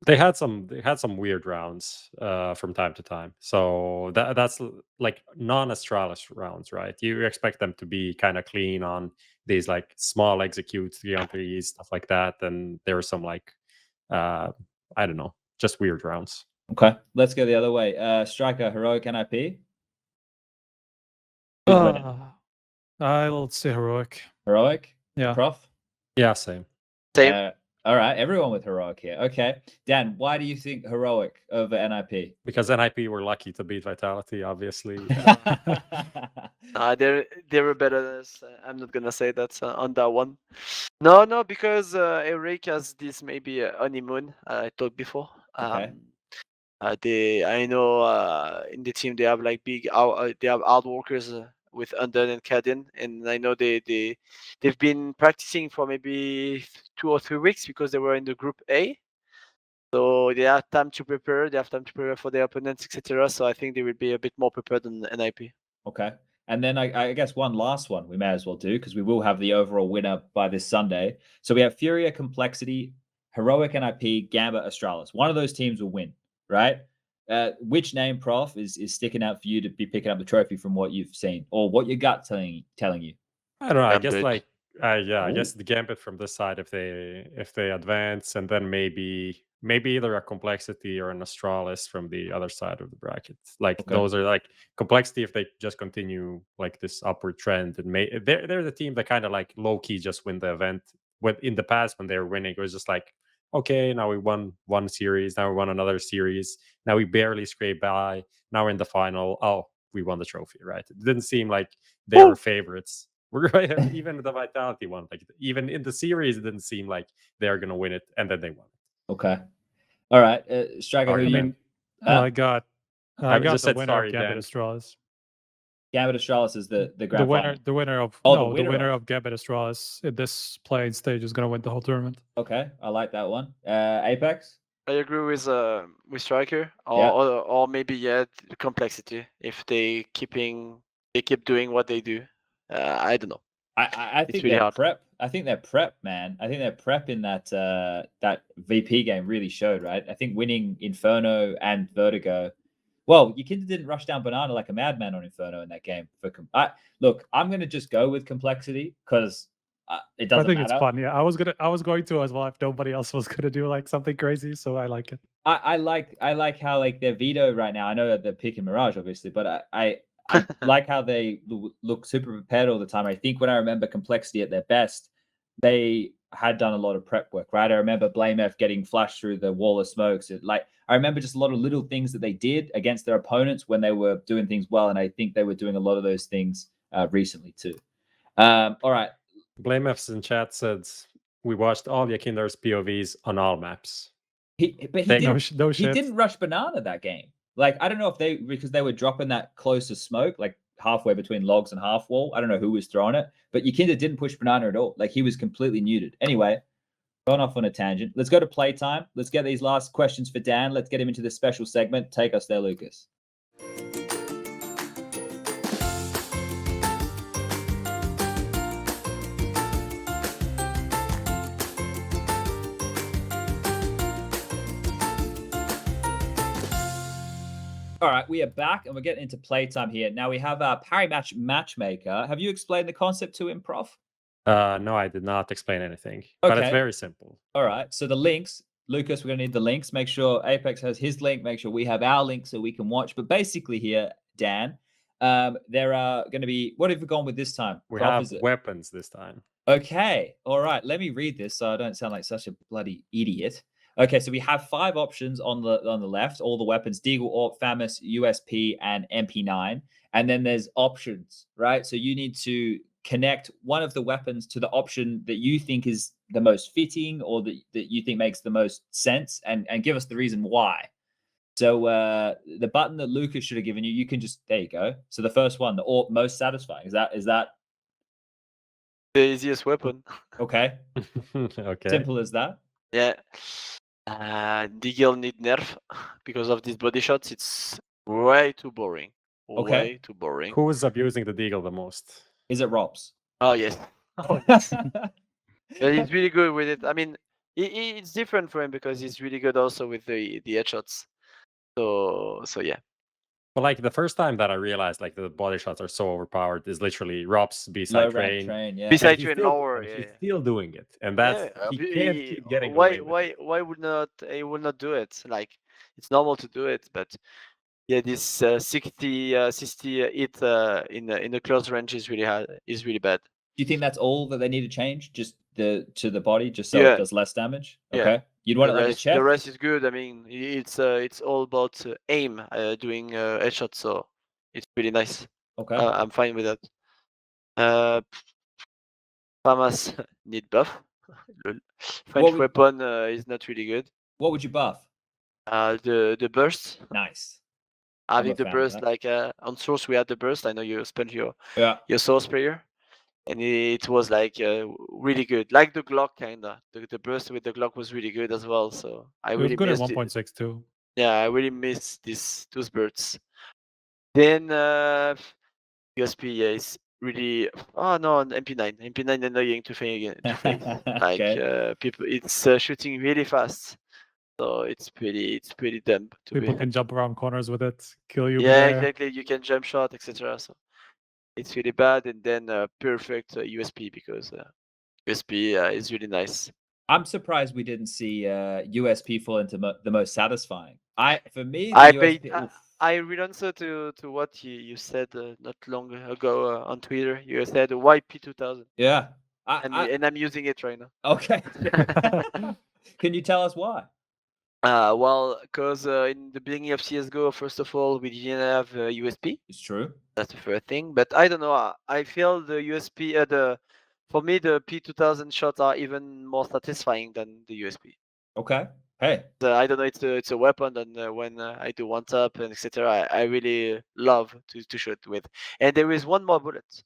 They had some weird rounds from time to time. So that's like non-Astralis rounds, right? You expect them to be kind of clean on these like small executes, 3-on-3s, stuff like that. And there were some like I don't know, just weird rounds. Okay, let's go the other way. Striker, Heroic, NIP. I'll say Heroic. Heroic. Yeah. Prof. Yeah, same. All right, everyone with Heroic here. Okay, Dan, why do you think Heroic over NIP? Because NIP were lucky to beat Vitality, obviously. They were better than us. I'm not gonna say that on that one. No, because Eric has this maybe honeymoon I talked before. Okay. I know in the team they have like they have hard workers with Undead and Cadden, and I know they've been practicing for maybe 2 or 3 weeks because they were in the group A. So they have time to prepare. They have time to prepare for their opponents, etc. So I think they will be a bit more prepared than NIP. Okay. And then I guess one last one we may as well do, because we will have the overall winner by this Sunday. So we have FURIA, Complexity, Heroic, NIP, Gambit, Astralis. One of those teams will win, right? Which name, Prof, is sticking out for you to be picking up the trophy from what you've seen, or what your gut telling you? I don't know. I guess Gambit. like I guess the Gambit from this side if they advance, and then maybe either a Complexity or an Astralis from the other side of the bracket. Like those are like Complexity if they just continue like this upward trend, and they're the team that kind of like low key just win the event. When in the past when they were winning, it was just like, okay, now we won one series, now we won another series, now we barely scraped by, now we're in the final. Oh, we won the trophy, right? It didn't seem like they were favorites. We're even the Vitality one, like even in the series, it didn't seem like they're gonna win it, and then they won it. Okay, all right, Striker. I got just the said winner sorry, of Gambit Dan. Astralis. Gambit Astralis is the grand final. The winner of Oh, no, the winner of Gambit Astralis at this playing stage is going to win the whole tournament. Okay, I like that one. apEX. I agree with Striker, Yeah. or maybe Complexity if they keep doing what they do. I don't know. I think really they're hard. prep. I think they're prep, man. I think their prep in that VP game really showed, right? I think winning Inferno and Vertigo. Well, Yakinda didn't rush down banana like a madman on Inferno in that game. Look, I'm going to just go with complexity because it doesn't I think matter. it's fun. Yeah, I was going to as well if nobody else was gonna do like something crazy. So I like it. I like how like their veto right now. I know that they're picking Mirage, obviously, but I like how they look super prepared all the time. I think when I remember complexity at their best, they had done a lot of prep work, right? I remember blamef getting flashed through the wall of smokes. I remember just a lot of little things that they did against their opponents when they were doing things well, and I think they were doing a lot of those things recently too. All right. blamef's in chat said we watched all Yakindar's POVs on all maps. He No shit. didn't rush banana that game. Like, I don't know if because they were dropping that close to smoke, like halfway between logs and half wall. I don't know who was throwing it, but Yakinda didn't push banana at all. Like, he was completely muted. Anyway, going off on a tangent. Let's go to playtime. Let's get these last questions for Dan. Let's get him into this special segment. Take us there, Lucas. All right, we are back and we're getting into playtime here. Now we have our parry match matchmaker. Have you explained the concept to him, Prof? No, I did not explain anything, but it's Okay. very simple. All right, so the links, Lucas, we're going to need the links. Make sure apEX has his link. Make sure we have our link so we can watch. But basically here, Dan, there are going to be, what have we gone with this time? We Prof, have weapons this time. Okay, all right. Let me read this so I don't sound like such a bloody idiot. Okay, so we have 5 options on the left, all the weapons: Deagle, Orc, Famous, USP, and MP9. And then there's options, right? So you need to connect one of the weapons to the option that you think is the most fitting or that you think makes the most sense, and give us the reason why. So the button that Lucas should have given you, you can just, there you go. So the first one, the Orc most satisfying, is that The easiest weapon. okay? Okay. Simple as that. Yeah. Deagle need nerf because of these body shots. It's way too boring. Okay. Way too boring. Who is abusing the Deagle the most? Is it Robs? Oh yes. But he's really good with it. I mean, it's different for him because he's really good also with the headshots. So yeah. But like the first time that I realized like the body shots are so overpowered is literally Rob's Low B-side rank train. yeah. Beside He's you and still lower, doing it. yeah. He's still doing it, and that's Yeah, he can't keep getting why away with it. why would not he would not do it? Like, it's normal to do it, but yeah, this 60 hit in the close range is really bad. Do you think that's all that they need to change? Just to the body, just so Yeah. it does less damage? Yeah. Okay. You'd want it like a chef? The rest is good. I mean, it's all about aim, doing headshots, so it's really nice. Okay. I'm fine with that. Famas need buff. French would- weapon is not really good. What would you buff? The burst. Nice. Having a the fan of burst, that. like on source we had the burst. I know you spent your Yeah. source prayer, and it was like really good, like the Glock kinda. The burst with the Glock was really good as well. So I It was really good at missed it. 1.6 too. Yeah, I really miss those birds. Then USP, yeah, is really, oh no, on MP9 annoying to face. Like Okay. people, it's shooting really fast, so it's pretty dumb to People be. can jump around corners with it, kill you. Yeah, there. exactly. You can jump shot, etc. So it's really bad. And then perfect USP because USP is really nice. I'm surprised we didn't see USP fall into the most satisfying. For me, the I USP, paid. I will answer to what you said not long ago on Twitter. You said why P2000, yeah. and I'm using it right now. Okay. Can you tell us why? Well, because in the beginning of CSGO, first of all, we didn't have USP. It's true. That's the first thing. But I don't know. I feel the USP, for me, the P2000 shots are even more satisfying than the USP. Okay. Hey. I don't know. It's a weapon, and when I do one tap and etc., I really love to shoot with. And there is one more bullet.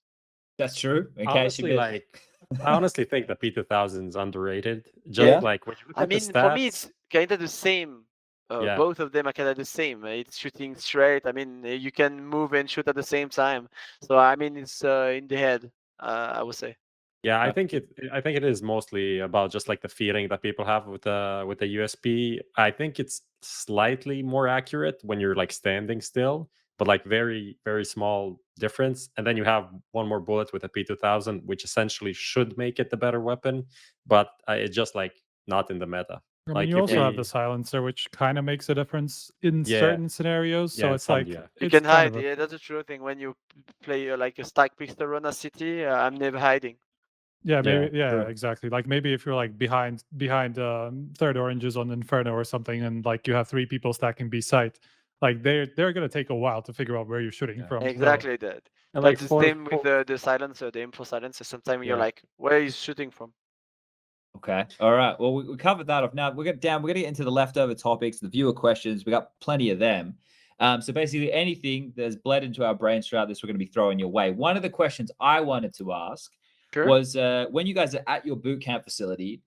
That's true. In case Honestly, you like I honestly think the P2000 is underrated. Just like when you look I at mean, the stats, for me, it's kind of the same. Yeah. Both of them are kind of the same. It's shooting straight. I mean, you can move and shoot at the same time. So I mean, it's in the head. I would say. Yeah, I think it is mostly about just like the feeling that people have with the USP. I think it's slightly more accurate when you're like standing still, but like very very small difference. And then you have one more bullet with a P2000, which essentially should make it the better weapon, but it's just like not in the meta. I mean, Like you if also have the we, silencer, which kind of makes a difference in yeah, certain scenarios. So yeah, it's some, like yeah. You it's can kind hide. of a Yeah, that's a true thing. When you play like a stack pistol run a city, I'm never hiding. yeah, maybe Yeah, yeah, true. exactly. Like maybe if you're like behind third oranges on Inferno or something, and like you have 3 people stacking B site, like they're gonna take a while to figure out where you're shooting Yeah. from. So Exactly that. and like That's the for, same with the silencer, the info silencer. Sometimes you're yeah. like, where is shooting from? Okay. All right. Well, we covered that off. Now we're gonna get into the leftover topics, the viewer questions. We got plenty of them. So basically, anything that's bled into our brains throughout this, we're going to be throwing your way. One of the questions I wanted to ask Sure. was when you guys are at your boot camp facility,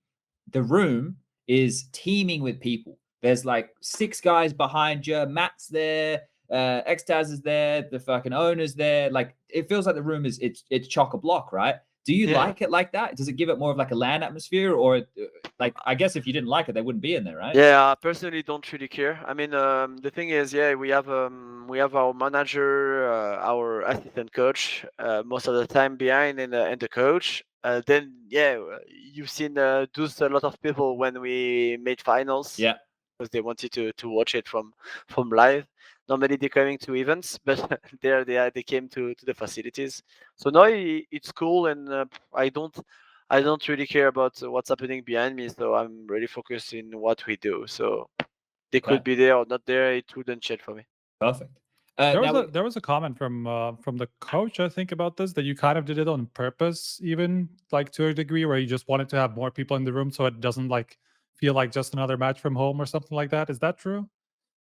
the room is teeming with people. There's like 6 guys behind you. Matt's there. Xtaz is there. The fucking owner's there. Like it feels like the room is it's chock a block, right? Do you Yeah. like it like that? Does it give it more of like a LAN atmosphere, or like I guess if you didn't like it, they wouldn't be in there, right? Yeah, I personally don't really care. I mean, the thing is, yeah, we have our manager, our assistant coach, most of the time behind, and the coach. Then yeah, you've seen those a lot of people when we made finals. Yeah. Because they wanted to watch it from live. Normally they're coming to events, but there they came to the facilities. So now it's cool, and I don't really care about what's happening behind me. So I'm really focused in what we do. So they Okay. could be there or not there. It wouldn't change for me. Perfect. there was a comment from the coach, I think, about this, that you kind of did it on purpose, even like to a degree, where you just wanted to have more people in the room so it doesn't like feel like just another match from home or something like that. Is that true?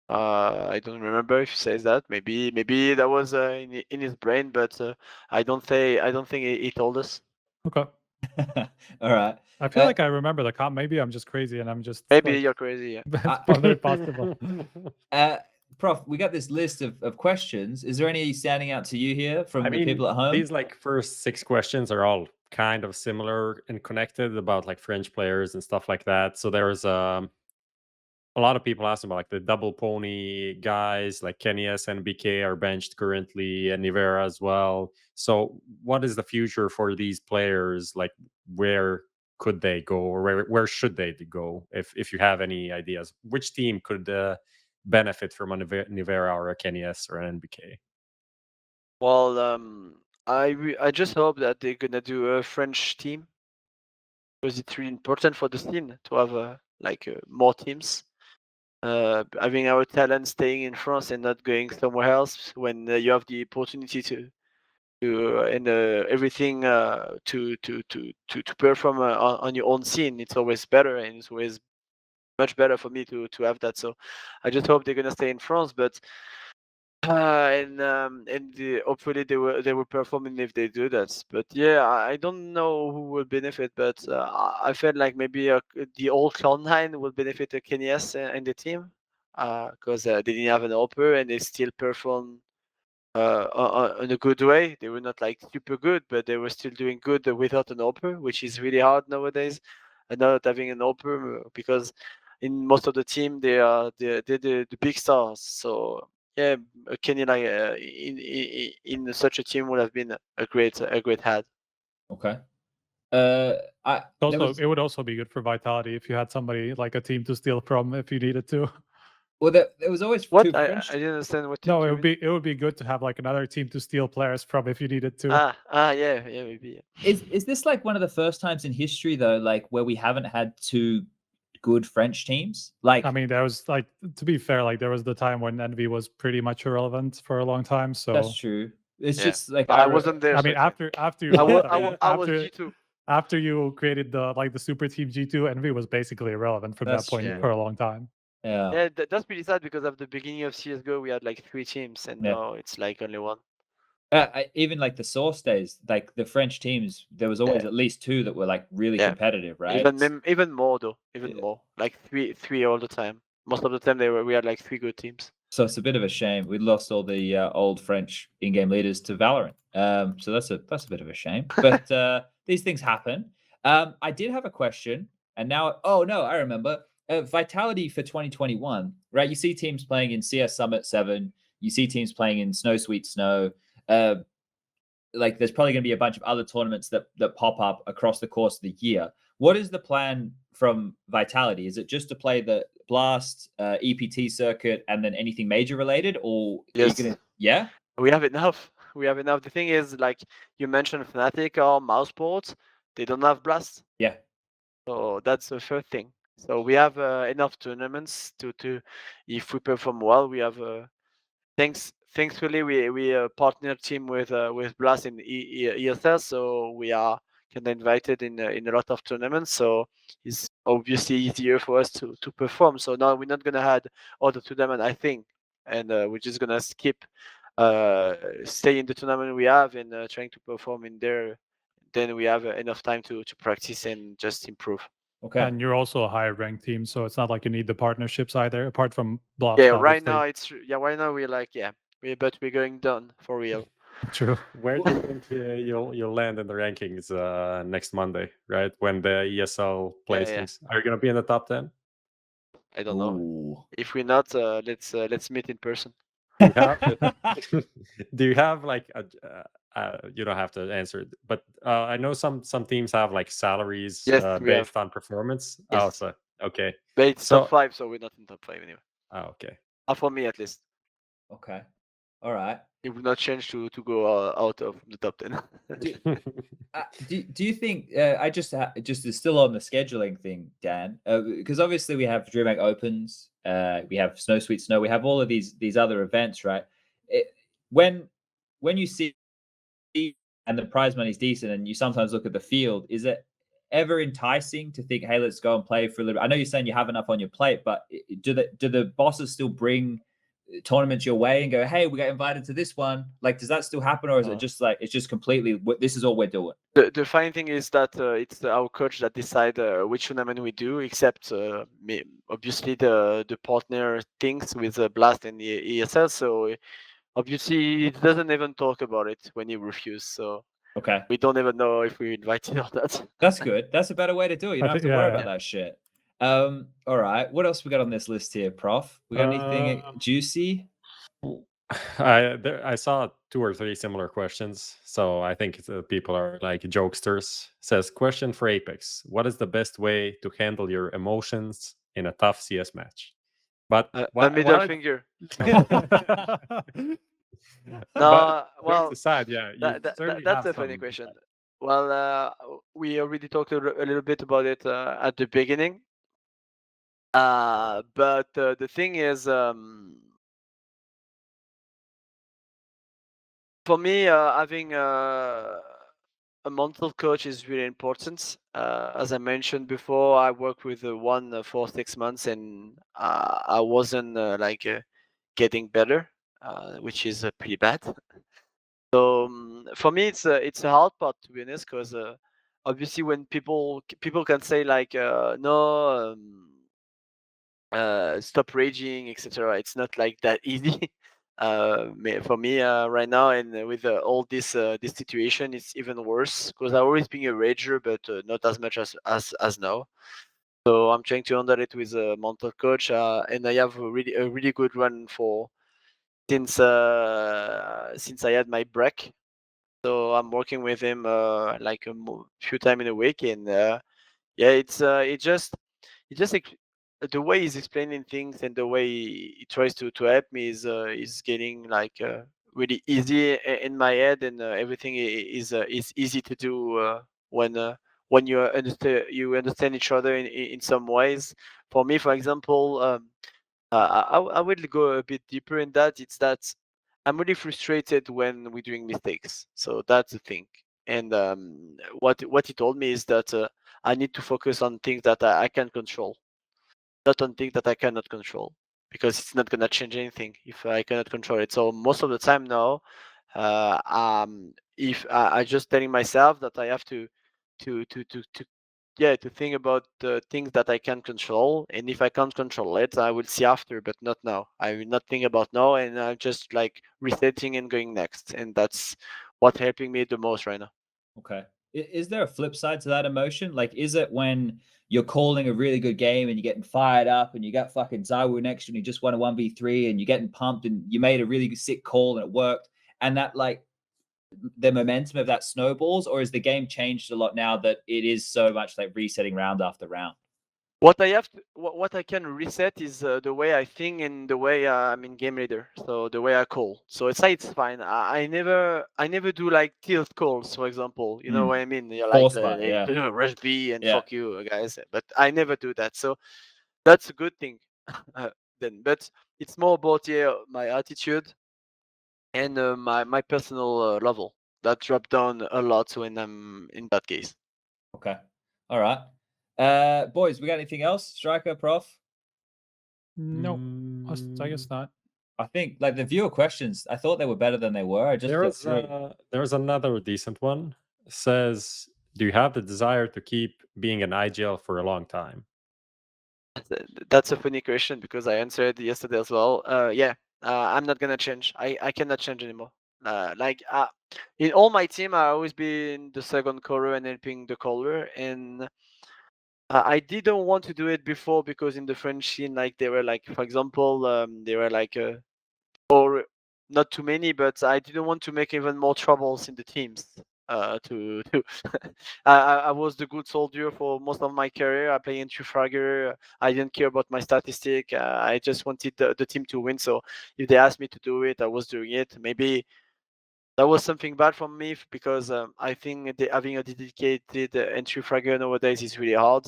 I don't remember if he says that. Maybe that was in his brain, but I don't think he told us. Okay. All right. I feel like I remember the comment. Maybe I'm just crazy and I'm just Maybe like, you're crazy. Yeah. it's very possible. Prof, we got this list of questions. Is there any standing out to you here from I the mean, people at home? these like first 6 questions are all kind of similar and connected about like French players and stuff like that. So there's a lot of people ask about like the double pony guys, like Kenny S and BK are benched currently, and Nivera as well. So what is the future for these players? Like where could they go, or where should they go? If you have any ideas, which team could benefit from a Nivera or a Kenny S or an NBK? Well, I just hope that they're gonna do a French team, because it's really important for the scene to have more teams. Having our talent staying in France and not going somewhere else when you have the opportunity to and everything to perform on your own scene, it's always better, and it's always much better for me to have that. So I just hope they're gonna stay in France, but hopefully they will perform if they do that. But yeah, I don't know who will benefit, but I felt like maybe the old Cloud9 will benefit Kenny S and the team, because they didn't have an offer and they still perform in a good way. They were not like super good, but they were still doing good without an offer, which is really hard nowadays. And not having an offer, because in most of the team they're the big stars. So yeah, Kenny like in such a team would have been a great add. Okay. It would also be good for Vitality if you had somebody like a team to steal from if you needed to. Well, there was always What? two I French. didn't understand what. No, it would be good to have like another team to steal players from if you needed to. Yeah, maybe. Yeah. Is this like one of the first times in history though, like where we haven't had 2 good French teams? Like, I mean, there was like, to be fair, like there was the time when NV was pretty much irrelevant for a long time. So that's true. It's Yeah. just like I wasn't there. I mean, so after you, I was after G2. after you created the super team G2, NV was basically irrelevant from That's that point true. for a long time. yeah. Yeah, that's pretty sad, because at the beginning of CSGO we had like 3 teams, and Yeah. now it's like only 1. Even like the Source days, like the French teams, there was always at least 2 that were like really Yeah. competitive, right? Even more though, even Yeah. more, like three all the time. Most of the time we had like 3 good teams. So it's a bit of a shame. We lost all the old French in-game leaders to Valorant. So that's a bit of a shame. But these things happen. I did have a question, and now, oh no, I remember. Vitality for 2021, right? You see teams playing in CS Summit 7. You see teams playing in Snow Sweet Snow. Like there's probably going to be a bunch of other tournaments that pop up across the course of the year. What is the plan from Vitality? Is it just to play the Blast, EPT circuit, and then anything major related, or Yes. are you gonna? Yeah, We have enough. We have enough. The thing is, like you mentioned, Fnatic or Mouseport, they don't have Blast. yeah. So that's the first thing. So we have enough tournaments to if we perform well, we have thankfully we partner team with Blast in ESL, so we are kind of invited in a lot of tournaments. So it's obviously easier for us to perform. So now we're not gonna add other tournament, I think, and we're just gonna skip stay in the tournament we have and trying to perform in there. Then we have enough time to practice and just improve. Okay. And you're also a higher ranked team, so it's not like you need the partnerships either, apart from Blast. Yeah, right obviously. now it's right now we're like but we're going down for real. True. Where do you think you'll land in the rankings next Monday, right? When the ESL Yeah, placings. Are you gonna be in the top 10? I don't know. Ooh. If we're not, let's meet in person. Do you have, do you have like you don't have to answer it, but I know some teams have like salaries Yes, we have. based on performance. Yes. Oh, so okay. But it's So- top 5, so we're not in top 5 anyway. Oh, okay. For me at least. Okay. All right. It will not change to go out of the top 10. Do you think I just is still on the scheduling thing, Dan? Because obviously we have DreamHack Opens, we have Snow Sweet Snow, we have all of these other events, right? When you see and the prize money is decent, and you sometimes look at the field, is it ever enticing to think, hey, let's go and play for a little? I know you're saying you have enough on your plate, but do the bosses still bring tournaments your way and go, hey, we got invited to this one? Like, does that still happen, or is it just like it's just completely this is all we're doing? The funny thing is that it's our coach that decide which tournament we do, except obviously the partner thinks with Blast and the ESL. So obviously he doesn't even talk about it when he refuses. So Okay, we don't even know if we're invited or not. that's good. That's a better way to do it. You I don't have think- to worry yeah, about that shit. All right. What else we got on this list here, Prof? We got anything juicy? I saw 2 or 3 similar questions, so I think people are like jokesters. Says, question for apEX: what is the best way to handle your emotions in a tough CS match? But A middle finger. No, well, aside, yeah, that's a funny question. Well, we already talked a little bit about it at the beginning. But the thing is, for me, having a mental coach is really important. As I mentioned before, I worked with one for 6 months, and I wasn't getting better, which is pretty bad. So for me, it's a hard part, to be honest, because obviously when people can say like no, stop raging, etc. It's not like that easy. For me right now, and with all this situation, it's even worse because I've always been a rager, but not as much as now. So I'm trying to handle it with a mental coach, and I have a really good run for since I had my break. So I'm working with him like a few times in a week, and yeah, it just the way he's explaining things and the way he tries to help me is getting like really easy in my head, and everything is easy to do when you understand each other in some ways. For me, for example, I will go a bit deeper in that. It's that I'm really frustrated when we're doing mistakes. So that's the thing. And what he told me is that I need to focus on things that I can control, not on things that I cannot control, because it's not gonna change anything if I cannot control it. So most of the time now, if I just telling myself that I have to think about the things that I can control, and if I can't control it, I will see after, but not now. I will not think about now, and I'm just like resetting and going next, and that's what's helping me the most right now. Okay. is there a flip side to that emotion? Like, is it when you're calling a really good game and you're getting fired up and you got fucking ZywOo next to you and you just won a 1v3 and you're getting pumped and you made a really sick call and it worked, and that like the momentum of that snowballs, or is the game changed a lot now that it is so much like resetting round after round? What I can reset is the way I think and the way I'm in game leader. So the way I call. So it's fine. I never do like tilt calls, for example. You know what I mean? You're like rush B and fuck you guys. But I never do that. So that's a good thing. Then, but it's more about my attitude and my personal level that dropped down a lot when I'm in that case. Okay. All right. Boys, we got anything else? Striker, Prof? No, I guess not. I think like the viewer questions, I thought they were better than they were. I just there's another decent one. It says, do you have the desire to keep being an IGL for a long time? That's a funny question because I answered yesterday as well. Yeah, I'm not gonna change. I cannot change anymore. In all my team, I always been the second caller and helping the caller, and I didn't want to do it before because in the French scene, like they were like, for example, they were like, or not too many, but I didn't want to make even more troubles in the teams. I was the good soldier for most of my career. I play Xtrfy. I didn't care about my statistic. I just wanted the team to win. So if they asked me to do it, I was doing it. Maybe that was something bad for me because I think having a dedicated Xtrfy nowadays is really hard.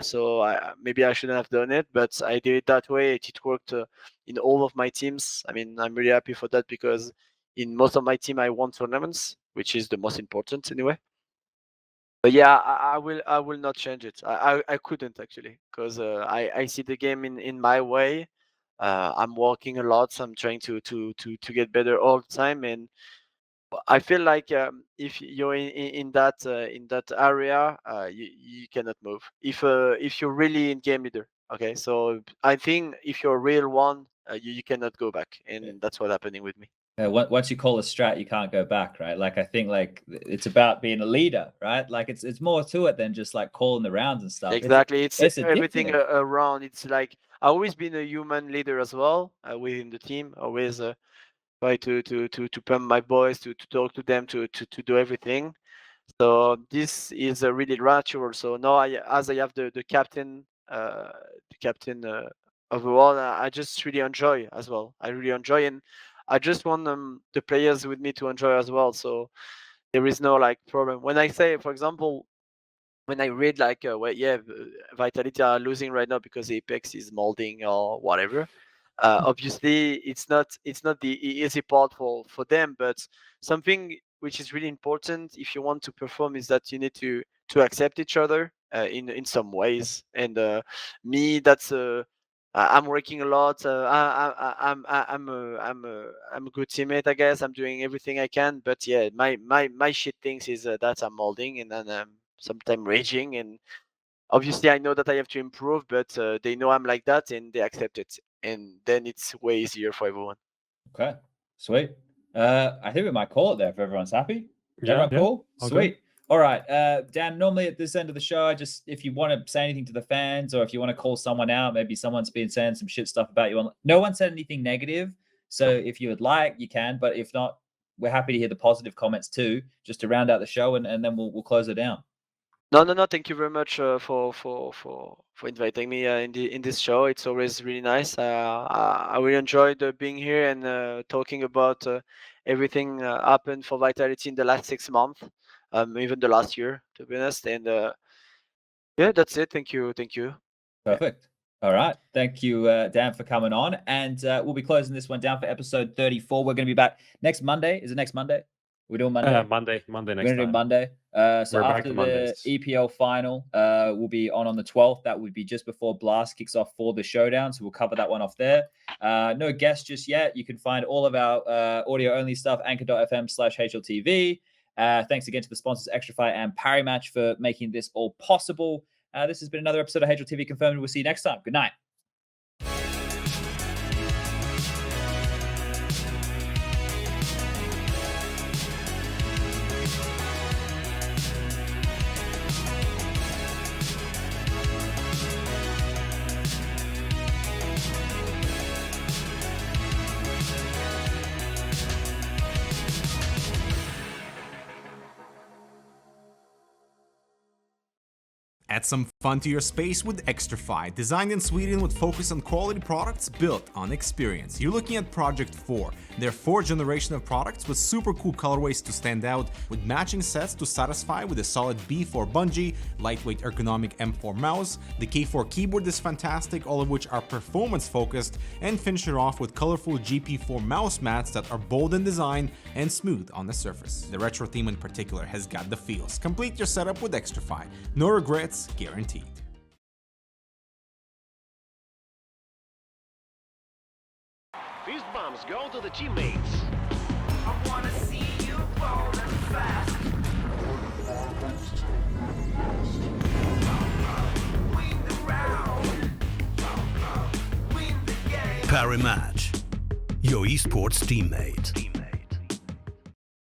So maybe I shouldn't have done it, but I did it that way. It worked in all of my teams. I mean, I'm really happy for that because in most of my team, I won tournaments, which is the most important anyway. But yeah, I will not change it. I couldn't actually because I see the game in my way. I'm working a lot, so I'm trying to get better all the time, and I feel like if you're in that area, you cannot move. If you're really in game leader, okay. So I think if you're a real one, you cannot go back, and that's what's happening with me. Once you call a strat, you can't go back, right? Like I think like it's about being a leader, right? Like it's more to it than just like calling the rounds and stuff. Exactly, it's everything around. It's like I've always been a human leader as well within the team. Always try to pump my boys, to talk to them, to do everything. So this is really natural. So now as I have the captain, overall, I just really enjoy as well. I really enjoy, and I just want the players with me to enjoy as well. So there is no like problem. When I say, for example, when I read like, Vitality are losing right now because apEX is malding or whatever. Obviously, it's not the easy part for them, but something which is really important if you want to perform is that you need to accept each other in some ways. And me, that's I'm working a lot. I'm a good teammate, I guess. I'm doing everything I can, but yeah, my shit things is that I'm molding and then I'm sometimes raging, and obviously I know that I have to improve, but they know I'm like that and they accept it, and then it's way easier for everyone. Okay, sweet. I think we might call it there if everyone's happy. Yeah, cool. Sweet. All right, Dan, normally at this end of the show, if you want to say anything to the fans or if you want to call someone out, maybe someone's been saying some shit stuff about you. No one said anything negative. So if you would like, you can. But if not, we're happy to hear the positive comments too, just to round out the show, and then we'll close it down. No. Thank you very much for inviting me in this show. It's always really nice. I really enjoyed being here and talking about everything happened for Vitality in the last 6 months, even the last year, to be honest. And yeah, that's it. Thank you. Perfect. All right. Thank you, Dan, for coming on. And we'll be closing this one down for episode 34. We're going to be back next Monday. Is it next Monday? We're doing Monday. Monday next We're going to do Monday. So after the EPL final, we'll be on the 12th. That would be just before Blast kicks off for the showdown. So we'll cover that one off there. No guests just yet. You can find all of our audio-only stuff, anchor.fm/HLTV. Thanks again to the sponsors, Xtrfy and Parimatch, for making this all possible. This has been another episode of HLTV Confirmed. We'll see you next time. Good night. Add some fun to your space with Xtrfy, designed in Sweden with focus on quality products built on experience. You're looking at Project 4, their 4th generation of products with super cool colorways to stand out, with matching sets to satisfy with a solid B4 bungee, lightweight ergonomic M4 mouse, the K4 keyboard is fantastic, all of which are performance focused, and finish it off with colorful GP4 mouse mats that are bold in design and smooth on the surface. The retro theme in particular has got the feels. Complete your setup with Xtrfy. No regrets, guaranteed. Fist bumps go to the teammates. I wanna see you rolling fast. Win the round. Win the game. Match, your esports teammate.